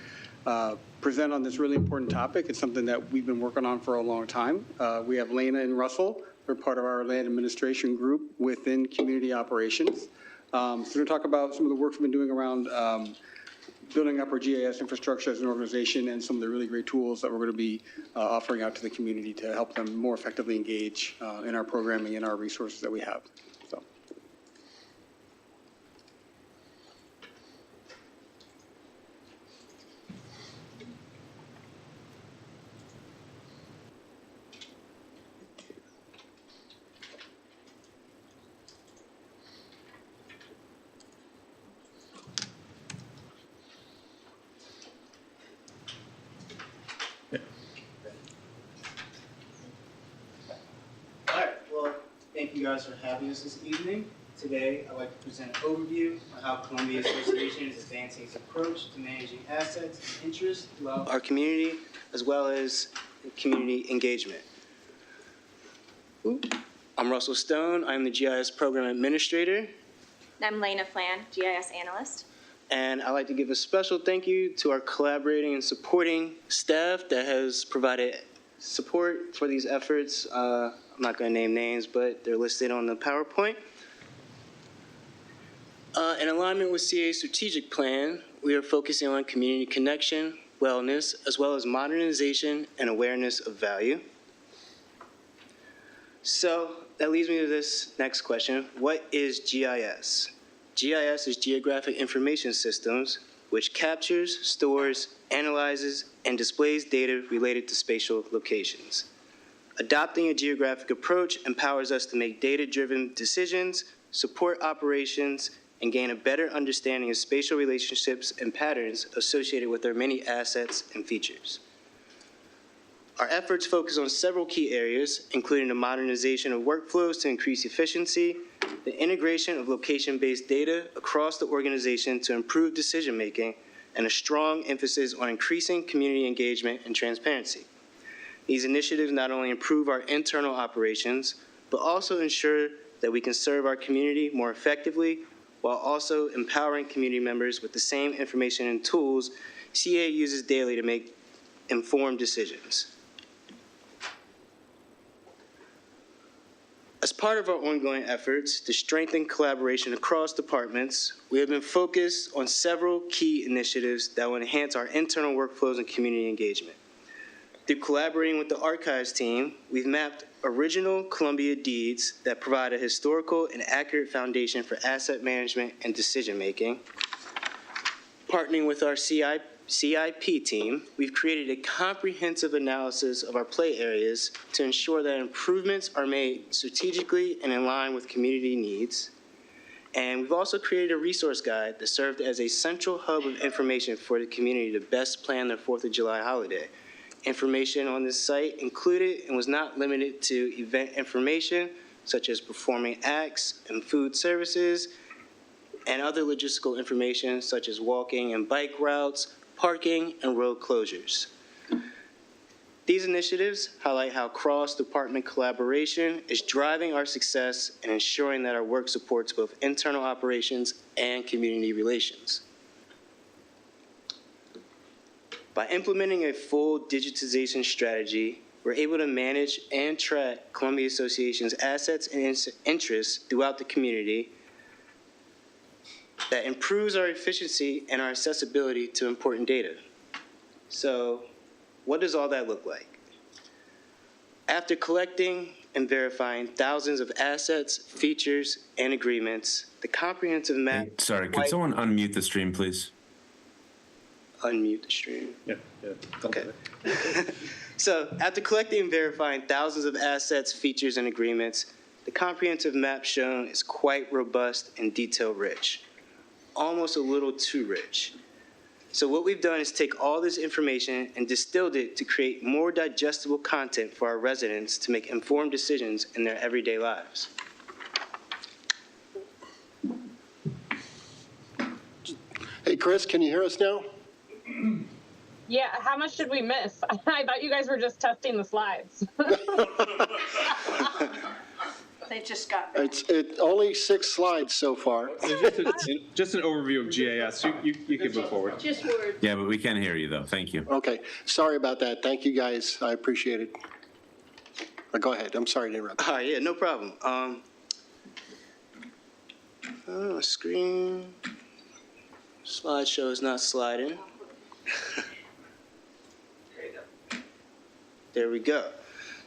present on this really important topic. It's something that we've been working on for a long time. We have Lena and Russell. They're part of our land administration group within community operations. So we're going to talk about some of the work we've been doing around building up our GIS infrastructure as an organization and some of the really great tools that we're going to be offering out to the community to help them more effectively engage in our programming and our resources that we have. So. Thank you guys for having us this evening. Today, I'd like to present an overview on how Columbia Association is advancing its approach to managing assets and interests throughout our community, as well as community engagement. I'm Russell Stone. I'm the GIS Program Administrator. I'm Lena Flan, GIS Analyst. And I'd like to give a special thank you to our collaborating and supporting staff that has provided support for these efforts. I'm not going to name names, but they're listed on the PowerPoint. In alignment with CA's strategic plan, we are focusing on community connection, wellness, as well as modernization and awareness of value. So that leads me to this next question. What is GIS? GIS is Geographic Information Systems, which captures, stores, analyzes, and displays data related to spatial locations. Adopting a geographic approach empowers us to make data-driven decisions, support operations, and gain a better understanding of spatial relationships and patterns associated with our many assets and features. Our efforts focus on several key areas, including the modernization of workflows to increase efficiency, the integration of location-based data across the organization to improve decision-making, and a strong emphasis on increasing community engagement and transparency. These initiatives not only improve our internal operations, but also ensure that we can serve our community more effectively while also empowering community members with the same information and tools CA uses daily to make informed decisions. As part of our ongoing efforts to strengthen collaboration across departments, we have been focused on several key initiatives that will enhance our internal workflows and community engagement. Through collaborating with the archives team, we've mapped original Columbia deeds that provide a historical and accurate foundation for asset management and decision-making. Partnering with our CIP team, we've created a comprehensive analysis of our play areas to ensure that improvements are made strategically and in line with community needs. And we've also created a resource guide that served as a central hub of information for the community to best plan their 4th of July holiday. Information on this site included and was not limited to event information, such as performing acts and food services, and other logistical information, such as walking and bike routes, parking, and road closures. These initiatives highlight how cross-department collaboration is driving our success and ensuring that our work supports both internal operations and community relations. By implementing a full digitization strategy, we're able to manage and track Columbia Association's assets and interests throughout the community that improves our efficiency and our accessibility to important data. So, what does all that look like? After collecting and verifying thousands of assets, features, and agreements, the comprehensive map... Sorry, could someone unmute the stream, please? Unmute the stream. Yeah. Okay. So, after collecting and verifying thousands of assets, features, and agreements, the comprehensive map shown is quite robust and detail-rich, almost a little too rich. So what we've done is take all this information and distilled it to create more digestible content for our residents to make informed decisions in their everyday lives. Hey, Chris, can you hear us now? Yeah, how much did we miss? I thought you guys were just testing the slides. They just got... It's only 6 slides so far. Just an overview of GIS. You can move forward. Just words. Yeah, but we can hear you, though. Thank you. Okay, sorry about that. Thank you, guys. I appreciate it. Go ahead. I'm sorry to interrupt. Yeah, no problem. Screen. Slideshow is not sliding. There we go.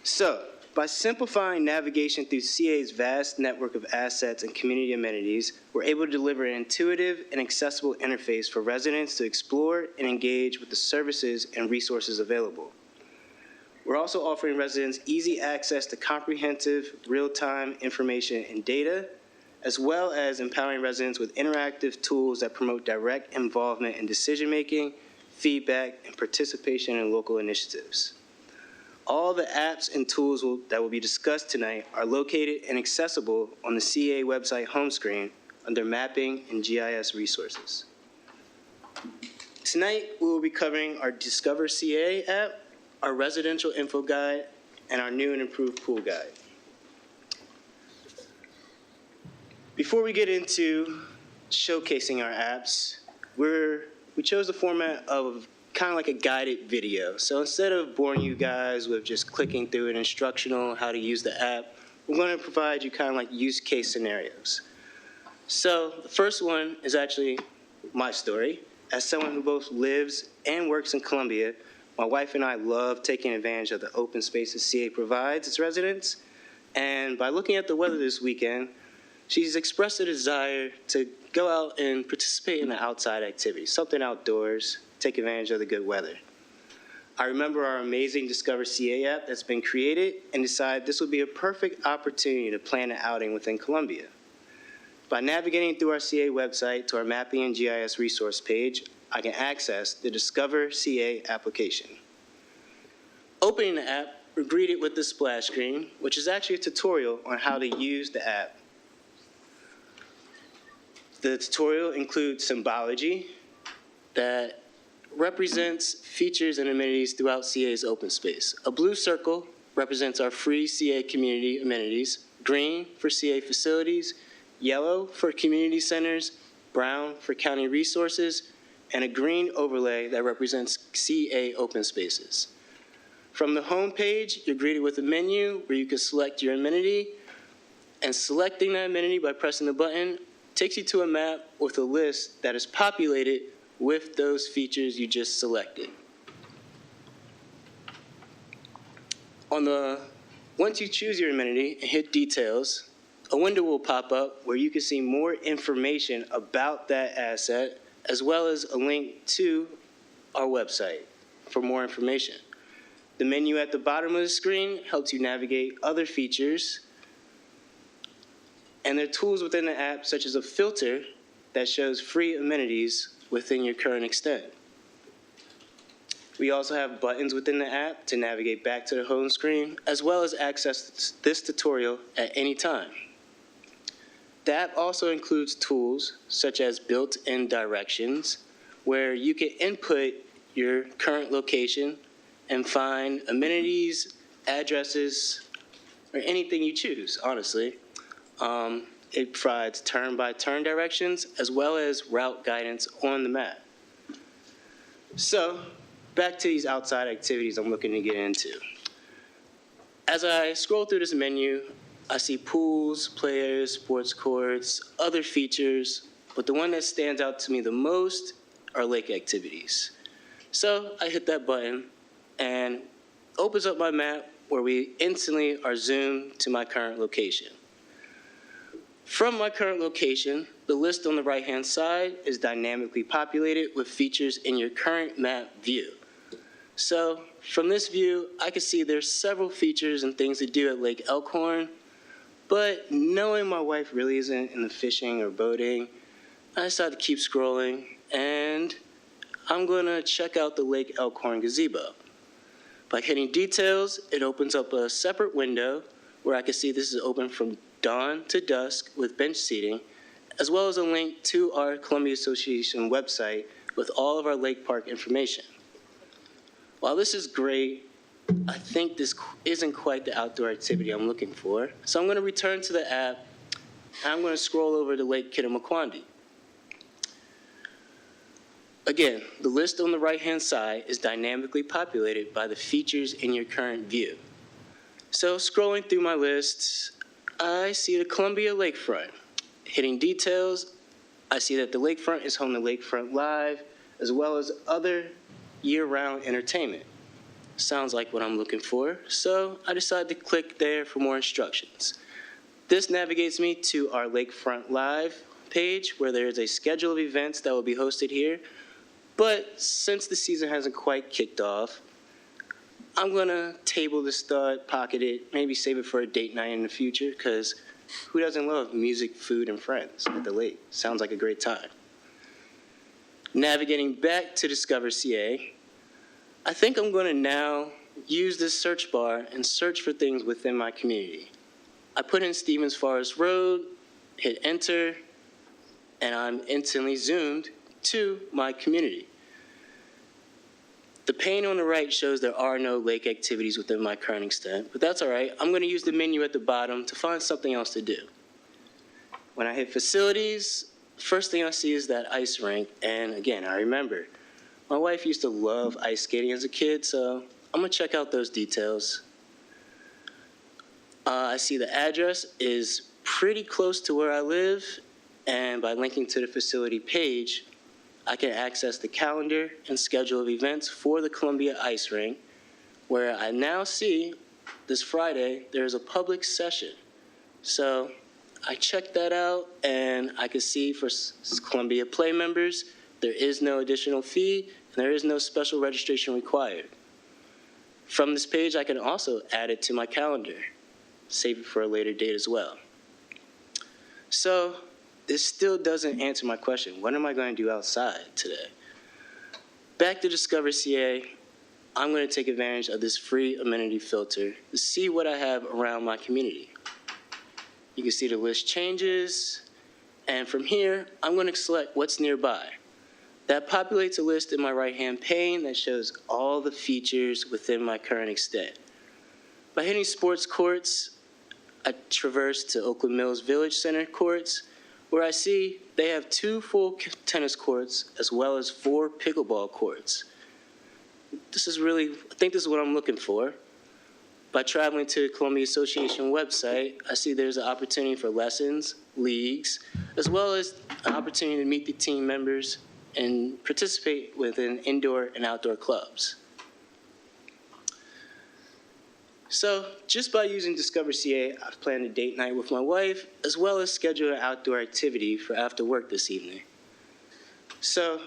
So, by simplifying navigation through CA's vast network of assets and community amenities, we're able to deliver an intuitive and accessible interface for residents to explore and engage with the services and resources available. We're also offering residents easy access to comprehensive, real-time information and data, as well as empowering residents with interactive tools that promote direct involvement in decision-making, feedback, and participation in local initiatives. All the apps and tools that will be discussed tonight are located and accessible on the CA website home screen under Mapping and GIS Resources. Tonight, we will be covering our Discover CA app, our Residential Info Guide, and our new and improved Pool Guide. Before we get into showcasing our apps, we chose the format of kind of like a guided video. So instead of boring you guys with just clicking through an instructional on how to use the app, we're going to provide you kind of like use case scenarios. So the first one is actually my story. As someone who both lives and works in Columbia, my wife and I love taking advantage of the open spaces CA provides its residents. And by looking at the weather this weekend, she's expressed a desire to go out and participate in an outside activity, something outdoors, take advantage of the good weather. I remember our amazing Discover CA app that's been created and decided this would be a perfect opportunity to plan an outing within Columbia. By navigating through our CA website to our Mapping and GIS resource page, I can access the Discover CA application. Opening the app, we're greeted with the splash screen, which is actually a tutorial on how to use the app. The tutorial includes symbology that represents features and amenities throughout CA's open space. A blue circle represents our free CA community amenities, green for CA facilities, yellow for community centers, brown for county resources, and a green overlay that represents CA open spaces. From the home page, you're greeted with a menu where you can select your amenity, and selecting that amenity by pressing the button takes you to a map with a list that is populated with those features you just selected. Once you choose your amenity and hit details, a window will pop up where you can see more information about that asset, as well as a link to our website for more information. The menu at the bottom of the screen helps you navigate other features, and there are tools within the app, such as a filter that shows free amenities within your current extent. We also have buttons within the app to navigate back to the home screen, as well as access this tutorial at any time. The app also includes tools such as built-in directions, where you can input your current location and find amenities, addresses, or anything you choose, honestly. It provides turn-by-turn directions as well as route guidance on the map. So, back to these outside activities I'm looking to get into. As I scroll through this menu, I see pools, players, sports courts, other features, but the one that stands out to me the most are lake activities. So I hit that button and opens up my map where we instantly are zoomed to my current location. From my current location, the list on the right-hand side is dynamically populated with features in your current map view. So from this view, I can see there's several features and things to do at Lake Elkhorn, but knowing my wife really isn't into fishing or boating, I decided to keep scrolling, and I'm gonna check out the Lake Elkhorn gazebo. By hitting details, it opens up a separate window where I can see this is open from dawn to dusk with bench seating, as well as a link to our Columbia Association website with all of our lake park information. While this is great, I think this isn't quite the outdoor activity I'm looking for. So I'm going to return to the app, and I'm going to scroll over to Lake Kittamaquandy. Again, the list on the right-hand side is dynamically populated by the features in your current view. So scrolling through my lists, I see the Columbia Lakefront. Hitting details, I see that the Lakefront is home to Lakefront Live, as well as other year-round entertainment. Sounds like what I'm looking for, so I decided to click there for more instructions. This navigates me to our Lakefront Live page, where there is a schedule of events that will be hosted here. But since the season hasn't quite kicked off, I'm gonna table this thought, pocket it, maybe save it for a date night in the future, because who doesn't love music, food, and friends at the lake? Sounds like a great time. Navigating back to Discover CA, I think I'm gonna now use this search bar and search for things within my community. I put in Stevens Forest Road, hit enter, and I'm instantly zoomed to my community. The pane on the right shows there are no lake activities within my current extent, but that's all right. I'm going to use the menu at the bottom to find something else to do. When I hit facilities, first thing I see is that ice rink, and again, I remember my wife used to love ice skating as a kid, so I'm going to check out those details. I see the address is pretty close to where I live, and by linking to the facility page, I can access the calendar and schedule of events for the Columbia Ice Rink, where I now see this Friday there's a public session. So I checked that out, and I can see for Columbia Play members, there is no additional fee, and there is no special registration required. From this page, I can also add it to my calendar, save it for a later date as well. So this still doesn't answer my question. What am I going to do outside today? Back to Discover CA, I'm going to take advantage of this free amenity filter to see what I have around my community. You can see the list changes, and from here, I'm going to select what's nearby. That populates a list in my right-hand pane that shows all the features within my current extent. By hitting sports courts, I traverse to Oakland Mills Village Center courts, where I see they have 2 full tennis courts as well as 4 pickleball courts. I think this is what I'm looking for. By traveling to the Columbia Association website, I see there's an opportunity for lessons, leagues, as well as an opportunity to meet the team members and participate within indoor and outdoor clubs. So just by using Discover CA, I've planned a date night with my wife, as well as schedule an outdoor activity for after work this evening. So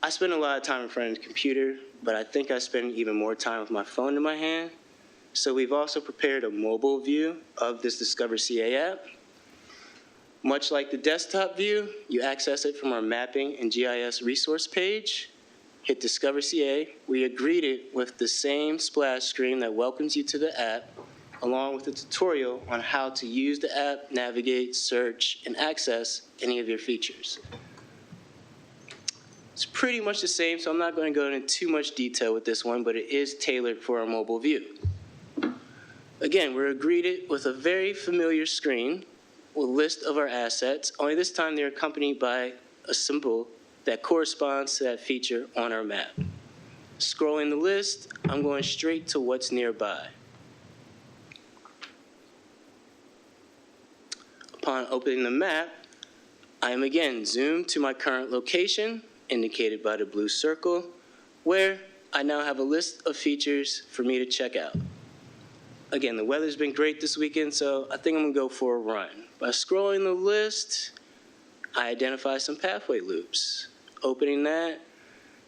I spend a lot of time in front of the computer, but I think I spend even more time with my phone in my hand. So we've also prepared a mobile view of this Discover CA app. Much like the desktop view, you access it from our mapping and GIS resource page. Hit Discover CA, we are greeted with the same splash screen that welcomes you to the app, along with a tutorial on how to use the app, navigate, search, and access any of your features. It's pretty much the same, so I'm not going to go into too much detail with this one, but it is tailored for our mobile view. Again, we're greeted with a very familiar screen with a list of our assets, only this time they're accompanied by a symbol that corresponds to that feature on our map. Scrolling the list, I'm going straight to what's nearby. Upon opening the map, I am again zoomed to my current location, indicated by the blue circle, where I now have a list of features for me to check out. Again, the weather's been great this weekend, so I think I'm gonna go for a run. By scrolling the list, I identify some pathway loops. Opening that,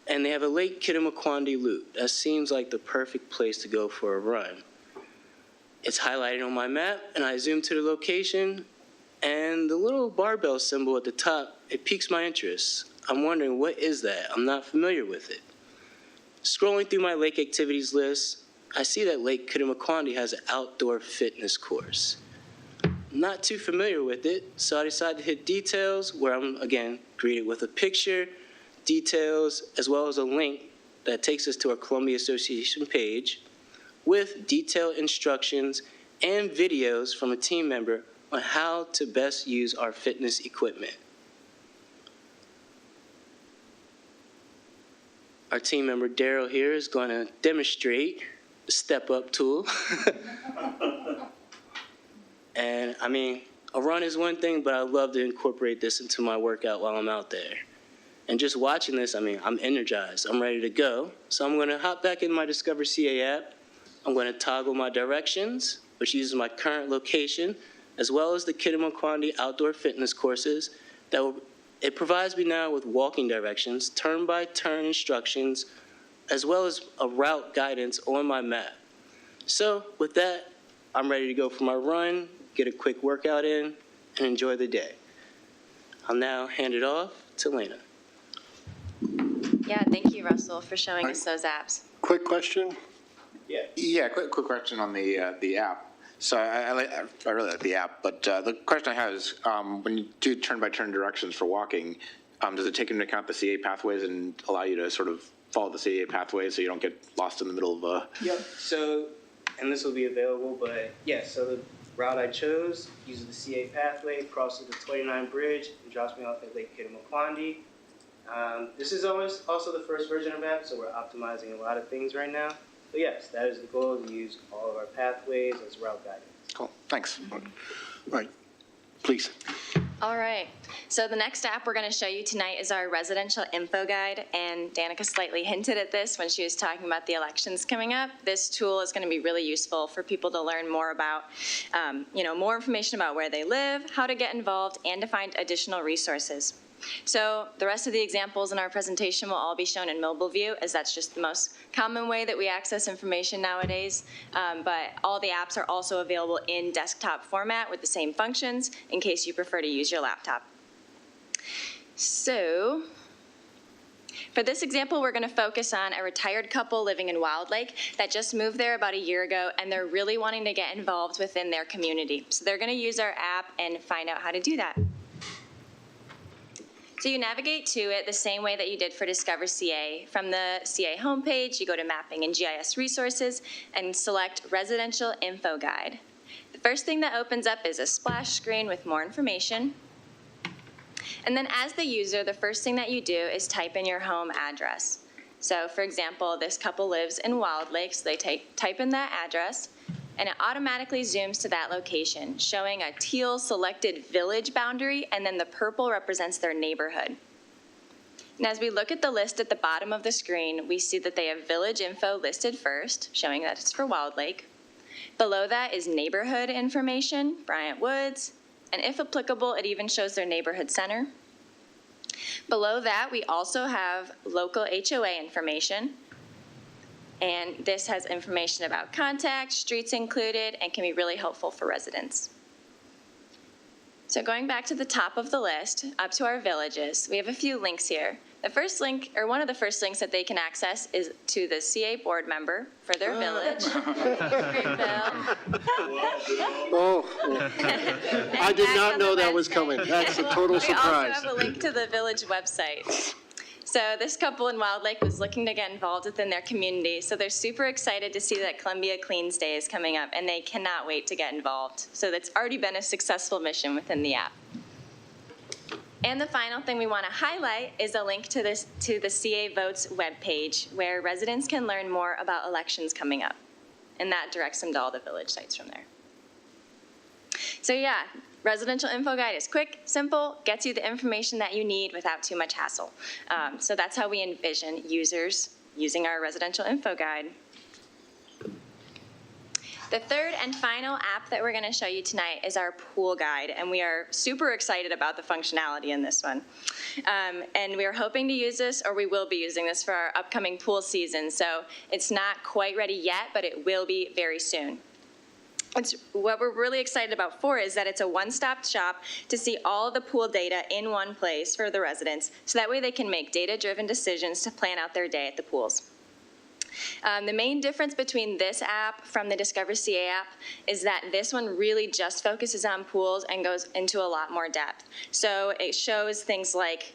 and they have a Lake Kittamaqundi loop. That seems like the perfect place to go for a run. It's highlighted on my map, and I zoom to the location, and the little barbell symbol at the top, it piques my interest. I'm wondering, what is that? I'm not familiar with it. Scrolling through my lake activities list, I see that Lake Kittamaqundi has an outdoor fitness course. I'm not too familiar with it, so I decided to hit details, where I'm, again, greeted with a picture, details, as well as a link that takes us to our Columbia Association page with detailed instructions and videos from a team member on how to best use our fitness equipment. Our team member Daryl here is going to demonstrate the step-up tool. And I mean, a run is one thing, but I love to incorporate this into my workout while I'm out there. And just watching this, I mean, I'm energized. I'm ready to go. So I'm going to hop back in my Discover CA app. I'm going to toggle my directions, which uses my current location, as well as the Kittamaqundi outdoor fitness courses. It provides me now with walking directions, turn-by-turn instructions, as well as a route guidance on my map. So with that, I'm ready to go for my run, get a quick workout in, and enjoy the day. I'll now hand it off to Lena. Yeah, thank you, Russell, for showing us those apps. Quick question? Yeah, quick question on the app. So I really like the app, but the question I have is when you do turn-by-turn directions for walking, does it take into account the CA pathways and allow you to sort of follow the CA pathways so you don't get lost in the middle of a... Yep, so, and this will be available, but yeah, so the route I chose uses the CA pathway, crosses the 29 bridge, and drops me off at Lake Kittamaqundi. This is also the first version of app, so we're optimizing a lot of things right now. But yes, that is the goal, to use all of our pathways as route guidance. Cool, thanks. All right, please. All right, so the next app we're going to show you tonight is our residential info guide, and Danica slightly hinted at this when she was talking about the elections coming up. This tool is going to be really useful for people to learn more about, more information about where they live, how to get involved, and to find additional resources. So the rest of the examples in our presentation will all be shown in mobile view, as that's just the most common way that we access information nowadays. But all the apps are also available in desktop format with the same functions in case you prefer to use your laptop. So for this example, we're going to focus on a retired couple living in Wild Lake that just moved there about a year ago, and they're really wanting to get involved within their community. So they're going to use our app and find out how to do that. So you navigate to it the same way that you did for Discover CA. From the CA homepage, you go to Mapping and GIS Resources and select Residential Info Guide. The first thing that opens up is a splash screen with more information. And then as the user, the first thing that you do is type in your home address. So for example, this couple lives in Wild Lake, so they type in that address, and it automatically zooms to that location, showing a teal selected village boundary, and then the purple represents their neighborhood. And as we look at the list at the bottom of the screen, we see that they have village info listed first, showing that it's for Wild Lake. Below that is neighborhood information, Bryant Woods, and if applicable, it even shows their neighborhood center. Below that, we also have local HOA information, and this has information about contact, streets included, and can be really helpful for residents. So going back to the top of the list, up to our villages, we have a few links here. The first link, or one of the first links that they can access, is to the CA board member for their village. I did not know that was coming. That's a total surprise. We also have a link to the village website. So this couple in Wild Lake was looking to get involved within their community, so they're super excited to see that Columbia Cleans Day is coming up, and they cannot wait to get involved. So that's already been a successful mission within the app. And the final thing we want to highlight is a link to the CA Votes webpage, where residents can learn more about elections coming up. And that directs them to all the village sites from there. So yeah, residential info guide is quick, simple, gets you the information that you need without too much hassle. So that's how we envision users using our residential info guide. The third and final app that we're going to show you tonight is our pool guide, and we are super excited about the functionality in this one. And we are hoping to use this, or we will be using this for our upcoming pool season. So it's not quite ready yet, but it will be very soon. What we're really excited about is that it's a one-stop shop to see all of the pool data in one place for the residents, so that way they can make data-driven decisions to plan out their day at the pools. The main difference between this app from the Discover CA app is that this one really just focuses on pools and goes into a lot more depth. So it shows things like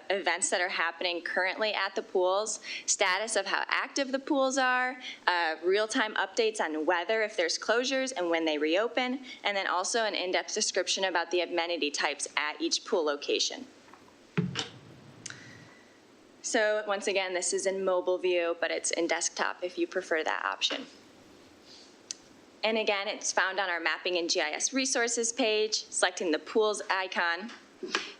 events that are happening currently at the pools, status of how active the pools are, real-time updates on weather if there's closures and when they reopen, and then also an in-depth description about the amenity types at each pool location. So once again, this is in mobile view, but it's in desktop if you prefer that option. And again, it's found on our Mapping and GIS Resources page, selecting the pools icon.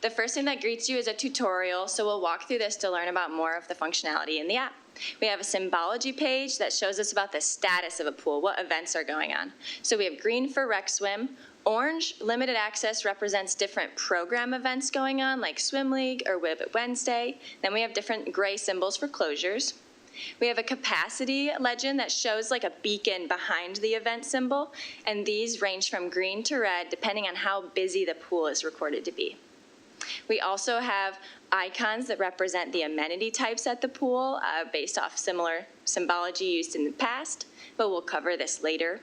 The first thing that greets you is a tutorial, so we'll walk through this to learn about more of the functionality in the app. We have a symbology page that shows us about the status of a pool, what events are going on. So we have green for Rec Swim. Orange, limited access, represents different program events going on, like Swim League or Whip Wednesday. Then we have different gray symbols for closures. We have a capacity legend that shows like a beacon behind the event symbol, and these range from green to red depending on how busy the pool is recorded to be. We also have icons that represent the amenity types at the pool based off similar symbology used in the past, but we'll cover this later.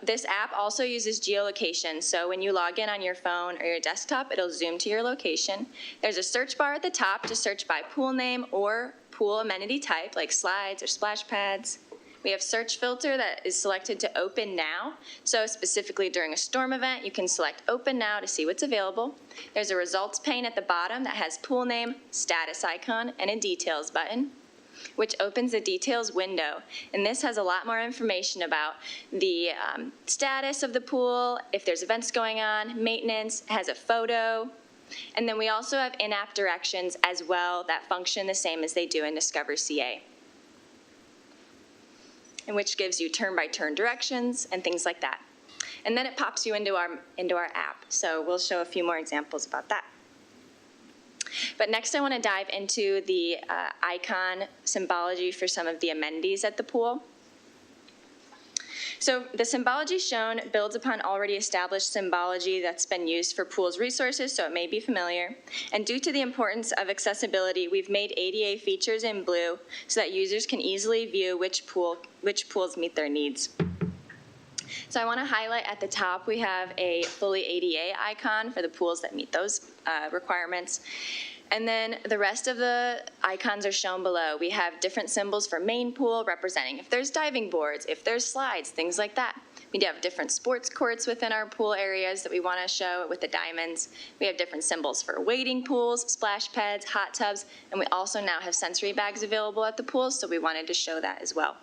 This app also uses geolocation, so when you log in on your phone or your desktop, it'll zoom to your location. There's a search bar at the top to search by pool name or pool amenity type, like slides or splash pads. We have search filter that is selected to open now, so specifically during a storm event, you can select open now to see what's available. There's a results pane at the bottom that has pool name, status icon, and a details button, which opens the details window. And this has a lot more information about the status of the pool, if there's events going on, maintenance, it has a photo. And then we also have in-app directions as well that function the same as they do in Discover CA, and which gives you turn-by-turn directions and things like that. And then it pops you into our app. So we'll show a few more examples about that. But next I want to dive into the icon symbology for some of the amenities at the pool. So the symbology shown builds upon already established symbology that's been used for pools resources, so it may be familiar. And due to the importance of accessibility, we've made ADA features in blue so that users can easily view which pools meet their needs. So I want to highlight at the top, we have a fully ADA icon for the pools that meet those requirements. And then the rest of the icons are shown below. We have different symbols for main pool, representing if there's diving boards, if there's slides, things like that. We have different sports courts within our pool areas that we want to show with the diamonds. We have different symbols for wading pools, splash pads, hot tubs, and we also now have sensory bags available at the pools, so we wanted to show that as well.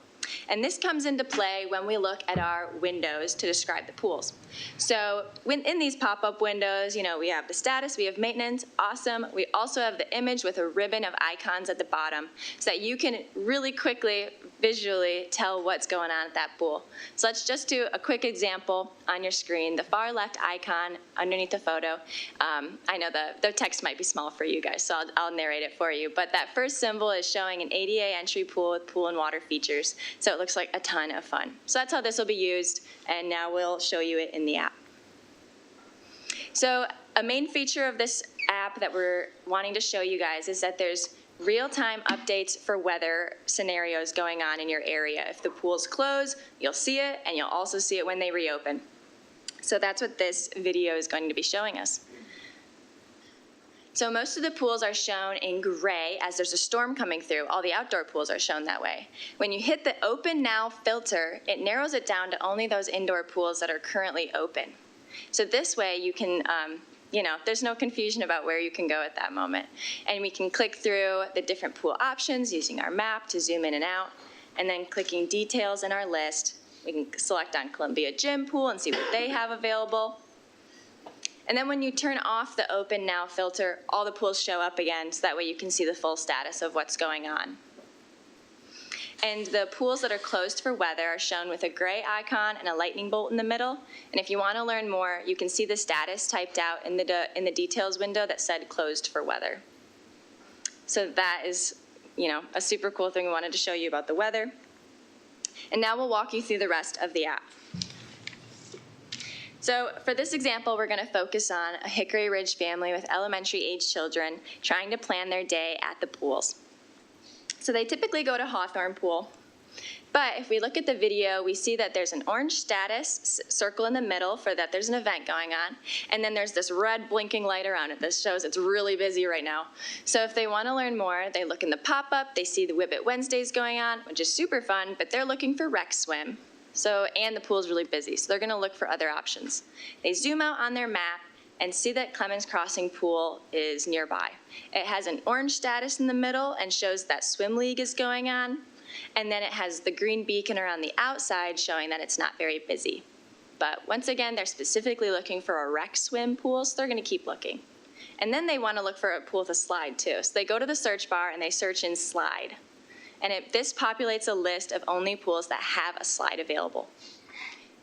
And this comes into play when we look at our windows to describe the pools. So in these pop-up windows, we have the status, we have maintenance, awesome. We also have the image with a ribbon of icons at the bottom so that you can really quickly, visually tell what's going on at that pool. So let's just do a quick example on your screen. The far left icon underneath the photo, I know the text might be small for you guys, so I'll narrate it for you. But that first symbol is showing an ADA entry pool with pool and water features. So it looks like a ton of fun. So that's how this will be used, and now we'll show you it in the app. So a main feature of this app that we're wanting to show you guys is that there's real-time updates for weather scenarios going on in your area. If the pools close, you'll see it, and you'll also see it when they reopen. So that's what this video is going to be showing us. So most of the pools are shown in gray as there's a storm coming through. All the outdoor pools are shown that way. When you hit the Open Now filter, it narrows it down to only those indoor pools that are currently open. So this way you can, there's no confusion about where you can go at that moment. And we can click through the different pool options using our map to zoom in and out, and then clicking details in our list. We can select on Columbia Gym Pool and see what they have available. And then when you turn off the Open Now filter, all the pools show up again, so that way you can see the full status of what's going on. And the pools that are closed for weather are shown with a gray icon and a lightning bolt in the middle. And if you want to learn more, you can see the status typed out in the details window that said closed for weather. So that is, a super cool thing we wanted to show you about the weather. And now we'll walk you through the rest of the app. So for this example, we're going to focus on a Hickory Ridge family with elementary-age children trying to plan their day at the pools. So they typically go to Hawthorne Pool, but if we look at the video, we see that there's an orange status circle in the middle for that there's an event going on, and then there's this red blinking light around it that shows it's really busy right now. So if they want to learn more, they look in the pop-up, they see the Whip It Wednesdays going on, which is super fun, but they're looking for Rec Swim. And the pool's really busy, so they're going to look for other options. They zoom out on their map and see that Clemens Crossing Pool is nearby. It has an orange status in the middle and shows that Swim League is going on, and then it has the green beacon around the outside showing that it's not very busy. But once again, they're specifically looking for a Rec Swim pool, so they're going to keep looking. And then they want to look for a pool with a slide too, so they go to the search bar and they search in slide. And this populates a list of only pools that have a slide available.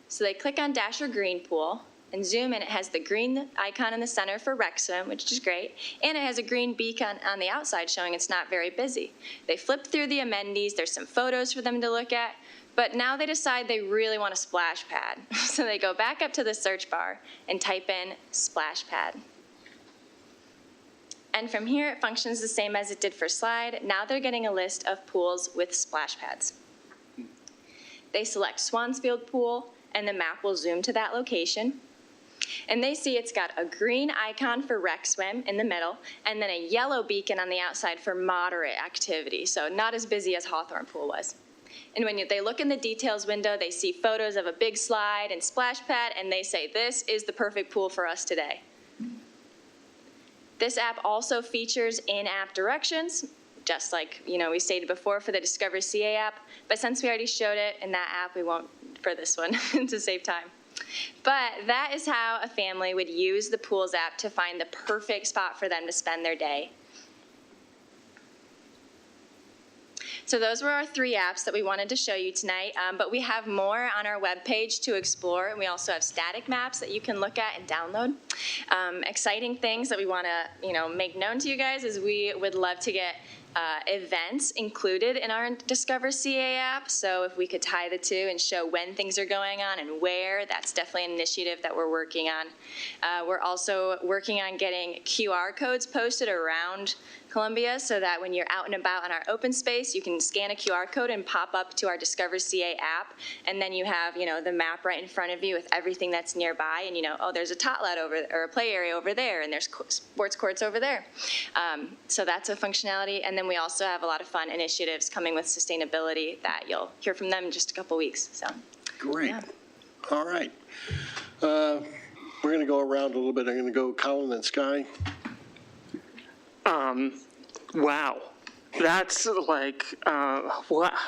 So they click on Dasher Green Pool and zoom in. It has the green icon in the center for Rec Swim, which is great, and it has a green beacon on the outside showing it's not very busy. They flip through the amenities. There's some photos for them to look at, but now they decide they really want a splash pad. So they go back up to the search bar and type in splash pad. And from here, it functions the same as it did for slide. Now they're getting a list of pools with splash pads. They select Swansfield Pool, and the map will zoom to that location. And they see it's got a green icon for Rec Swim in the middle, and then a yellow beacon on the outside for moderate activity, so not as busy as Hawthorne Pool was. And when they look in the details window, they see photos of a big slide and splash pad, and they say, this is the perfect pool for us today. This app also features in-app directions, just like we stated before for the Discover CA app, but since we already showed it in that app, we won't for this one to save time. But that is how a family would use the Pools app to find the perfect spot for them to spend their day. So those were our 3 apps that we wanted to show you tonight, but we have more on our webpage to explore, and we also have static maps that you can look at and download. Exciting things that we want to make known to you guys is we would love to get events included in our Discover CA app. So if we could tie the two and show when things are going on and where, that's definitely an initiative that we're working on. We're also working on getting QR codes posted around Columbia so that when you're out and about on our open space, you can scan a QR code and pop up to our Discover CA app, and then you have the map right in front of you with everything that's nearby, and oh, there's a tot-lot or a play area over there, and there's sports courts over there. So that's a functionality, and then we also have a lot of fun initiatives coming with sustainability that you'll hear from them in just a couple weeks. So great. Yeah. All right. We're going to go around a little bit. I'm going to go Colin and Sky. Wow. That's like, wow.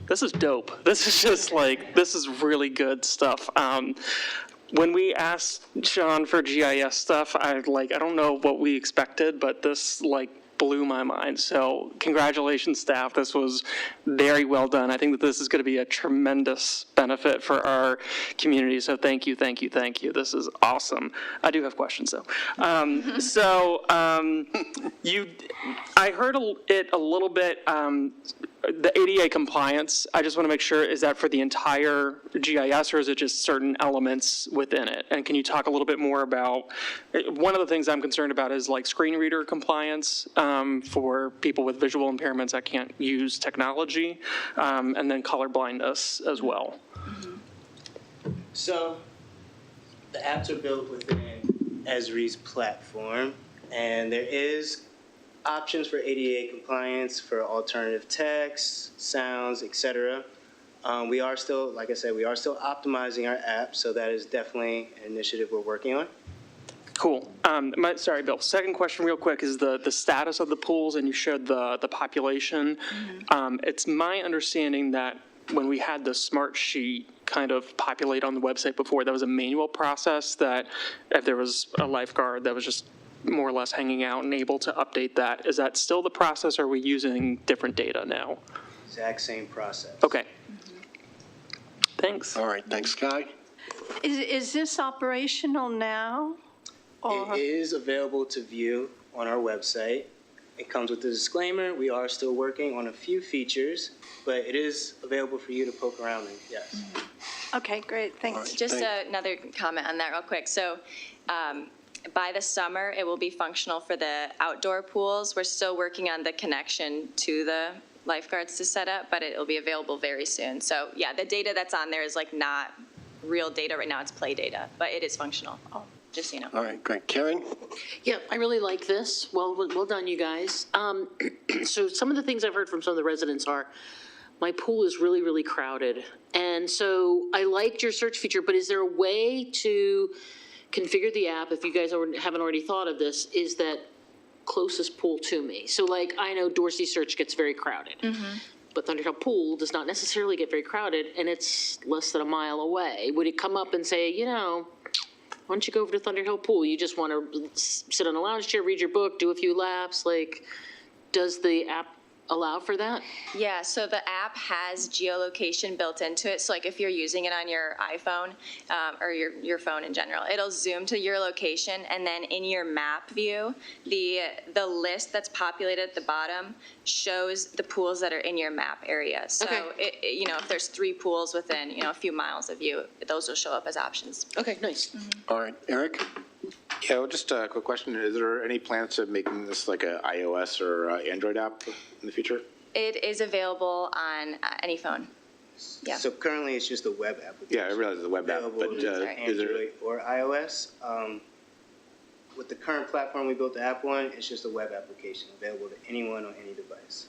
This is dope. This is just this is really good stuff. When we asked Sean for GIS stuff, I don't know what we expected, but this blew my mind. So congratulations, staff. This was very well done. I think that this is going to be a tremendous benefit for our community. So thank you, thank you, thank you. This is awesome. I do have questions though. I heard it a little bit, the ADA compliance, I just want to make sure, is that for the entire GIS or is it just certain elements within it? And can you talk a little bit more about, one of the things I'm concerned about is screen reader compliance for people with visual impairments that can't use technology, and then color blindness as well. So the apps are built within Esri's platform, and there is options for ADA compliance for alternative text, sounds, etc. We are still, like I said, we are still optimizing our app, so that is definitely an initiative we're working on. Cool. Sorry, Bill. Second question real quick is the status of the pools, and you showed the population. It's my understanding that when we had the smart sheet kind of populate on the website before, that was a manual process, that if there was a lifeguard that was just more or less hanging out and able to update that. Is that still the process, or are we using different data now? Exact same process. Okay. Thanks. All right, thanks, Guy. Is this operational now? It is available to view on our website. It comes with a disclaimer. We are still working on a few features, but it is available for you to poke around in, yes. Okay, great, thanks. Just another comment on that real quick. So by the summer, it will be functional for the outdoor pools. We're still working on the connection to the lifeguards to set up, but it'll be available very soon. So yeah, the data that's on there is like not real data right now, it's play data, but it is functional, just so you know. All right, great. Karen? Yeah, I really like this. Well done, you guys. So some of the things I've heard from some of the residents are, my pool is really, really crowded. And so I liked your search feature, but is there a way to configure the app, if you guys haven't already thought of this, is that closest pool to me? So like, I know Dorsey Search gets very crowded, but Thunderhill Pool does not necessarily get very crowded, and it's less than a mile away. Would it come up and say, you know, why don't you go over to Thunderhill Pool? You just want to sit on a lounge chair, read your book, do a few laps. Like, does the app allow for that? Yeah, so the app has geolocation built into it. So like if you're using it on your iPhone or your phone in general, it'll zoom to your location, and then in your map view, the list that's populated at the bottom shows the pools that are in your map area. So you know, if there's 3 pools within a few miles of you, those will show up as options. Okay, nice. All right, Eric? Yeah, well, just a quick question. Is there any plans to making this like a iOS or Android app in the future? It is available on any phone. Yeah. So currently it's just a web application. Yeah, I realize it's a web app, but is Android or iOS. With the current platform we built the app on, it's just a web application available to anyone on any device.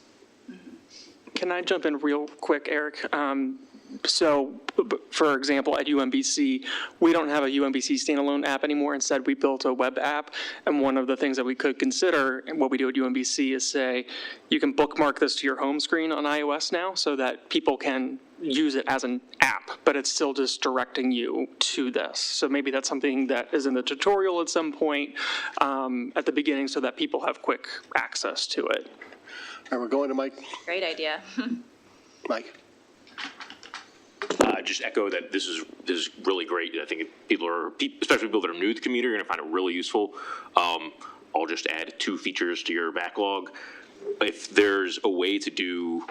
Can I jump in real quick, Eric? So, for example, at UMBC, we don't have a UMBC standalone app anymore. Instead, we built a web app. And one of the things that we could consider, and what we do at UMBC, is say, you can bookmark this to your home screen on iOS now so that people can use it as an app, but it's still just directing you to this. So maybe that's something that is in the tutorial at some point at the beginning so that people have quick access to it. All right, we're going to Mike. Great idea. Mike? Just echo that this is really great. I think especially people that are new to the community, are going to find it really useful. I'll just add 2 features to your backlog. If there's a way to do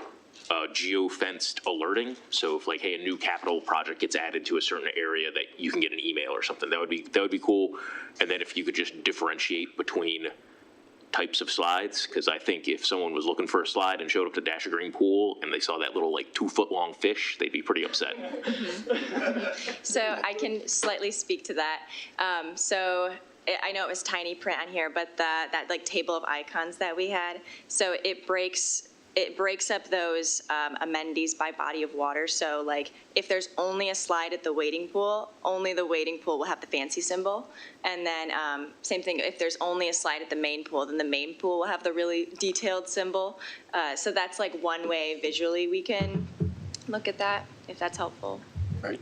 geo-fenced alerting, so if like, hey, a new capital project gets added to a certain area, that you can get an email or something, that would be cool. And then if you could just differentiate between types of slides, because I think if someone was looking for a slide and showed up to Dasher Green Pool and they saw that little like 2-foot-long fish, they'd be pretty upset. So I can slightly speak to that. So I know it was tiny print on here, but that like table of icons that we had, so it breaks up those amenities by body of water. So like if there's only a slide at the wading pool, only the wading pool will have the fancy symbol. And then same thing, if there's only a slide at the main pool, then the main pool will have the really detailed symbol. So that's like one way visually we can look at that, if that's helpful. Right.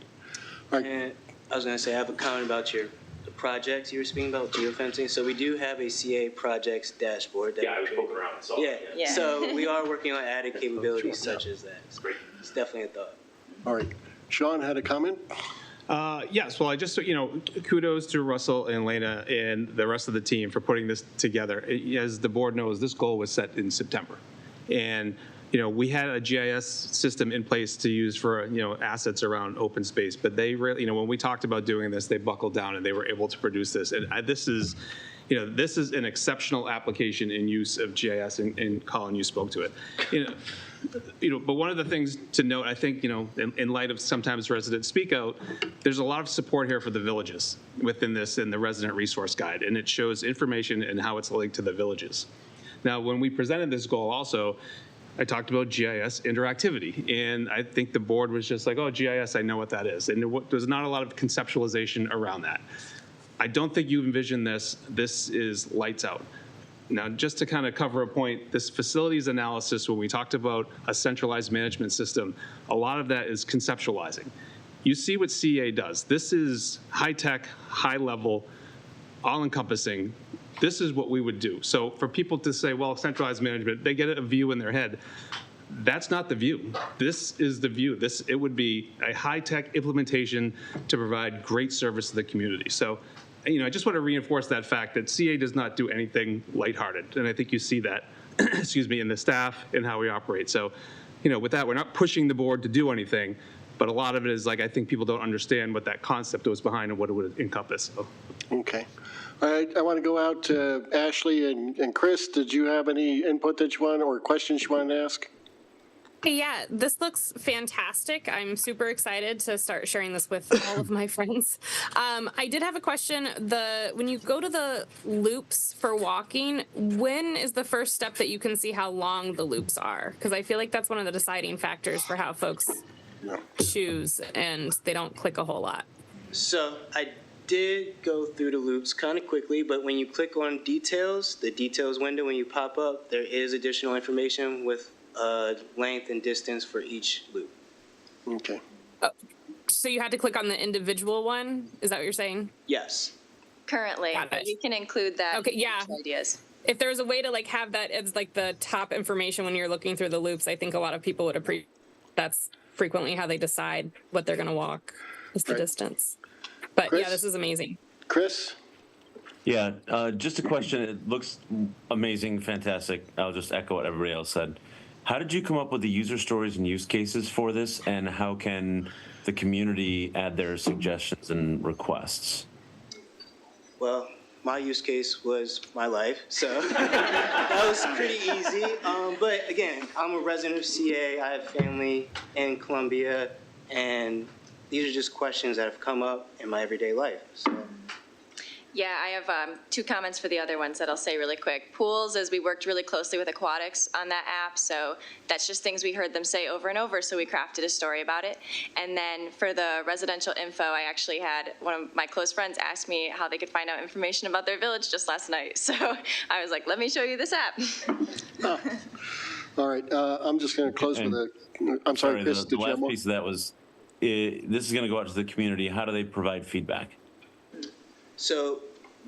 And I was going to say, I have a comment about the projects you were speaking about, geofencing. So we do have a CA projects dashboard. Yeah, I was poking around and saw it. Yeah. So we are working on added capabilities such as that. Great. It's definitely a thought. All right. Sean had a comment? Yes, well, I just, kudos to Russell and Lena and the rest of the team for putting this together. As the board knows, this goal was set in September. And, we had a GIS system in place to use for, assets around open space. But they really, when we talked about doing this, they buckled down and they were able to produce this. And this is an exceptional application in use of GIS, and Colin, you spoke to it. But one of the things to note, I think, in light of sometimes residents speak out, there's a lot of support here for the villages within this in the resident resource guide, and it shows information and how it's linked to the villages. Now, when we presented this goal also, I talked about GIS interactivity, and I think the board was just like, oh, GIS, I know what that is. And there's not a lot of conceptualization around that. I don't think you envision this. This is lights out. Now, just to kind of cover a point, this facilities analysis, when we talked about a centralized management system, a lot of that is conceptualizing. You see what CA does. This is high-tech, high-level, all-encompassing. This is what we would do. So for people to say, well, centralized management, they get a view in their head. That's not the view. This is the view. It would be a high-tech implementation to provide great service to the community. So, I just want to reinforce that fact that CA does not do anything lighthearted. And I think you see that, excuse me, in the staff and how we operate. So, with that, we're not pushing the board to do anything, but a lot of it is like, I think people don't understand what that concept was behind and what it would encompass. So. Okay. All right, I want to go out to Ashley and Chris. Did you have any input that you want or questions you wanted to ask? Yeah, this looks fantastic. I'm super excited to start sharing this with all of my friends. I did have a question. When you go to the loops for walking, when is the first step that you can see how long the loops are? Because I feel like that's one of the deciding factors for how folks choose, and they don't click a whole lot. So I did go through the loops kind of quickly, but when you click on details, the details window, when you pop up, there is additional information with length and distance for each loop. Okay. So you had to click on the individual one? Is that what you're saying? Yes. Currently, we can include that. Okay, yeah. Ideas. If there was a way to have that as the top information when you're looking through the loops, I think a lot of people would appreciate. That's frequently how they decide what they're going to walk, is the distance. But Chris? yeah, this is amazing. Chris? Yeah, just a question. It looks amazing, fantastic. I'll just echo what everybody else said. How did you come up with the user stories and use cases for this, and how can the community add their suggestions and requests? Well, my use case was my life, so that was pretty easy. But again, I'm a resident of CA. I have family in Columbia, and these are just questions that have come up in my everyday life. So. Yeah, I have 2 comments for the other ones that I'll say really quick. Pools, as we worked really closely with aquatics on that app, so that's just things we heard them say over and over, so we crafted a story about it. And then for the residential info, I actually had one of my close friends ask me how they could find out information about their village just last night. So I was like, let me show you this app. Oh. All right, I'm just going to close with I'm sorry, Chris, the last piece of that was, this is going to go out to the community. How do they provide feedback? So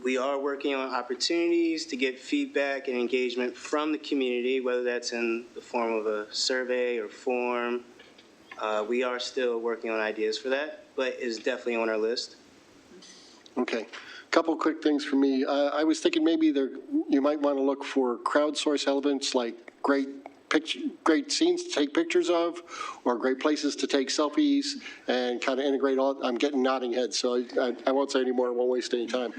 we are working on opportunities to get feedback and engagement from the community, whether that's in the form of a survey or form. We are still working on ideas for that, but it's definitely on our list. Okay. Couple quick things for me. I was thinking maybe you might want to look for crowdsource elements like great scenes to take pictures of, or great places to take selfies, and kind of integrate all. I'm getting nodding heads, so I won't say any more. I won't waste any time.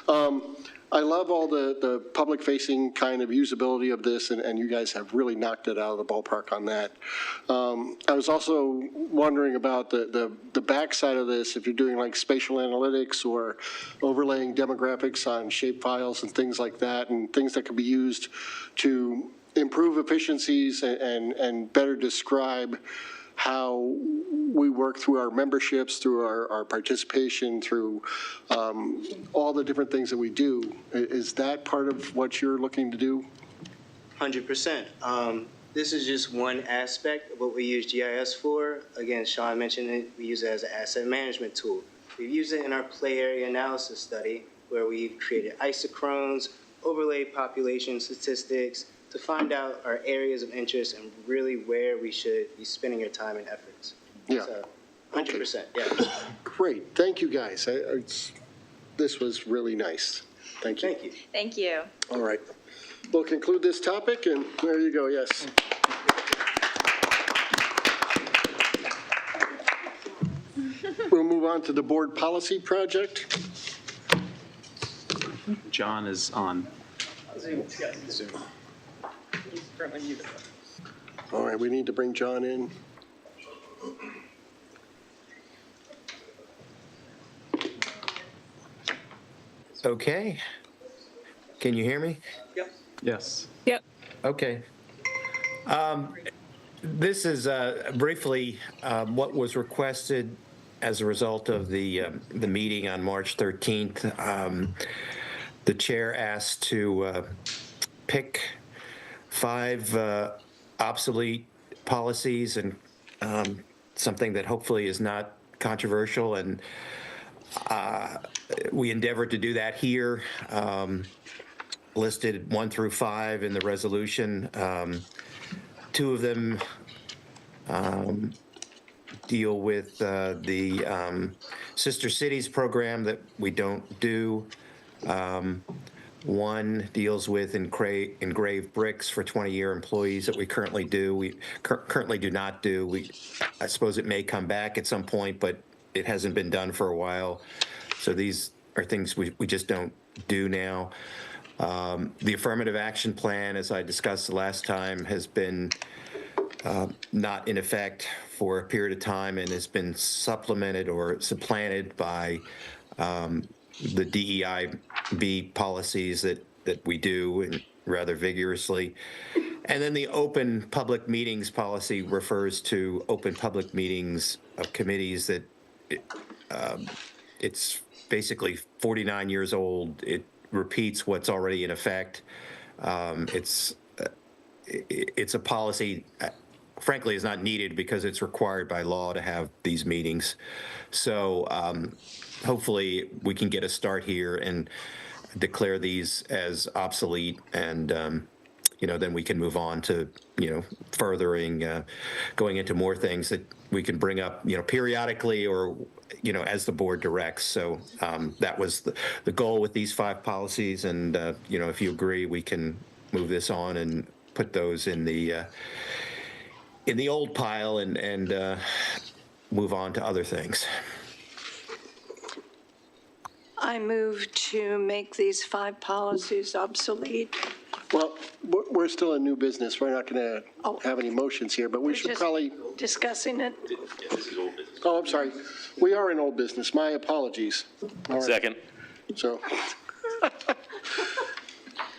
I love all the public-facing kind of usability of this, and you guys have really knocked it out of the ballpark on that. I was also wondering about the backside of this, if you're doing like spatial analytics or overlaying demographics on shape files and things like that, and things that could be used to improve efficiencies and better describe how we work through our memberships, through our participation, through all the different things that we do. Is that part of what you're looking to do? 100%. This is just one aspect of what we use GIS for. Again, Sean mentioned it, we use it as an asset management tool. We've used it in our play area analysis study, where we've created isochrones, overlaid population statistics, to find out our areas of interest and really where we should be spending our time and efforts. Yeah. So, 100%, yeah. Great. Thank you, guys. This was really nice. Thank you. Thank you. Thank you. All right. We'll conclude this topic, and there you go, yes. We'll move on to the board policy project. John is on. Zoom. All right, we need to bring John in. Okay. Can you hear me? Yes. Yep. Okay. This is briefly what was requested as a result of the meeting on March 13th. The chair asked to pick 5 obsolete policies and something that hopefully is not controversial, and we endeavored to do that here. Listed 1 through 5 in the resolution. 2 of them deal with the Sister Cities program that we don't do. 1 deals with engraved bricks for 20-year employees that we currently do. We currently do not do. I suppose it may come back at some point, but it hasn't been done for a while. So these are things we just don't do now. The affirmative action plan, as I discussed the last time, has been not in effect for a period of time and has been supplemented or supplanted by the DEIB policies that we do and rather vigorously. And then the open public meetings policy refers to open public meetings of committees that it's basically 49 years old. It repeats what's already in effect. It's a policy, frankly, is not needed because it's required by law to have these meetings. So hopefully we can get a start here and declare these as obsolete, and then we can move on to furthering, going into more things that we can bring up periodically or as the board directs. So that was the goal with these 5 policies, and if you agree, we can move this on and put those in the old pile and move on to other things. I move to make these 5 policies obsolete. Well, we're still in new business. We're not going to have any motions here, but we should just probably. Discussing it. Oh, I'm sorry. We are in old business. My apologies. All right. Second. So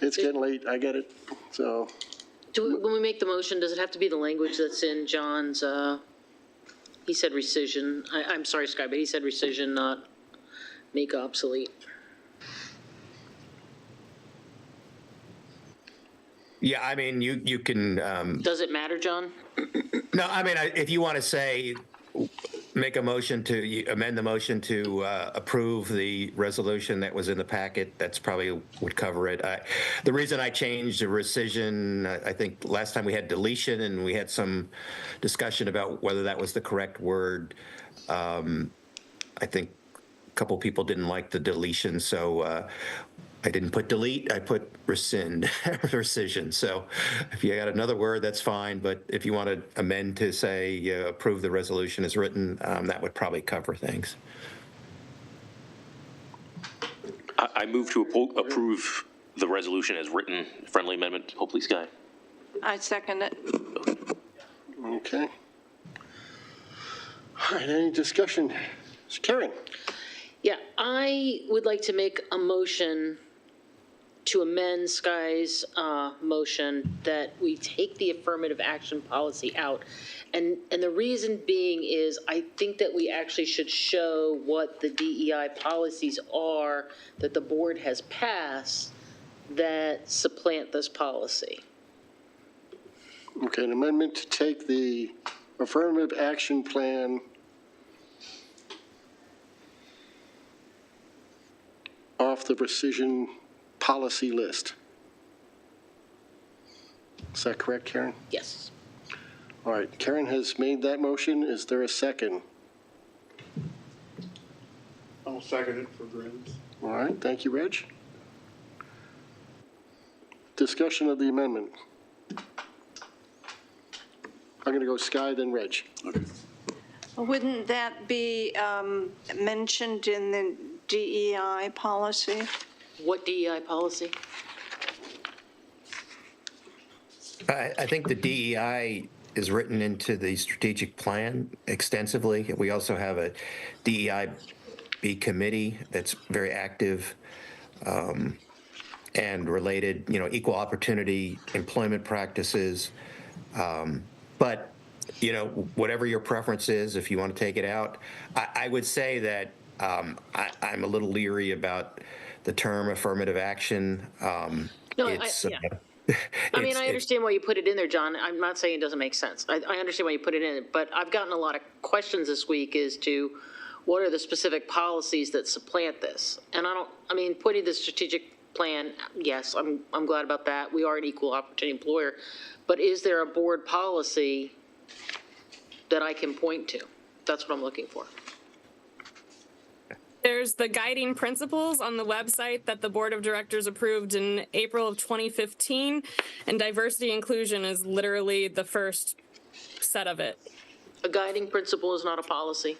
it's getting late. I get it. So. When we make the motion, does it have to be the language that's in John's, he said rescission. I'm sorry, Sky, but he said rescission, not make obsolete. Yeah, I mean, you can. Does it matter, John? No, I mean, if you want to say, make a motion to amend the motion to approve the resolution that was in the packet, that's probably would cover it. The reason I changed the rescission, I think last time we had deletion and we had some discussion about whether that was the correct word. I think a couple people didn't like the deletion, so I didn't put delete, I put rescind, rescission. So if you got another word, that's fine. But if you want to amend to say approve the resolution as written, that would probably cover things. I move to approve the resolution as written. Friendly amendment, hopefully, Sky. I second it. Okay. All right, any discussion? Karen? Yeah, I would like to make a motion to amend Sky's motion that we take the affirmative action policy out. And the reason being is I think that we actually should show what the DEI policies are that the board has passed that supplant this policy. Okay, an amendment to take the affirmative action plan off the rescission policy list. Is that correct, Karen? Yes. All right, Karen has made that motion. Is there a second? I'll second it for Grins. All right, thank you, Reg. Discussion of the amendment. I'm going to go Sky, then Reg. Okay. Wouldn't that be mentioned in the DEI policy? What DEI policy? I think the DEI is written into the strategic plan extensively. We also have a DEIB committee that's very active and related, equal opportunity employment practices, But, you know, whatever your preference is, if you want to take it out, I would say that I'm a little leery about the term affirmative action. No, It's, yeah. I mean, I understand why you put it in there, John. I'm not saying it doesn't make sense. I understand why you put it in, but I've gotten a lot of questions this week as to what are the specific policies that supplant this? And putting the strategic plan, yes, I'm glad about that. We are an equal opportunity employer. But is there a board policy that I can point to? That's what I'm looking for. There's the guiding principles on the website that the board of directors approved in April of 2015, and diversity inclusion is literally the first set of it. A guiding principle is not a policy.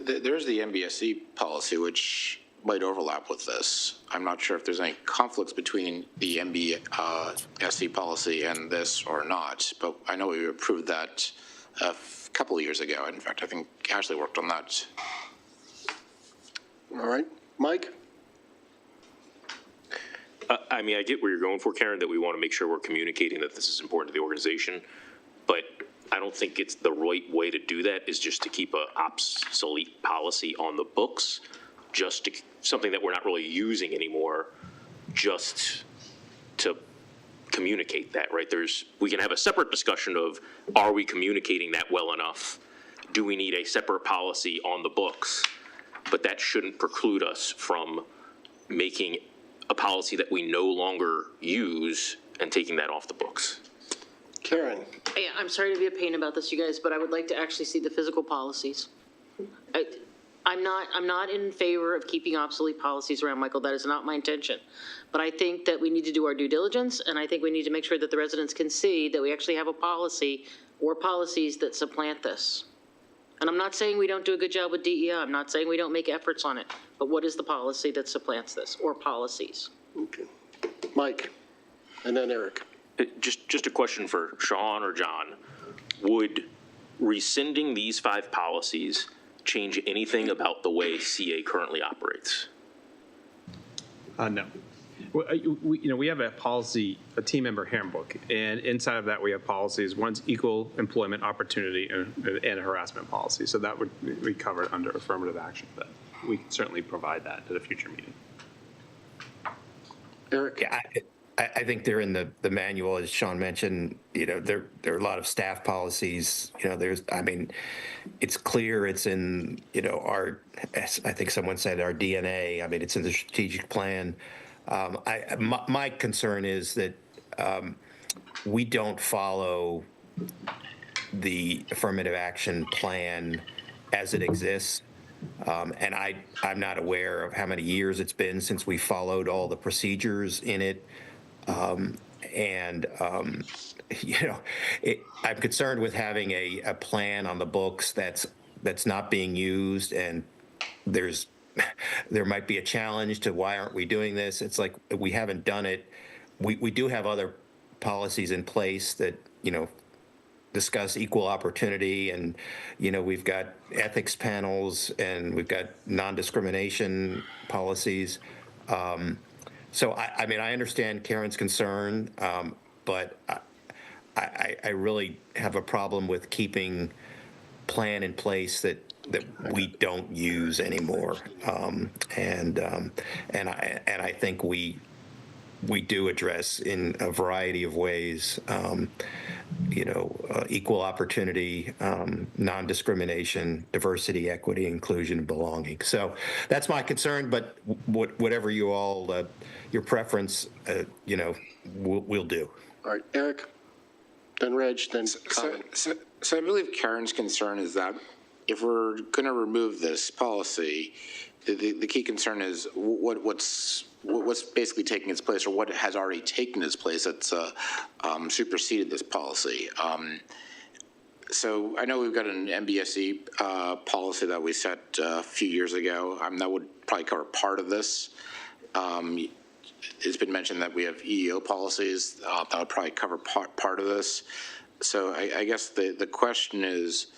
There's the MBSE policy, which might overlap with this. I'm not sure if there's any conflicts between the MBSE policy and this or not, but I know we approved that a couple of years ago. In fact, I think Ashley worked on that. All right, Mike? I mean, I get where you're going for, Karen, that we want to make sure we're communicating that this is important to the organization, but I don't think it's the right way to do that is just to keep a obsolete policy on the books, just to something that we're not really using anymore, just to communicate that, right? We can have a separate discussion of, are we communicating that well enough? Do we need a separate policy on the books? But that shouldn't preclude us from making a policy that we no longer use and taking that off the books. Karen? Yeah, I'm sorry to be a pain about this, you guys, but I would like to actually see the physical policies. I'm not in favor of keeping obsolete policies around, Michael. That is not my intention. But I think that we need to do our due diligence, and I think we need to make sure that the residents can see that we actually have a policy or policies that supplant this. And I'm not saying we don't do a good job with DEI. I'm not saying we don't make efforts on it. But what is the policy that supplants this, or policies? Okay. Mike, and then Eric. Just a question for Sean or John. Would rescinding these 5 policies change anything about the way CA currently operates? No. We have a policy, a team member handbook, and inside of that we have policies. One's equal employment opportunity and a harassment policy. So that would be covered under affirmative action, but we can certainly provide that at a future meeting. Eric? Yeah, I think they're in the manual, as Sean mentioned. You know, there are a lot of staff policies. You know, it's clear it's in, you know, I think someone said our DNA. I mean, it's in the strategic plan. My concern is that we don't follow the affirmative action plan as it exists. And I'm not aware of how many years it's been since we followed all the procedures in it. You know, I'm concerned with having a plan on the books that's not being used, and there might be a challenge to why aren't we doing this? It's like we haven't done it. We do have other policies in place that, you know, discuss equal opportunity, and, you know, we've got ethics panels and we've got non-discrimination policies. So, I mean, I understand Karen's concern, but I really have a problem with keeping plan in place that we don't use anymore. And I think we do address in a variety of ways, you know, equal opportunity, non-discrimination, diversity, equity, inclusion, and belonging. So that's my concern, but whatever you all, your preference, you know, we'll do. All right, Eric, then Reg, then Colin. So I believe Karen's concern is that if we're going to remove this policy, the key concern is what's basically taking its place, or what has already taken its place that's superseded this policy. So I know we've got an MBSE policy that we set a few years ago. That would probably cover part of this. It's been mentioned that we have EEO policies that would probably cover part of this. So I guess the question is,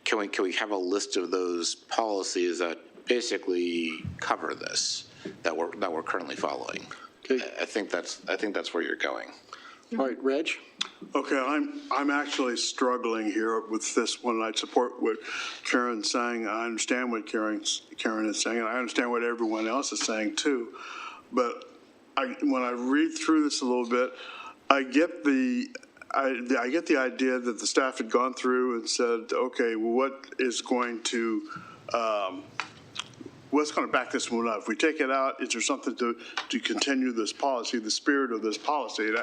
can we have a list of those policies that basically cover this that we're currently following? Okay. I think that's where you're going. All right, Reg? Okay, I'm actually struggling here with this one. I support what Karen's saying. I understand what Karen is saying, and I understand what everyone else is saying too. But when I read through this a little bit, I get the idea that the staff had gone through and said, okay, what is going to what's going to back this one up? If we take it out, is there something to continue this policy, the spirit of this policy?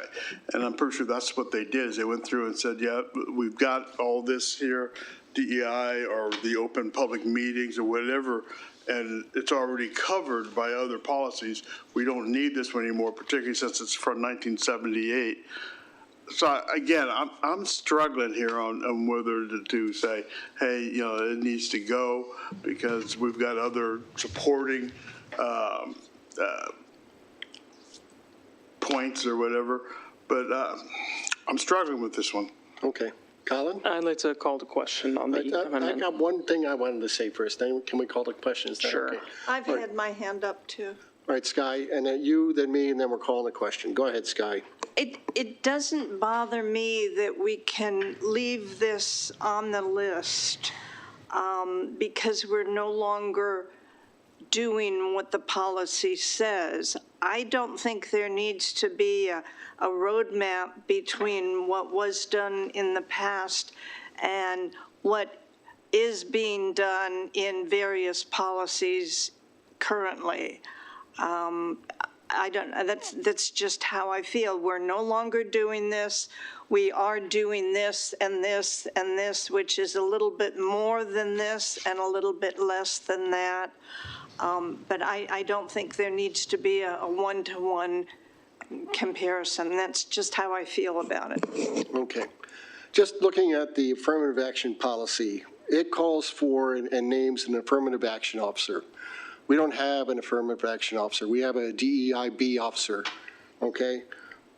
And I'm pretty sure that's what they did, is they went through and said, yeah, we've got all this here, DEI or the open public meetings or whatever, and it's already covered by other policies. We don't need this one anymore, particularly since it's from 1978. So again, I'm struggling here on whether to say, hey, it needs to go because we've got other supporting points or whatever. But I'm struggling with this one. Okay. Colin? I'd like to call the question on the amendment. I got one thing I wanted to say first. Then can we call the question? Is that Sure. okay? I've had my hand up too. All right, Sky, and then you, then me, and then we're calling the question. Go ahead, Sky. It doesn't bother me that we can leave this on the list because we're no longer doing what the policy says. I don't think there needs to be a roadmap between what was done in the past and what is being done in various policies currently. That's just how I feel. We're no longer doing this. We are doing this and this and this, which is a little bit more than this and a little bit less than that. But I don't think there needs to be a one-to-one comparison. That's just how I feel about it. Okay. Just looking at the affirmative action policy, it calls for and names an affirmative action officer. We don't have an affirmative action officer. We have a DEIB officer, okay?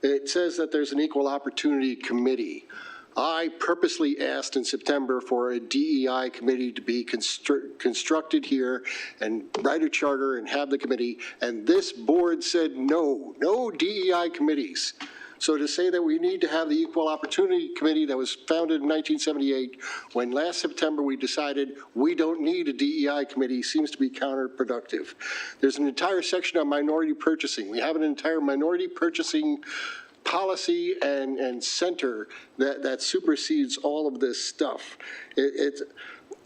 It says that there's an equal opportunity committee. I purposely asked in September for a DEI committee to be constructed here and write a charter and have the committee, and this board said no DEI committees. So to say that we need to have the Equal Opportunity Committee that was founded in 1978, when last September we decided we don't need a DEI committee, seems to be counterproductive. There's an entire section on minority purchasing. We have an entire minority purchasing policy and center that supersedes all of this stuff.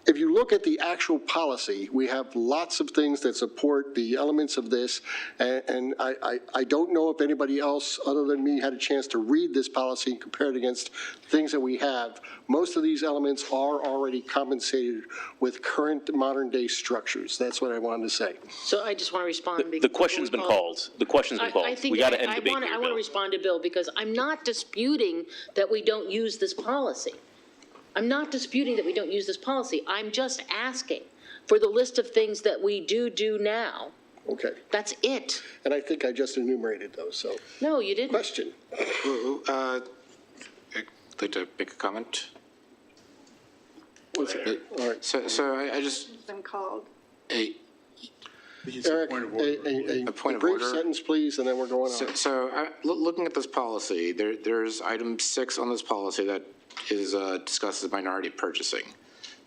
If you look at the actual policy, we have lots of things that support the elements of this, and I don't know if anybody else other than me had a chance to read this policy and compare it against things that we have. Most of these elements are already compensated with current modern-day structures. That's what I wanted to say. So I just want to respond. The question's been called. The question's been called. We got to end debate here, I want to respond to Bill because I'm not disputing that we don't use this policy. I'm not disputing that we don't use this policy. I'm just asking for the list of things that we do now. Okay. That's it. And I think I just enumerated those, so. No, you didn't. Question. I'd like to make a comment. All right. So I just, Been called. Eric, a point of brief order. sentence, please, and then we're going on. So looking at this policy, there's item 6 on this policy that is discusses minority purchasing.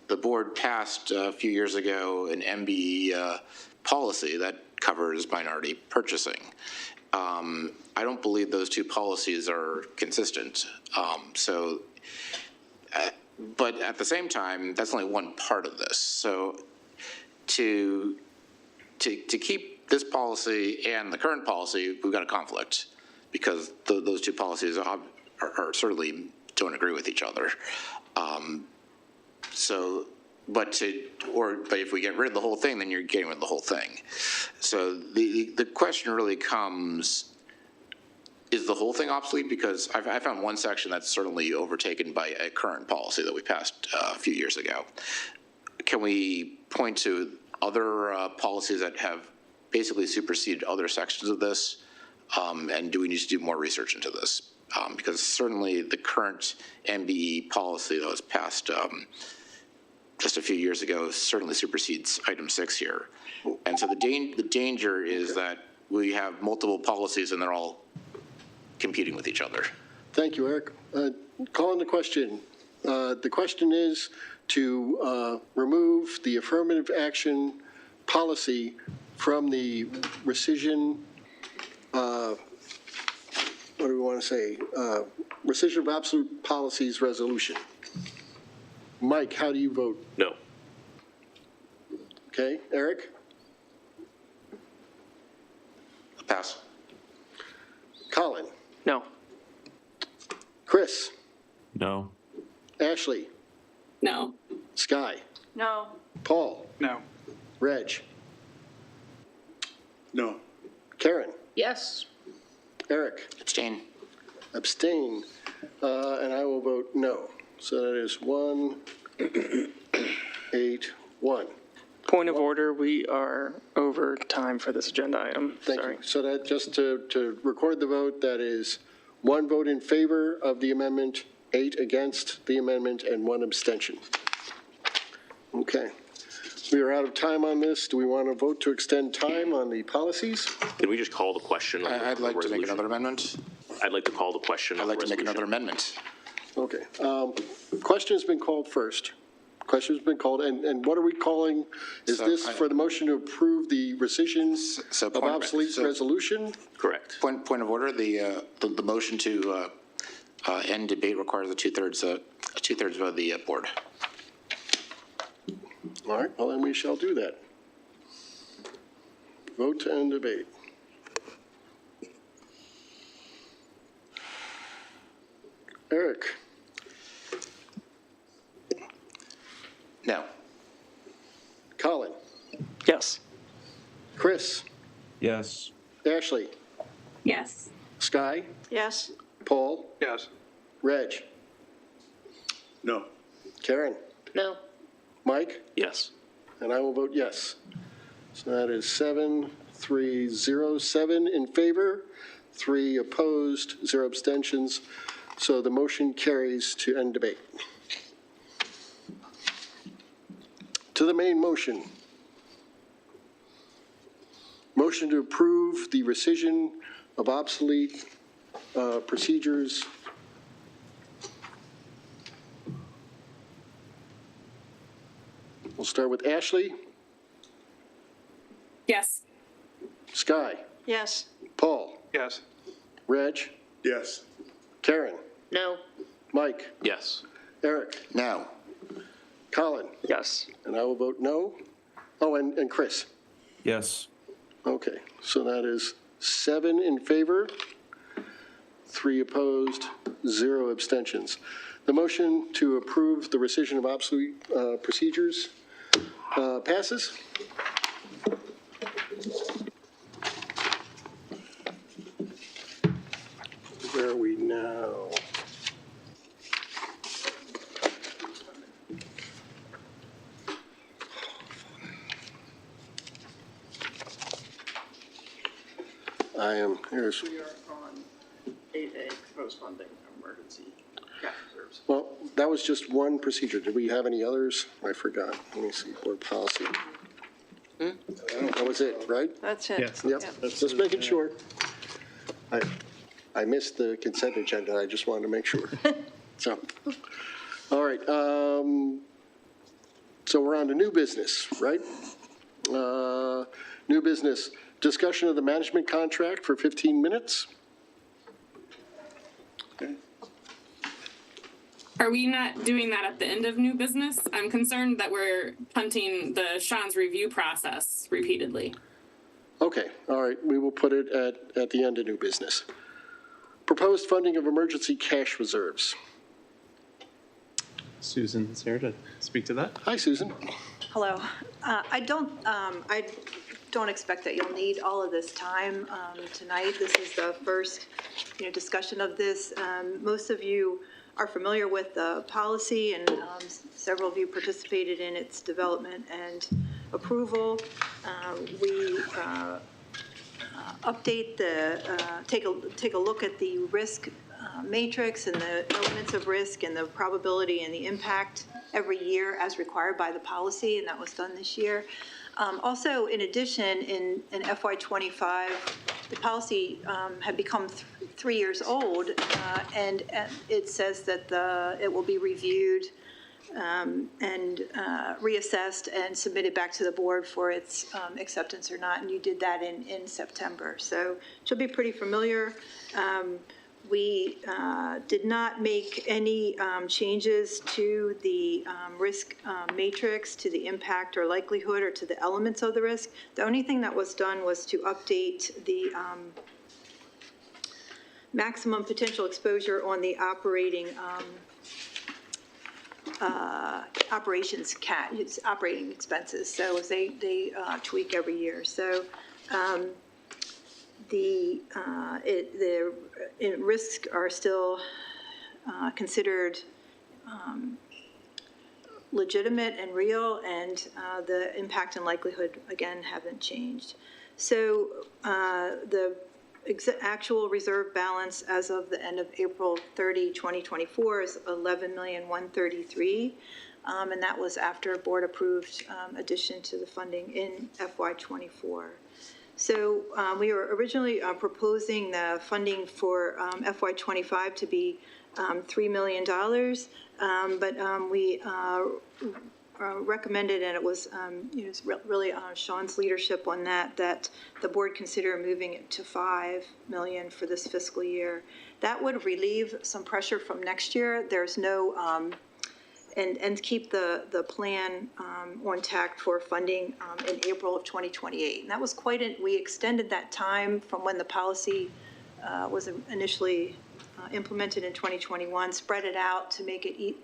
The board passed a few years ago an MBE policy that covers minority purchasing. I don't believe those two policies are consistent. But at the same time, that's only one part of this. So to keep this policy and the current policy, we've got a conflict because those two policies are certainly don't agree with each other. But if we get rid of the whole thing, then you're getting rid of the whole thing. So the question really comes, is the whole thing obsolete? Because I found one section that's certainly overtaken by a current policy that we passed a few years ago. Can we point to other policies that have basically superseded other sections of this? And do we need to do more research into this? Because certainly the current MBE policy that was passed just a few years ago certainly supersedes item 6 here. And so the danger is that we have multiple policies and they're all competing with each other. Thank you, Eric. Calling the question. The question is to remove the affirmative action policy from the rescission, what do we want to say? Rescission of absolute policies resolution. Mike, how do you vote? No. Okay, Eric? Pass. Colin? No. Chris? No. Ashley? No. Sky? No. Paul? No. Reg? No. Karen? Yes. Eric? Abstain. Abstain. And I will vote no. So that is 1, 8, 1. Point of order, we are over time for this agenda item. Thank Sorry. you. So that, just to record the vote, that is 1 vote in favor of the amendment, 8 against the amendment, and 1 abstention. Okay. We are out of time on this. Do we want to vote to extend time on the policies? Can we just call the question? On I'd the like to make resolution? another amendment. I'd like to call the question. I'd like to make another amendment. Okay. Question has been called first. Question has been called, and what are we calling? Is this for the motion to approve the rescission of obsolete resolution? Correct. Point of order, the motion to end debate requires a two-thirds of the board. All right, well, then we shall do that. Vote to end debate. Eric? No. Colin? Yes. Chris? Yes. Ashley? Yes. Sky? Yes. Paul? Yes. Reg? No. Karen? No. Mike? Yes. And I will vote yes. So that is 7-3-0, 7 in favor, 3 opposed, 0 abstentions. So the motion carries to end debate. To the main motion. Motion to approve the rescission of obsolete procedures. We'll start with Ashley. Yes. Sky. Yes. Paul. Yes. Reg. Yes. Karen. No. Mike. Yes. Eric. No. Colin. Yes. And I will vote no. Oh, and Chris. Yes. Okay, so that is 7 in favor, 3 opposed, 0 abstentions. The motion to approve the rescission of obsolete procedures passes. Where are we now? I am, here's, We are on 8A, proposed funding emergency cash reserves. well, that was just one procedure. Did we have any others? I forgot. Let me see, board policy. That was it, right? That's it. Yes. Yep, just making sure. I missed the consent agenda, I just wanted to make sure. So, all right, so we're on to new business, right? New business, discussion of the management contract for 15 minutes. Are we not doing that at the end of new business? I'm concerned that we're punting the Sean's review process repeatedly. Okay, all right, we will put it at the end of new business. Proposed funding of emergency cash reserves. Susan is here to speak to that. Hi, Susan. Hello. I don't expect that you'll need all of this time tonight. This is the first, discussion of this. Most of you are familiar with the policy, and several of you participated in its development and approval. We update take a look at the risk matrix and the elements of risk and the probability and the impact every year as required by the policy, and that was done this year. Also, in addition, in FY25, the policy had become 3 years old, and it says that it will be reviewed and reassessed and submitted back to the board for its acceptance or not, and you did that in September. So it should be pretty familiar. We did not make any changes to the risk matrix, to the impact or likelihood, or to the elements of the risk. The only thing that was done was to update the maximum potential exposure on the operating operations operating expenses. So as they tweak every year. So the risks are still considered legitimate and real, and the impact and likelihood, again, haven't changed. So the actual reserve balance as of the end of April 30, 2024 is $11,133,000, and that was after board-approved addition to the funding in FY24. So we were originally proposing the funding for FY25 to be $3 million, but we recommended, and it was really Sean's leadership on that the board consider moving it to $5 million for this fiscal year. That would relieve some pressure from next year. There's no, and keep the plan on tack for funding in April of 2028. And that was we extended that time from when the policy was initially implemented in 2021, spread it out to make it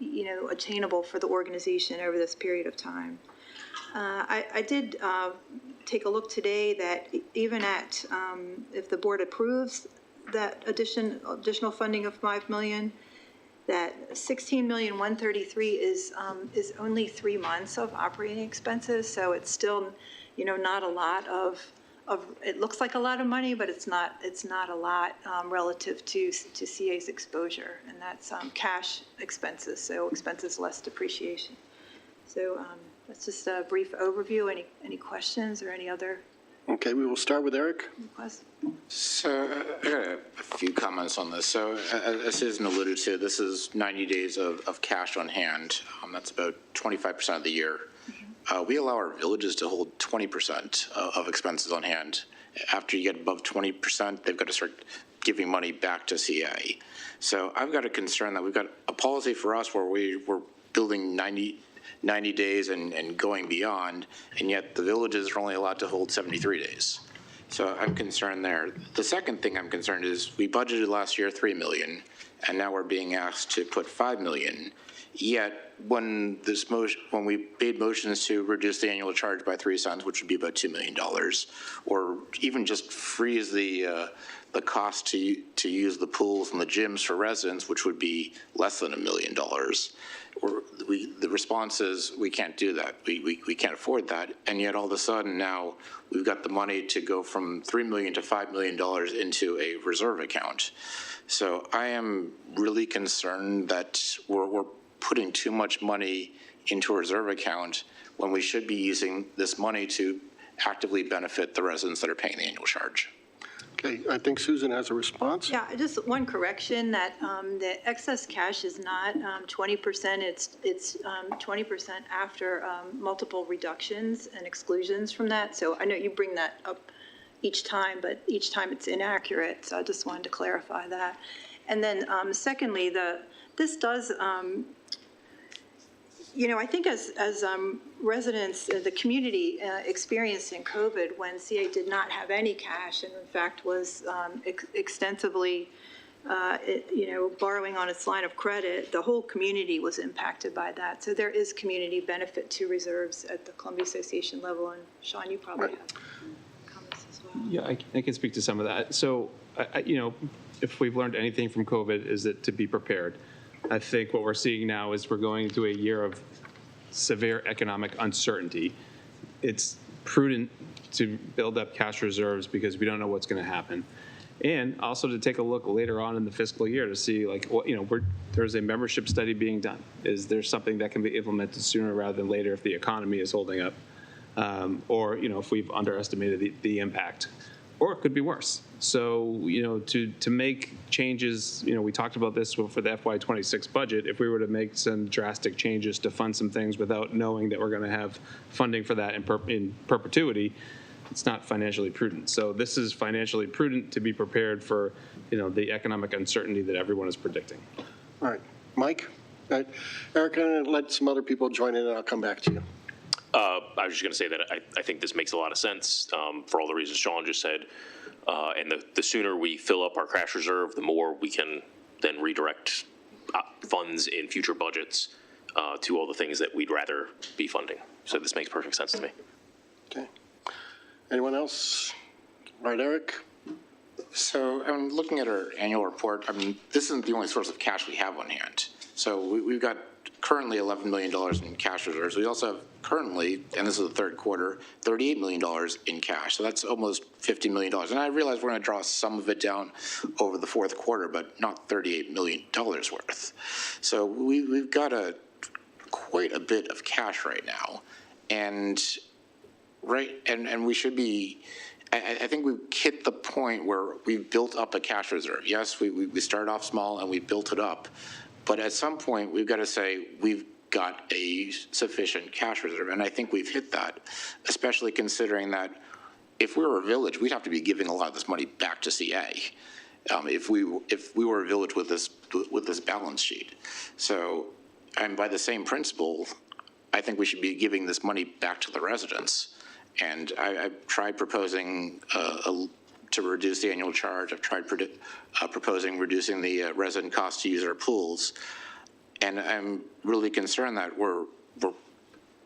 attainable for the organization over this period of time. I did take a look today that even at if the board approves that additional funding of $5 million, that $16,133,000 is only 3 months of operating expenses. So it's still not a lot of it looks like a lot of money, but it's not a lot relative to CA's exposure, and that's cash expenses, so expenses less depreciation. So that's just a brief overview. Any questions or any other? Okay, we will start with Eric. Requests? So I got a few comments on this. So as Susan alluded to, this is 90 days of cash on hand. That's about 25% of the year. We allow our villages to hold 20% of expenses on hand. After you get above 20%, they've got to start giving money back to CA. So I've got a concern that we've got a policy for us where we're building 90 days and going beyond, and yet the villages are only allowed to hold 73 days. So I'm concerned there. The second thing I'm concerned is we budgeted last year $3 million, and now we're being asked to put $5 million. Yet when we made motions to reduce the annual charge by 3 cents, which would be about $2 million, or even just freeze the cost to use the pools and the gyms for residents, which would be less than $1 million, the response is we can't do that. We can't afford that. And yet all of a sudden now we've got the money to go from $3 million to $5 million into a reserve account. So I am really concerned that we're putting too much money into a reserve account when we should be using this money to actively benefit the residents that are paying the annual charge. Okay, I think Susan has a response. Yeah, just one correction, that the excess cash is not 20%, it's 20% after multiple reductions and exclusions from that. So I know you bring that up each time, but each time it's inaccurate, so I just wanted to clarify that. And then secondly, this does, I think as residents, the community experienced in COVID when CA did not have any cash and in fact was extensively, borrowing on its line of credit, the whole community was impacted by that. So there is community benefit to reserves at the Columbia Association level. And Sean, you probably have comments as well. Yeah, I can speak to some of that. So, if we've learned anything from COVID, is that to be prepared. I think what we're seeing now is we're going into a year of severe economic uncertainty. It's prudent to build up cash reserves because we don't know what's going to happen. And also to take a look later on in the fiscal year to see, there's a membership study being done. Is there something that can be implemented sooner rather than later if the economy is holding up? Or, if we've underestimated the impact. or it could be worse. So, to make changes, we talked about this for the FY26 budget. If we were to make some drastic changes to fund some things without knowing that we're going to have funding for that in perpetuity, it's not financially prudent. So this is financially prudent to be prepared for, the economic uncertainty that everyone is predicting. All right, Mike? Eric, I'm going to let some other people join in, and I'll come back to you. I was just going to say that I think this makes a lot of sense for all the reasons Sean just said. And the sooner we fill up our cash reserve, the more we can then redirect funds in future budgets to all the things that we'd rather be funding. So this makes perfect sense to me. Okay. Anyone else? All right, Eric? So I'm looking at our annual report. I mean, this isn't the only source of cash we have on hand. So we've got currently $11 million in cash reserves. We also have currently, and this is the third quarter, $38 million in cash. So that's almost $50 million. And I realize we're going to draw some of it down over the fourth quarter, but not $38 million worth. So we've got quite a bit of cash right now. And we should be, I think we've hit the point where we've built up a cash reserve. Yes, we started off small and we built it up. But at some point, we've got to say we've got a sufficient cash reserve. And I think we've hit that, especially considering that if we were a village, we'd have to be giving a lot of this money back to CA if we were a village with this balance sheet. So, and by the same principle, I think we should be giving this money back to the residents. And I've tried proposing to reduce the annual charge. I've tried proposing reducing the resident cost to use our pools. And I'm really concerned that we're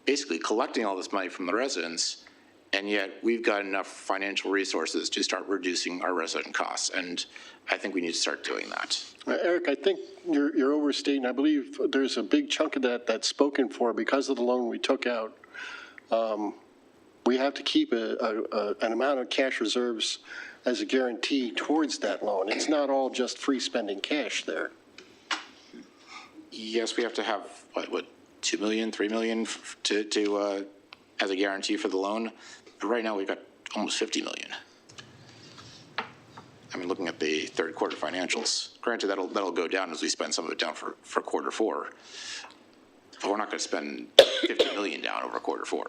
basically collecting all this money from the residents, and yet we've got enough financial resources to start reducing our resident costs. And I think we need to start doing that. Eric, I think you're overstating. I believe there's a big chunk of that that's spoken for because of the loan we took out. We have to keep an amount of cash reserves as a guarantee towards that loan. It's not all just free spending cash there. Yes, we have to have, what, 2 million, 3 million to as a guarantee for the loan. But right now, we've got almost 50 million. I mean, looking at the third quarter financials, granted, that'll go down as we spend some of it down for quarter four. But we're not going to spend 50 million down over quarter four.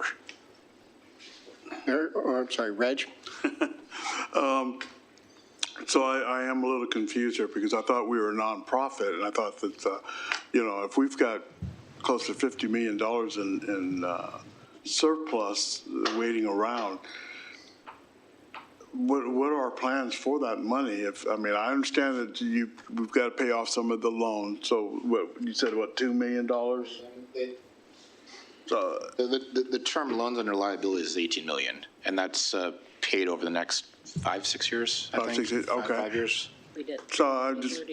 I'm sorry, Reg? So I am a little confused here because I thought we were a nonprofit, and I thought that, if we've got close to $50 million in surplus waiting around, what are our plans for that money? I understand that we've got to pay off some of the loans. So you said, $2 million? The term loans under liability is 18 million, and that's paid over the next 5-6 years, I think. 6 years, okay. 5 years. We did. So I'm just,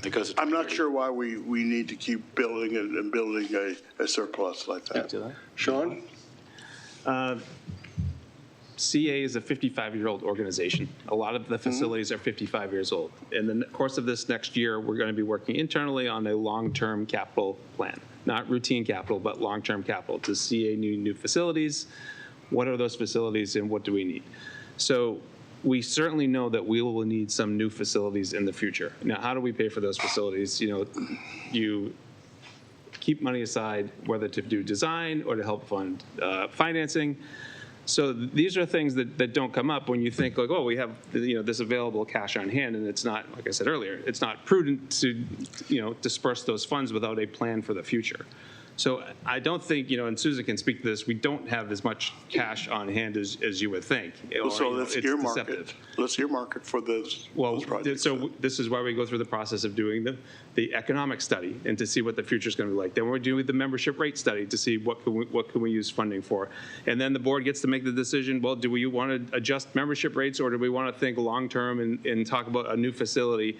It goes to I'm not sure why we need to keep building and building a surplus like that. Sean? CA is a 55-year-old organization. A lot of the facilities are 55 years old. In the course of this next year, we're going to be working internally on a long-term capital plan. Not routine capital, but long-term capital to CA new facilities. What are those facilities and what do we need? So we certainly know that we will need some new facilities in the future. Now, how do we pay for those facilities? You keep money aside, whether to do design or to help fund financing. So these are things that don't come up when you think like, oh, we have this available cash on hand, and it's not, like I said earlier, it's not prudent to disperse those funds without a plan for the future. So I don't think, and Susan can speak to this, we don't have as much cash on hand as you would think. So let's earmark it. Let's earmark it for those projects. So this is why we go through the process of doing the economic study and to see what the future is going to be like. Then we're doing the membership rate study to see what can we use funding for. And then the board gets to make the decision, well, do we want to adjust membership rates or do we want to think long-term and talk about a new facility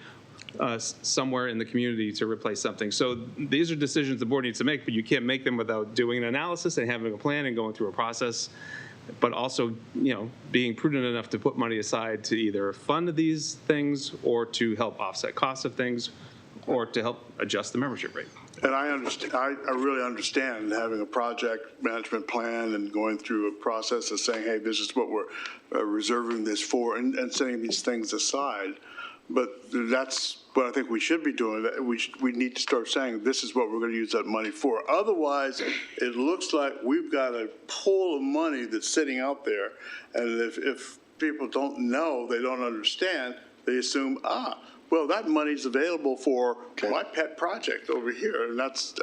somewhere in the community to replace something. So these are decisions the board needs to make, but you can't make them without doing an analysis and having a plan and going through a process, but also, being prudent enough to put money aside to either fund these things or to help offset costs of things or to help adjust the membership rate. And I understand, I really understand having a project management plan and going through a process of saying, hey, this is what we're reserving this for, and setting these things aside. But that's what I think we should be doing. We need to start saying, this is what we're going to use that money for. Otherwise, it looks like we've got a pool of money that's sitting out there. And if people don't know, they don't understand, they assume, well, that money's available for my pet project over here. And that's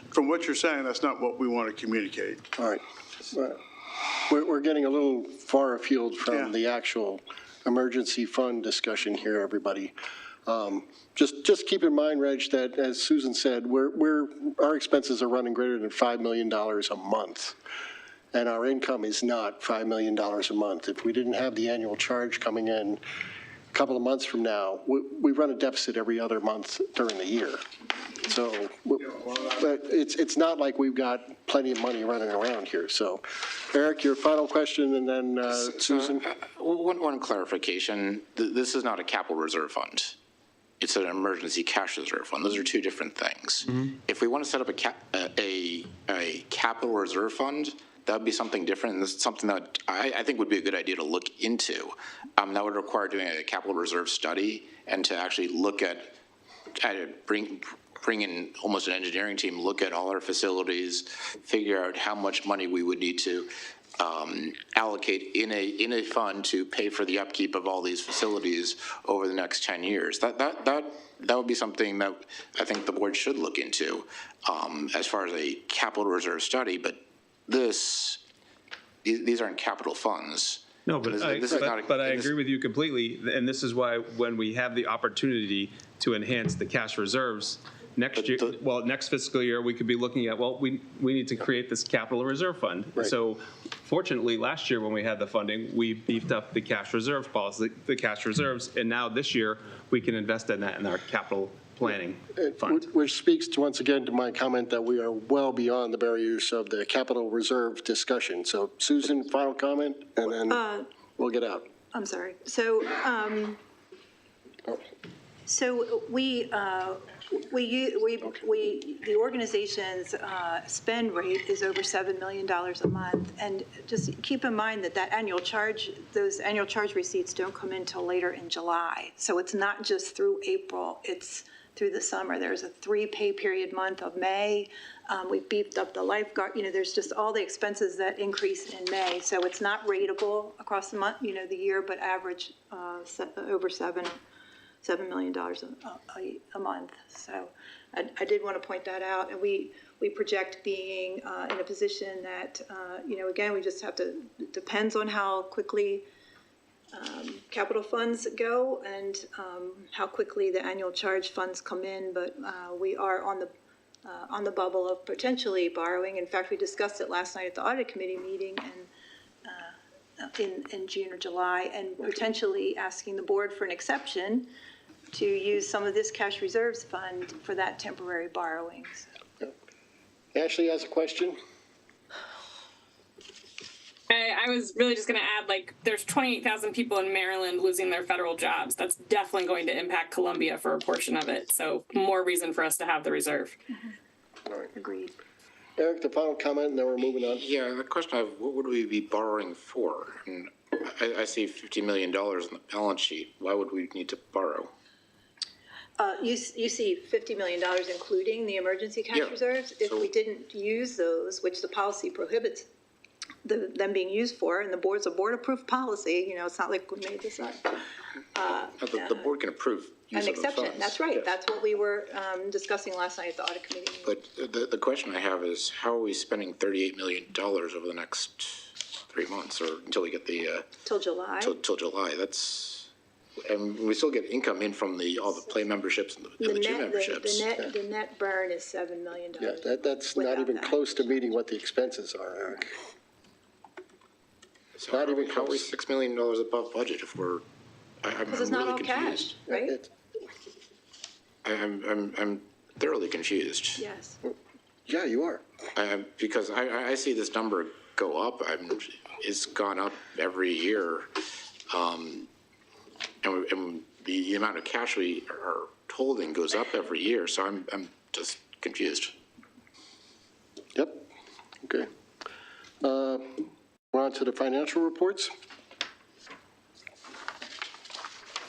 from what you're saying, that's not what we want to communicate. All right. We're getting a little far afield from the actual emergency fund discussion here, everybody. Just keep in mind, Reg, that as Susan said, our expenses are running greater than $5 million a month. And our income is not $5 million a month. If we didn't have the annual charge coming in a couple of months from now, we run a deficit every other month during the year. So but it's not like we've got plenty of money running around here. So, Eric, your final question, and then Susan. One clarification. This is not a capital reserve fund. It's an emergency cash reserve fund. Those are two different things. Mm-hmm. If we want to set up a capital reserve fund, that would be something different, and this is something that I think would be a good idea to look into. That would require doing a capital reserve study and to actually look at it, bring in almost an engineering team, look at all our facilities, figure out how much money we would need to allocate in a fund to pay for the upkeep of all these facilities over the next 10 years. That would be something that I think the board should look into as far as a capital reserve study, but these aren't capital funds. No, but I agree with you completely, and this is why when we have the opportunity to enhance the cash reserves next year, next fiscal year, we could be looking at, we need to create this capital reserve fund. Right. So fortunately, last year when we had the funding, we beefed up the cash reserve policy, the cash reserves, and now this year we can invest in that in our capital planning fund. Which speaks to, once again, to my comment that we are well beyond the barriers of the capital reserve discussion. So Susan, final comment, and then we'll get out. I'm sorry. So, the organization's spend rate is over $7 million a month, and just keep in mind that annual charge, those annual charge receipts don't come in till later in July. So it's not just through April, it's through the summer. There's a 3 pay period month of May. We beefed up the lifeguard. There's just all the expenses that increase in May. So it's not ratable across the month, the year, but average over $7 million a month. So I did want to point that out. And we project being in a position that, again, we just have to, it depends on how quickly capital funds go and how quickly the annual charge funds come in. But we are on the bubble of potentially borrowing. In fact, we discussed it last night at the audit committee meeting in June or July, and potentially asking the board for an exception to use some of this cash reserves fund for that temporary borrowings. Ashley has a question. I was really just going to add, there's 28,000 people in Maryland losing their federal jobs. That's definitely going to impact Columbia for a portion of it. So more reason for us to have the reserve. Mm-hmm. All right. Agreed. Eric, the final comment, and then we're moving on. Yeah, the question I have, what would we be borrowing for? And I see $50 million on the balance sheet. Why would we need to borrow? You see $50 million, including the emergency cash reserves. If we didn't use those, which the policy prohibits them being used for, and the board's a board-approved policy, it's not like we made this up. The board can approve use an of exception. funds. That's right. Yes. That's what we were discussing last night at the audit committee meeting. But the question I have is, how are we spending $38 million over the next 3 months, or until we get the till July? Till July. And we still get income in from all the play memberships and the gym memberships. The net burn is $7 million. Yeah, that's not even close to meeting what the expenses are, Eric. So how are we $6 million above budget if we're? Because it's not all cash, right? I'm thoroughly confused. Yes. Yeah, you are. Because I see this number go up. It's gone up every year. And the amount of cash we are holding goes up every year. So I'm just confused. Yep, okay. We're on to the financial reports.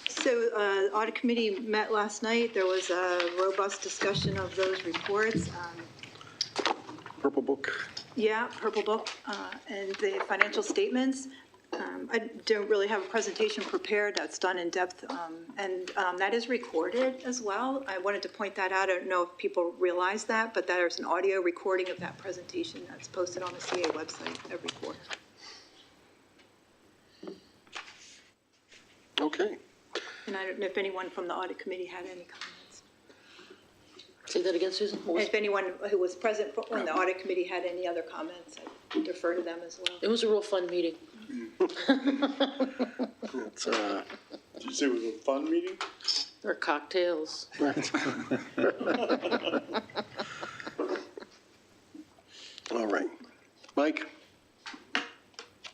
So Audit Committee met last night. There was a robust discussion of those reports. Purple book. Yeah, Purple Book and the financial statements. I don't really have a presentation prepared that's done in depth, and that is recorded as well. I wanted to point that out. I don't know if people realize that, but there's an audio recording of that presentation that's posted on the CA website every quarter. Okay. And I don't know if anyone from the Audit Committee had any comments. Say that again, Susan? And if anyone who was present when the Audit Committee had any other comments, I defer to them as well. It was a real fun meeting. It's, Did you say it was a fun meeting? There are cocktails. Right. All right. Mike?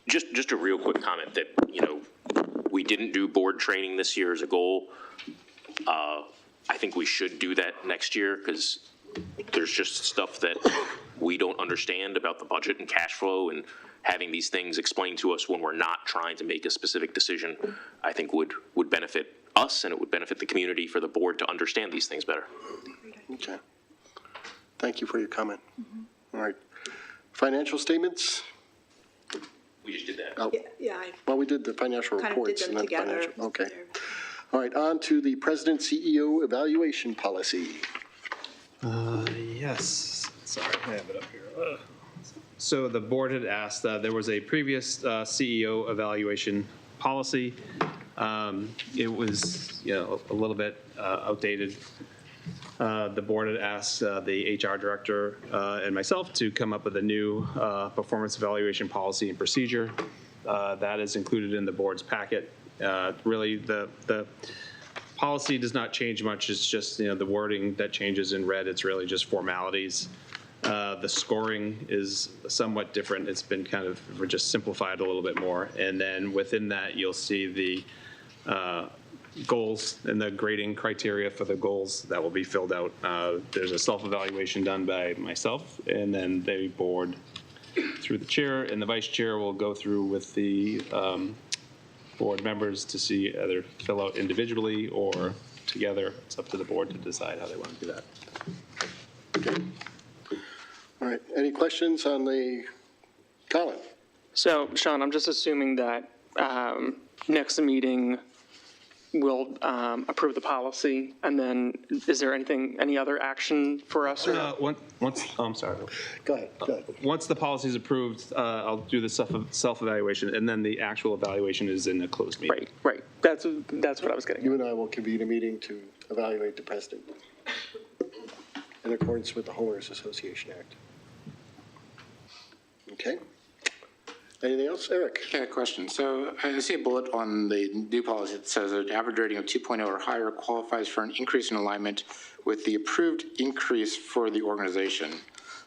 Just a real quick comment that, we didn't do board training this year as a goal. I think we should do that next year because there's just stuff that we don't understand about the budget and cash flow, and having these things explained to us when we're not trying to make a specific decision, I think would benefit us, and it would benefit the community for the board to understand these things better. Okay. Thank you for your comment. All right. Financial statements? We just did that. Oh. Yeah, Well, we did the financial kind of did reports. them and then together. financial. Okay. All right, on to the President CEO evaluation policy. Yes, sorry, I have it up here. So the board had asked, there was a previous CEO evaluation policy. It was, a little bit outdated. The board had asked the HR director and myself to come up with a new performance evaluation policy and procedure. That is included in the board's packet. Really, the policy does not change much. It's just, the wording that changes in red. It's really just formalities. The scoring is somewhat different. It's been kind of just simplified a little bit more. And then within that, you'll see the goals and the grading criteria for the goals that will be filled out. There's a self-evaluation done by myself, and then the board, through the chair and the vice chair, will go through with the board members to see either fill out individually or together. It's up to the board to decide how they want to do that. Okay. All right, any questions on the, Colin? So, Sean, I'm just assuming that next meeting we'll approve the policy, and then is there any other action for us? I'm sorry. Go ahead. Once the policy is approved, I'll do the self-evaluation, and then the actual evaluation is in a closed meeting. Right. That's what I was getting at. You and I will convene a meeting to evaluate the president in accordance with the Homeowners Association Act. Okay. Anything else, Eric? Yeah, question. So I see a bullet on the new policy that says an average rating of 2.0 or higher qualifies for an increase in alignment with the approved increase for the organization.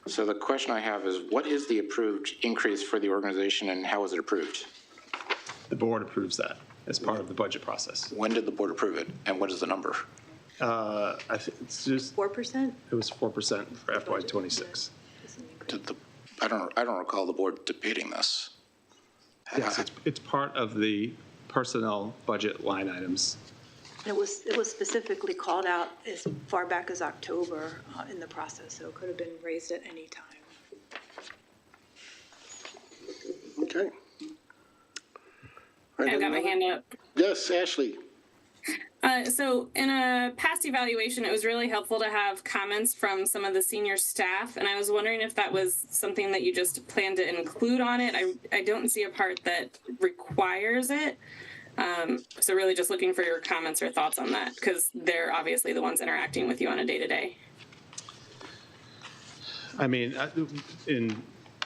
So the question I have is, what is the approved increase for the organization, and how is it approved? The board approves that as part of the budget process. When did the board approve it, and what is the number? I think it's just 4%? It was 4% for FY26. I don't recall the board debating this. Yes, it's part of the personnel budget line items. It was specifically called out as far back as October in the process, so it could have been raised at any time. Okay. I've got my hand up. Yes, Ashley. So in a past evaluation, it was really helpful to have comments from some of the senior staff, and I was wondering if that was something that you just plan to include on it. I don't see a part that requires it. So really just looking for your comments or thoughts on that, because they're obviously the ones interacting with you on a day-to-day. I mean, in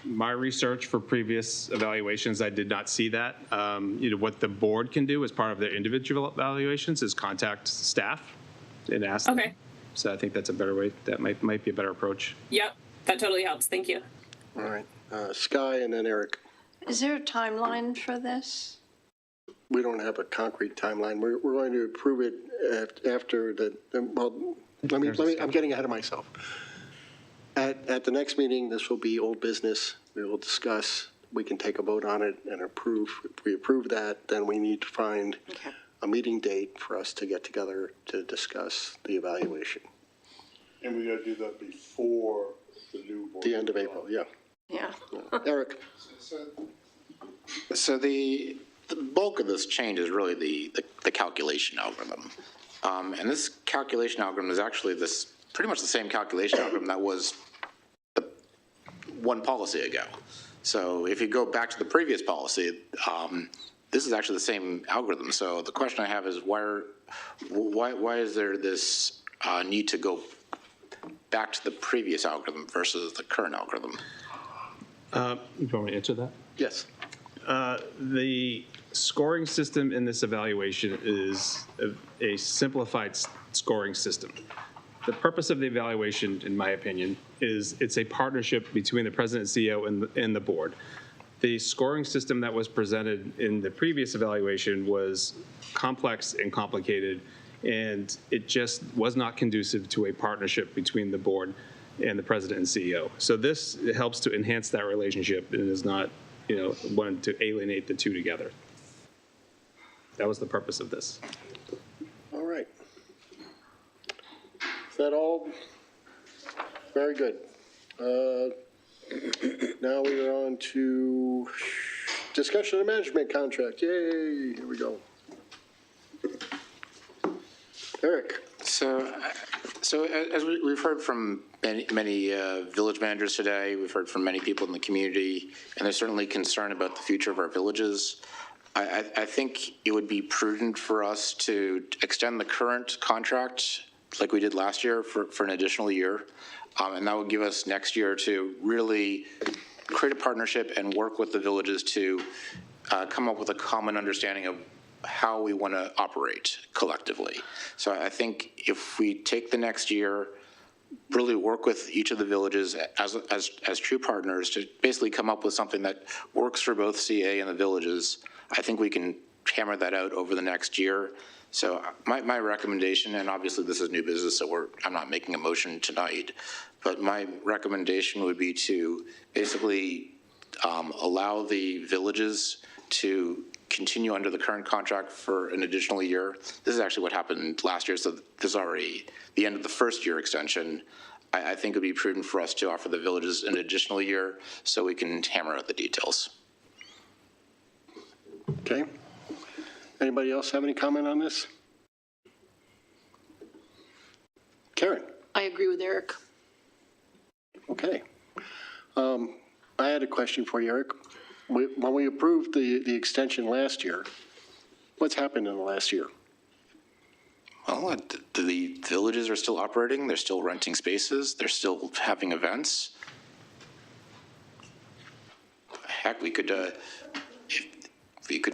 my research for previous evaluations, I did not see that. What the board can do as part of their individual evaluations is contact staff and ask them. Okay. So I think that's a better way. That might be a better approach. Yep, that totally helps. Thank you. All right. Sky and then Eric. Is there a timeline for this? We don't have a concrete timeline. We're going to approve it after the, well, let me, I'm getting ahead of myself. At the next meeting, this will be old business. We will discuss, we can take a vote on it and approve. If we approve that, then we need to find a meeting date for us to get together to discuss the evaluation. And we got to do that before the new board. The end of April, yeah. Yeah. Eric? So the bulk of this change is really the calculation algorithm. And this calculation algorithm is actually pretty much the same calculation algorithm that was one policy ago. So if you go back to the previous policy, this is actually the same algorithm. So the question I have is why is there this need to go back to the previous algorithm versus the current algorithm? You want me to answer that? Yes. The scoring system in this evaluation is a simplified scoring system. The purpose of the evaluation, in my opinion, is it's a partnership between the president and CEO and the board. The scoring system that was presented in the previous evaluation was complex and complicated, and it just was not conducive to a partnership between the board and the president and CEO. So this helps to enhance that relationship and is not, one to alienate the two together. That was the purpose of this. All right. Is that all? Very good. Now we are on to discussion of management contract. Yay, here we go. Eric. So as we've heard from many village managers today, we've heard from many people in the community, and there's certainly concern about the future of our villages. I think it would be prudent for us to extend the current contract like we did last year for an additional year. And that would give us next year to really create a partnership and work with the villages to come up with a common understanding of how we want to operate collectively. So I think if we take the next year, really work with each of the villages as true partners to basically come up with something that works for both CA and the villages, I think we can hammer that out over the next year. So my recommendation, and obviously this is new business, so I'm not making a motion tonight, but my recommendation would be to basically allow the villages to continue under the current contract for an additional year. This is actually what happened last year, so this is already the end of the first year extension. I think it would be prudent for us to offer the villages an additional year so we can hammer out the details. Okay. Anybody else have any comment on this? Karen? I agree with Eric. Okay. I had a question for you, Eric. When we approved the extension last year, what's happened in the last year? Well, the villages are still operating. They're still renting spaces. They're still having events. Heck, we could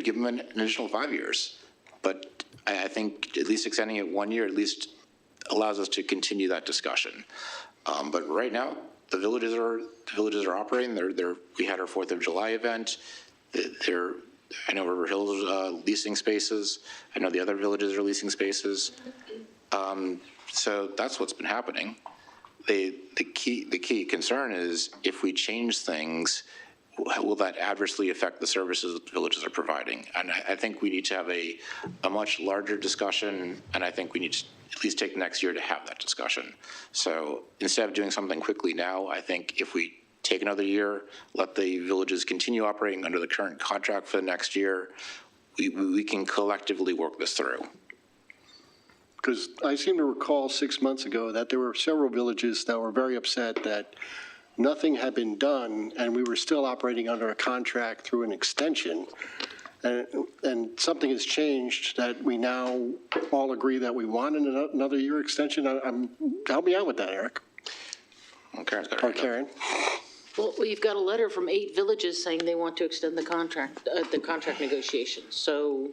give them an additional 5 years. But I think at least extending it 1 year at least allows us to continue that discussion. But right now, the villages are operating. We had our 4th of July event. I know River Hills leasing spaces. I know the other villages are leasing spaces. So that's what's been happening. The key concern is if we change things, will that adversely affect the services that the villages are providing? And I think we need to have a much larger discussion, and I think we need to at least take next year to have that discussion. So instead of doing something quickly now, I think if we take another year, let the villages continue operating under the current contract for the next year, we can collectively work this through. Because I seem to recall 6 months ago that there were several villages that were very upset that nothing had been done and we were still operating under a contract through an extension. And something has changed that we now all agree that we want another year extension. Help me out with that, Eric. Or Karen. Well, we've got a letter from 8 villages saying they want to extend the contract negotiations. So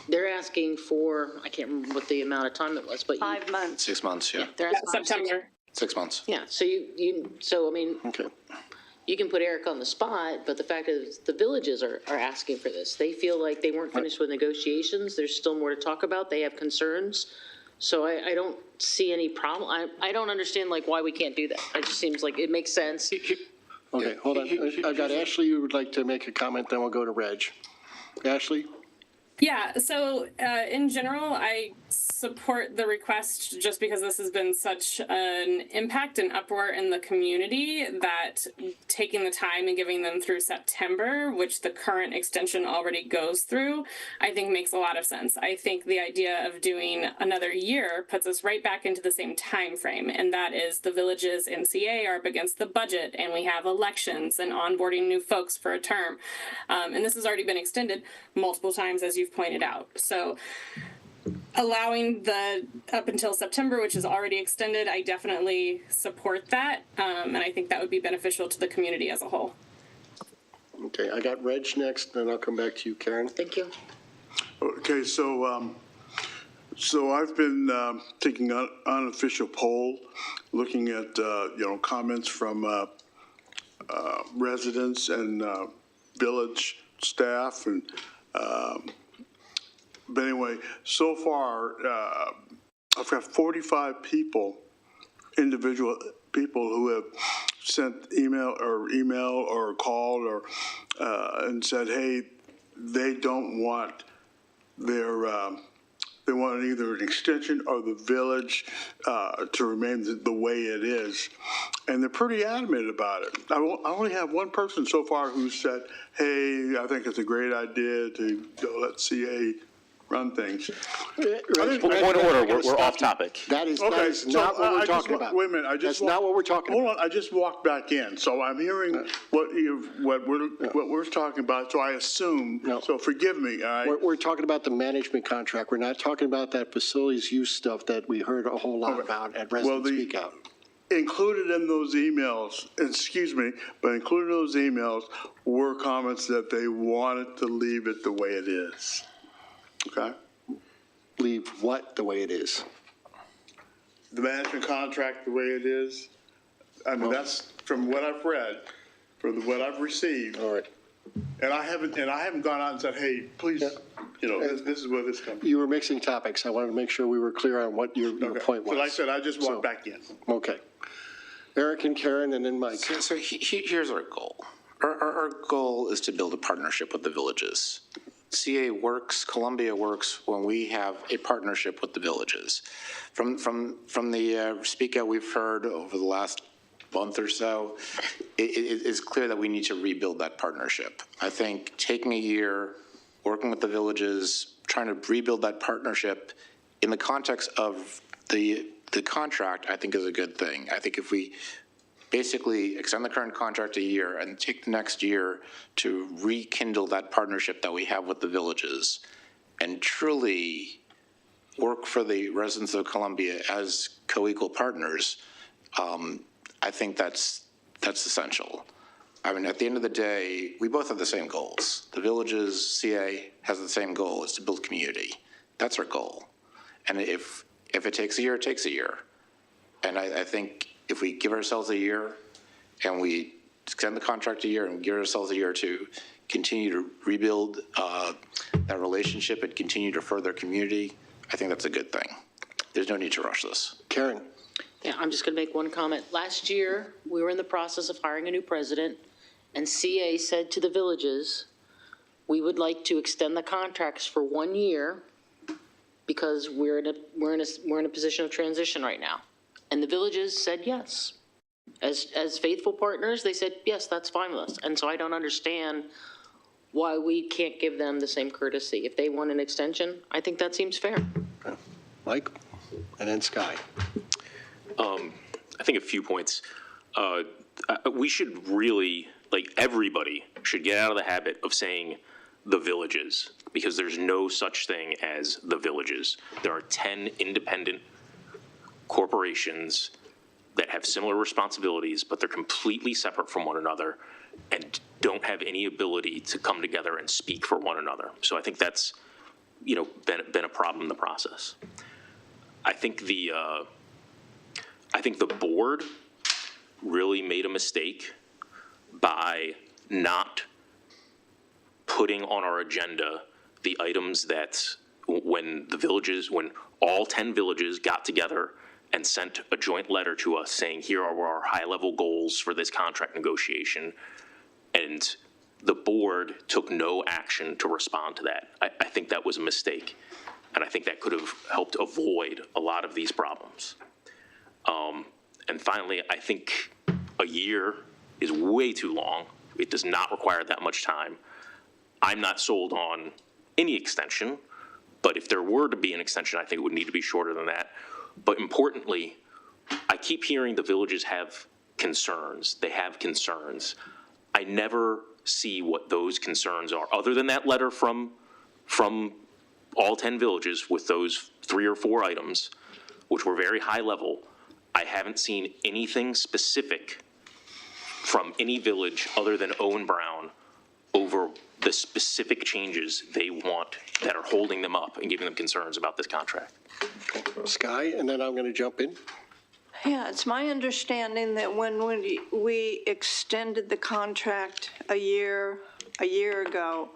they're asking for, I can't remember what the amount of time it was, but 5 months. 6 months, yeah. They're asking September. 6 months. Yeah, so so I mean, you can put Eric on the spot, but the fact is the villages are asking for this. They feel like they weren't finished with negotiations. There's still more to talk about. They have concerns. So I don't see any problem. I don't understand like why we can't do that. It just seems like it makes sense. Okay, hold on. I've got Ashley who would like to make a comment, then we'll go to Reg. Ashley? Yeah, so in general, I support the request just because this has been such an impact and uproar in the community that taking the time and giving them through September, which the current extension already goes through, I think makes a lot of sense. I think the idea of doing another year puts us right back into the same time frame, and that is the villages and CA are up against the budget, and we have elections and onboarding new folks for a term. And this has already been extended multiple times, as you've pointed out. So allowing the up until September, which is already extended, I definitely support that. And I think that would be beneficial to the community as a whole. Okay, I got Reg next, then I'll come back to you, Karen. Thank you. Okay, so I've been taking an unofficial poll, looking at comments from residents and village staff, and but anyway, so far I've got 45 individual people who have sent email or called or and said, hey, they don't want their they want either an extension or the village to remain the way it is. And they're pretty adamant about it. I only have one person so far who said, hey, I think it's a great idea to let CA run things. Point of order, we're off topic. That is not what we're talking about. Wait a minute, That's not what we're talking about. Hold on, I just walked back in, so I'm hearing what we're talking about, so I assume, so forgive me, all right? We're talking about the management contract. We're not talking about that facilities use stuff that we heard a whole lot about at Resident Speak Out. Included in those emails, but included in those emails were comments that they wanted to leave it the way it is. Okay? Leave what the way it is? The management contract the way it is. I mean, that's from what I've read, from what I've received. All right. And I haven't gone out and said, hey, please, this is where this comes from. You were mixing topics. I wanted to make sure we were clear on what your point was. But like I said, I just walked back in. Okay. Eric and Karen, and then Mike. So here's our goal. Our goal is to build a partnership with the villages. CA works, Columbia works when we have a partnership with the villages. From the speak out we've heard over the last month or so, it is clear that we need to rebuild that partnership. I think taking a year, working with the villages, trying to rebuild that partnership in the context of the contract, I think is a good thing. I think if we basically extend the current contract a year and take the next year to rekindle that partnership that we have with the villages and truly work for the residents of Columbia as co-equal partners, I think that's essential. I mean, at the end of the day, we both have the same goals. The villages, CA has the same goal, is to build community. That's our goal. And if it takes a year, it takes a year. And I think if we give ourselves a year and we extend the contract a year and give ourselves a year to continue to rebuild that relationship and continue to further community, I think that's a good thing. There's no need to rush this. Karen. Yeah, I'm just going to make one comment. Last year, we were in the process of hiring a new president, and CA said to the villages, we would like to extend the contracts for 1 year because we're in a position of transition right now. And the villages said yes. As faithful partners, they said, yes, that's fine with us. And so I don't understand why we can't give them the same courtesy. If they want an extension, I think that seems fair. Okay. Mike, and then Sky. I think a few points. We should really, everybody should get out of the habit of saying the villages, because there's no such thing as the villages. There are 10 independent corporations that have similar responsibilities, but they're completely separate from one another and don't have any ability to come together and speak for one another. So I think that's, been a problem in the process. I think the board really made a mistake by not putting on our agenda the items that when all 10 villages got together and sent a joint letter to us saying, here are our high-level goals for this contract negotiation, and the board took no action to respond to that. I think that was a mistake, and I think that could have helped avoid a lot of these problems. And finally, I think a year is way too long. It does not require that much time. I'm not sold on any extension, but if there were to be an extension, I think it would need to be shorter than that. But importantly, I keep hearing the villages have concerns. They have concerns. I never see what those concerns are, other than that letter from all 10 villages with those 3 or 4 items, which were very high level. I haven't seen anything specific from any village other than Owen Brown over the specific changes they want that are holding them up and giving them concerns about this contract. Sky, and then I'm going to jump in. Yeah, it's my understanding that when we extended the contract a year ago,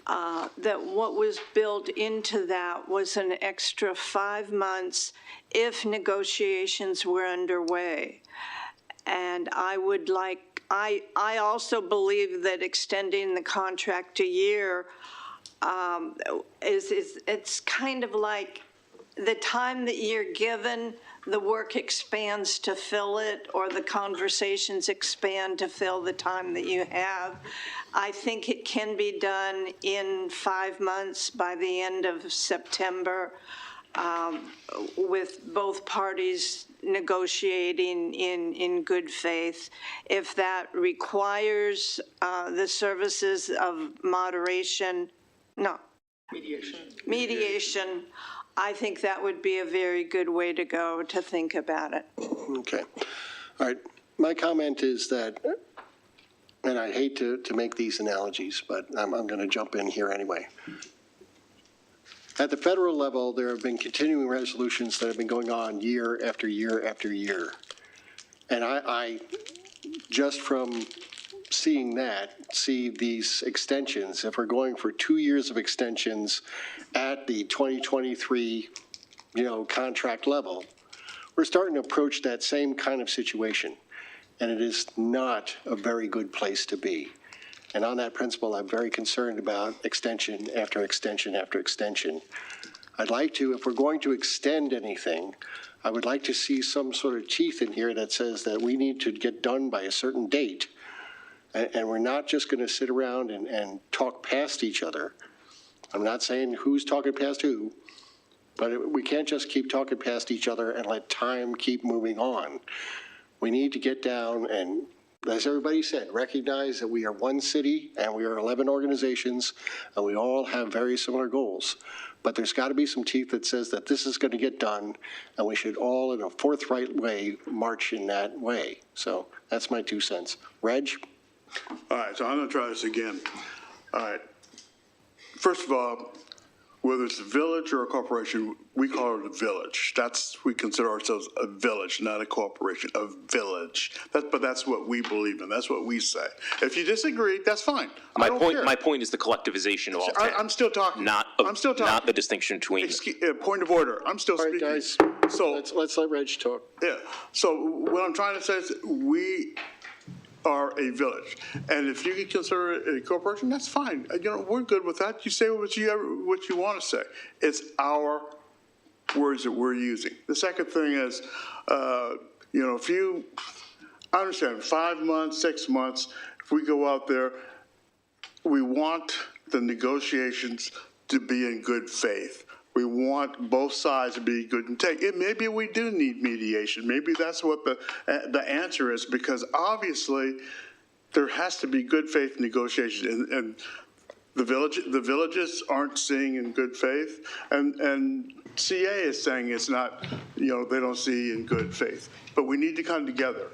that what was built into that was an extra 5 months if negotiations were underway. And I also believe that extending the contract a year it's kind of like the time that you're given, the work expands to fill it, or the conversations expand to fill the time that you have. I think it can be done in 5 months by the end of September, with both parties negotiating in good faith. If that requires the services of mediation, I think that would be a very good way to go to think about it. Okay. All right. My comment is that, and I hate to make these analogies, but I'm going to jump in here anyway. At the federal level, there have been continuing resolutions that have been going on year after year after year. And I just from seeing that, see these extensions, if we're going for 2 years of extensions at the 2023, contract level, we're starting to approach that same kind of situation. And it is not a very good place to be. And on that principle, I'm very concerned about extension after extension after extension. I'd like to, if we're going to extend anything, I would like to see some sort of teeth in here that says that we need to get done by a certain date. And we're not just going to sit around and talk past each other. I'm not saying who's talking past who, but we can't just keep talking past each other and let time keep moving on. We need to get down and, as everybody said, recognize that we are one city and we are 11 organizations and we all have very similar goals. But there's got to be some teeth that says that this is going to get done and we should all, in a forthright way, march in that way. So that's my 2 cents. Reg? All right, so I'm going to try this again. All right. First of all, whether it's a village or a corporation, we call it a village. We consider ourselves a village, not a corporation, a village. But that's what we believe in. That's what we say. If you disagree, that's fine. My point is the collectivization of all 10. I'm still talking. Not the distinction between. Point of order. I'm still speaking. All right, guys. So let's let Reg talk. Yeah. So what I'm trying to say is we are a village, and if you can consider it a corporation, that's fine. We're good with that. You say what you want to say. It's our words that we're using. The second thing is, I understand 5 months, 6 months. If we go out there, we want the negotiations to be in good faith. We want both sides to be good and take. Maybe we do need mediation. Maybe that's what the answer is, because obviously there has to be good faith negotiation, and the villages aren't seeing in good faith, and CA is saying it's not. They don't see in good faith. But we need to come together,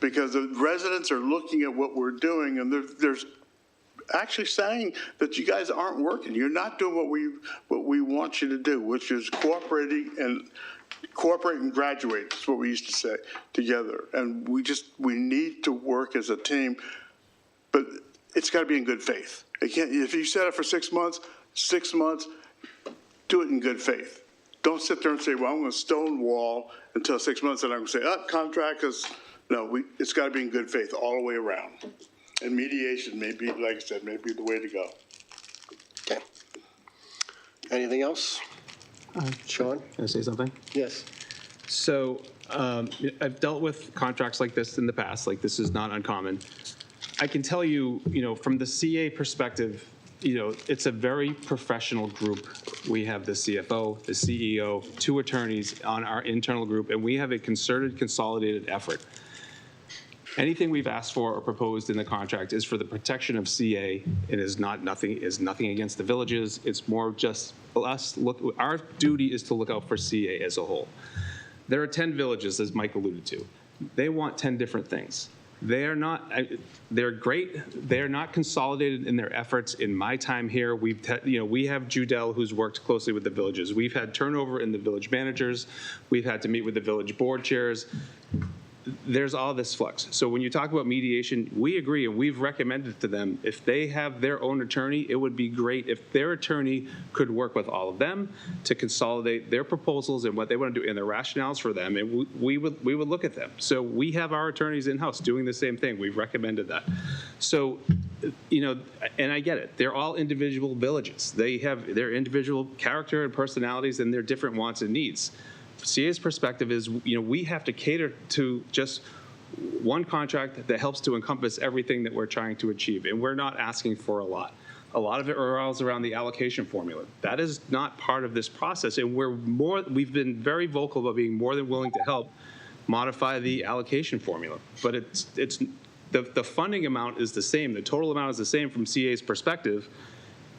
because the residents are looking at what we're doing, and there's actually saying that you guys aren't working. You're not doing what we want you to do, which is cooperate and graduate. That's what we used to say together. And we need to work as a team, but it's got to be in good faith. It can't, if you set it for 6 months, do it in good faith. Don't sit there and say, well, I'm going to stonewall until 6 months, and I'm going to say, contract is, no, it's got to be in good faith all the way around. And mediation may be, like I said, may be the way to go. Okay. Anything else? Sean? Can I say something? Yes. So I've dealt with contracts like this in the past. Like, this is not uncommon. I can tell you, from the CA perspective, it's a very professional group. We have the CFO, the CEO, 2 attorneys on our internal group, and we have a concerted, consolidated effort. Anything we've asked for or proposed in the contract is for the protection of CA. It is nothing against the villages. It's more just us. Our duty is to look out for CA as a whole. There are 10 villages, as Mike alluded to. They want 10 different things. They're great. They're not consolidated in their efforts. In my time here, we have Judell, who's worked closely with the villages. We've had turnover in the village managers. We've had to meet with the village board chairs. There's all this flux. So when you talk about mediation, we agree, and we've recommended to them, if they have their own attorney, it would be great if their attorney could work with all of them to consolidate their proposals and what they want to do and their rationales for them, and we would look at them. So we have our attorneys in-house doing the same thing. We've recommended that. So, and I get it. They're all individual villages. They have their individual character and personalities and their different wants and needs. CA's perspective is, we have to cater to just one contract that helps to encompass everything that we're trying to achieve, and we're not asking for a lot. A lot of it revolves around the allocation formula. That is not part of this process, and we've been very vocal about being more than willing to help modify the allocation formula. But the funding amount is the same. The total amount is the same from CA's perspective.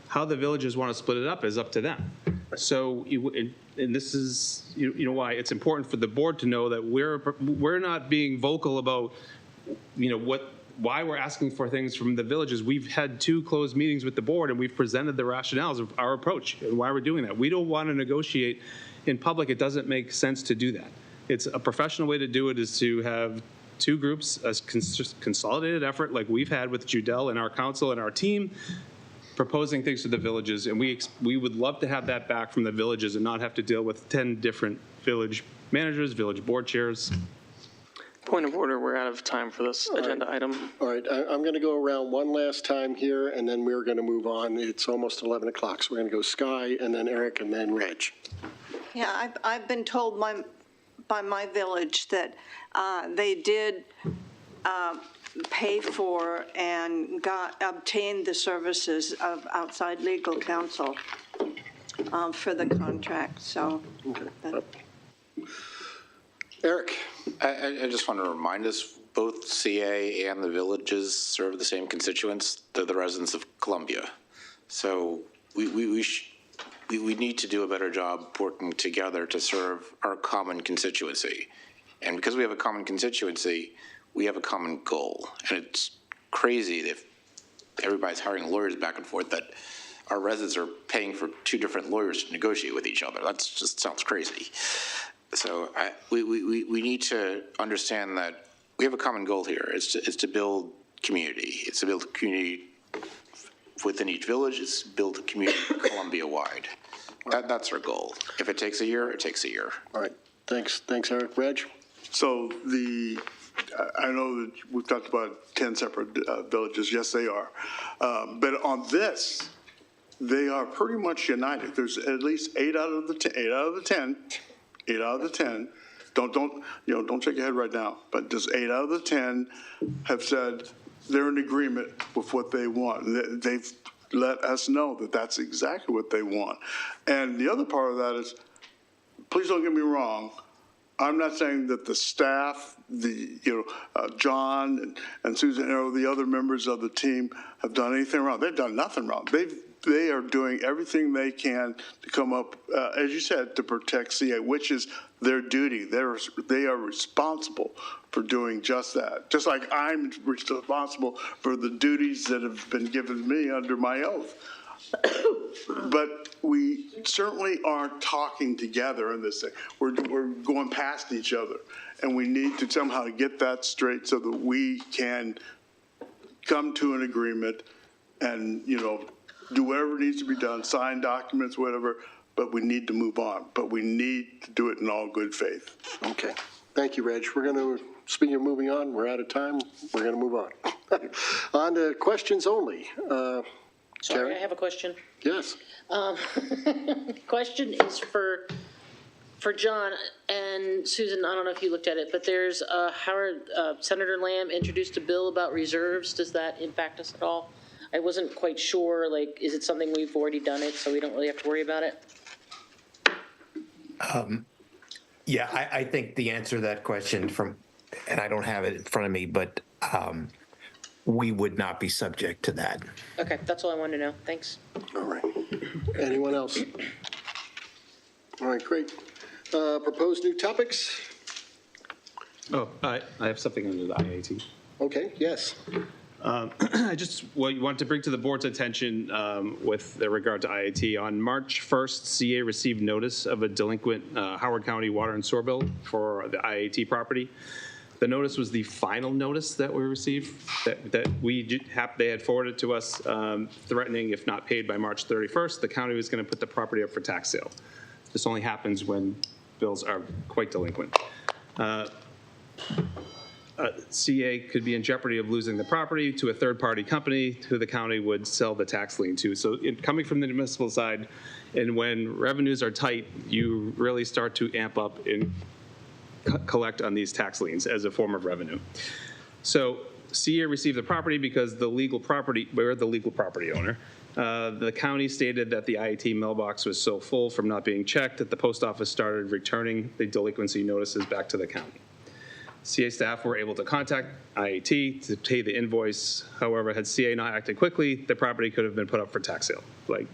How the villages want to split it up is up to them. So, and this is why it's important for the board to know that we're not being vocal about why we're asking for things from the villages. We've had 2 closed meetings with the board, and we've presented the rationales of our approach and why we're doing that. We don't want to negotiate in public. It doesn't make sense to do that. It's a professional way to do it is to have 2 groups, a consolidated effort like we've had with Judell and our council and our team, proposing things to the villages, and we would love to have that back from the villages and not have to deal with 10 different village managers, village board chairs. Point of order, we're out of time for this agenda item. All right, I'm going to go around one last time here, and then we're going to move on. It's almost 11 o'clock, so we're going to go Sky, and then Eric, and then Reg. Yeah, I've been told by my village that they did pay for and obtained the services of outside legal counsel for the contract, so. Okay. Eric. I just want to remind us, both CA and the villages serve the same constituents. They're the residents of Columbia. So we need to do a better job working together to serve our common constituency. And because we have a common constituency, we have a common goal. And it's crazy if everybody's hiring lawyers back and forth that our residents are paying for 2 different lawyers to negotiate with each other. That just sounds crazy. So we need to understand that we have a common goal here. It's to build community. It's to build community within each village. It's to build a community Columbia-wide. That's our goal. If it takes a year, it takes a year. All right. Thanks, Eric. Reg? So I know that we've talked about 10 separate villages. Yes, they are. But on this, they are pretty much united. There's at least 8 out of the 10. 8 out of the 10. Don't shake your head right now. But just 8 out of the 10 have said they're in agreement with what they want. They've let us know that that's exactly what they want. And the other part of that is, please don't get me wrong. I'm not saying that the staff, John and Susan, the other members of the team have done anything wrong. They've done nothing wrong. They are doing everything they can to come up, as you said, to protect CA, which is their duty. They are responsible for doing just that. Just like I'm responsible for the duties that have been given me under my oath. But we certainly aren't talking together in this thing. We're going past each other, and we need to somehow get that straight so that we can come to an agreement and, do whatever needs to be done, sign documents, whatever. but we need to move on. But we need to do it in all good faith. Okay. Thank you, Reg. We're going to, speaking of moving on, we're out of time. We're going to move on. On to questions only. Sorry, Karen? I have a question. Yes. Question is for John and Susan. I don't know if you looked at it, but there's Senator Lamb introduced a bill about reserves. Does that impact us at all? I wasn't quite sure, like, is it something we've already done it, so we don't really have to worry about it? Yeah, I think the answer to that question and I don't have it in front of me, but we would not be subject to that. Okay, that's all I wanted to know. Thanks. All right. Anyone else? All right, great. Proposed new topics? Oh, I have something under the IAT. Okay, yes. I just want to bring to the board's attention with regard to IAT. On March 1st, CA received notice of a delinquent Howard County water and sewer bill for the IAT property. The notice was the final notice that we received that they had forwarded to us, threatening if not paid by March 31st, the county was going to put the property up for tax sale. This only happens when bills are quite delinquent. CA could be in jeopardy of losing the property to a third-party company who the county would sell the tax lien to. So coming from the municipal side, and when revenues are tight, you really start to amp up and collect on these tax liens as a form of revenue. So CA received the property because we're the legal property owner. The county stated that the IAT mailbox was so full from not being checked that the post office started returning the delinquency notices back to the county. CA staff were able to contact IAT to pay the invoice. However, had CA not acted quickly, the property could have been put up for tax sale,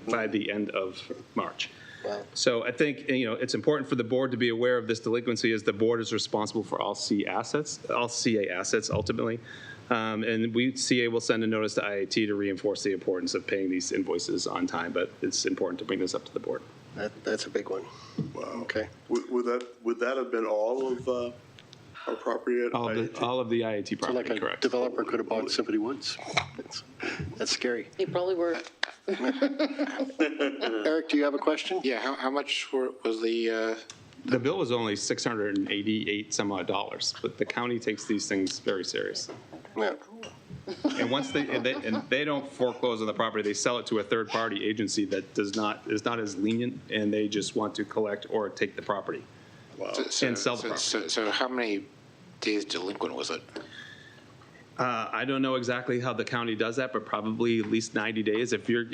by the end of March. Wow. So I think, it's important for the board to be aware of this delinquency, as the board is responsible for all CA assets ultimately. And CA will send a notice to IAT to reinforce the importance of paying these invoices on time, but it's important to bring this up to the board. That's a big one. Wow. Okay. Would that have been all of our property at IAT? All of the IAT So property, like a correct. developer could have bought Symphony Woods. That's scary. They probably were. Eric, do you have a question? Yeah, how much was the, The bill was only $688 some odd, but the county takes these things very serious. Yeah. And once they don't foreclose on the property, they sell it to a third-party agency that is not as lenient, and they just want to collect or take the property. Wow. And sell the property. So how many days delinquent was it? I don't know exactly how the county does that, but probably at least 90 days. If you're,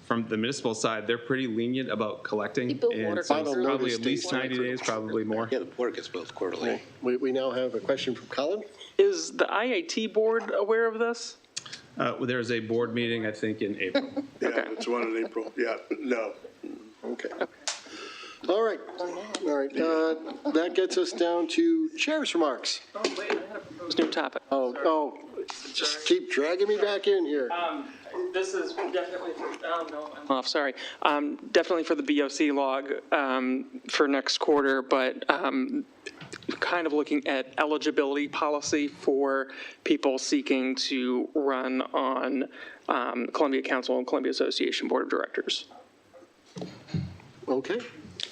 from the municipal side, they're pretty lenient about collecting. They bill and water so companies. it's probably at least 90 days, probably more. Yeah, the water gets billed quarterly. We now have a question from Colin. Is the IAT board aware of this? There's a board meeting, I think, in April. Yeah, it's one in April. Yeah, no. Okay. All right. That gets us down to chair's remarks. Oh, wait, I had a proposed new topic. Oh, just keep dragging me back in here. This is definitely, I'm off, sorry. Definitely for the BOC log for next quarter, but kind of looking at eligibility policy for people seeking to run on Columbia Council and Columbia Association Board of Directors. Okay.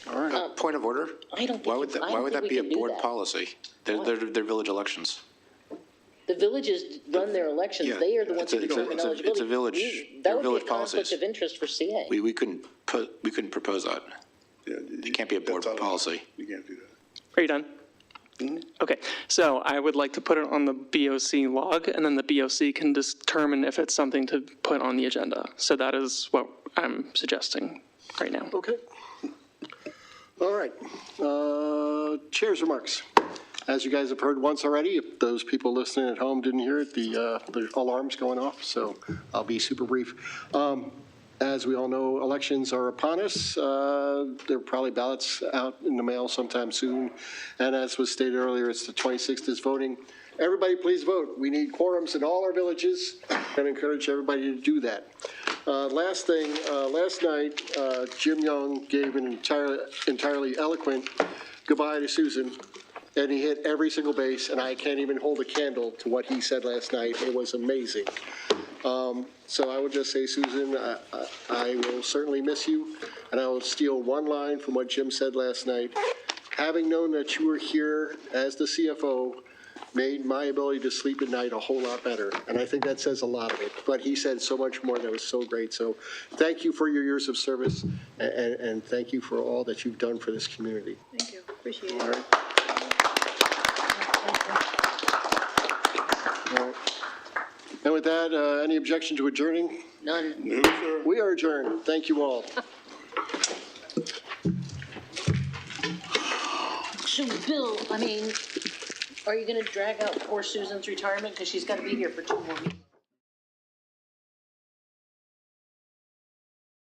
All right. Point of order? I don't think Why would that be a board that. policy? They're village elections. The villages run their elections. Yeah, They are the ones who it's a- determine it's a- eligibility. it's a village- That they're would be village a conflict policies. of interest for CA. We couldn't propose that. Yeah, It can't be a board policy. You can't do that. Are you done? Okay, so I would like to put it on the BOC log, and then the BOC can determine if it's something to put on the agenda. So that is what I'm suggesting right now. Okay. All right. Chair's remarks. As you guys have heard once already, if those people listening at home didn't hear it, the alarm's going off, so I'll be super brief. As we all know, elections are upon us. There are probably ballots out in the mail sometime soon. And as was stated earlier, it's the 26th is voting. Everybody please vote. We need quorums in all our villages and encourage everybody to do that. Last thing, last night, Jim Young gave an entirely eloquent goodbye to Susan, and he hit every single base, and I can't even hold a candle to what he said last night. It was amazing. So I would just say, Susan, I will certainly miss you. and I will steal one line from what Jim said last night. Having known that you were here as the CFO made my ability to sleep at night a whole lot better. And I think that says a lot of it. But he said so much more that was so great. So thank you for your years of service, and thank you for all that you've done for this community. Thank you, appreciate it. All right. All right. And with that, any objection to adjourning? None. No, sir. We are adjourned. Thank you all. So, Bill, I mean, are you going to drag out poor Susan's retirement? Because she's got to be here for 2 more meetings.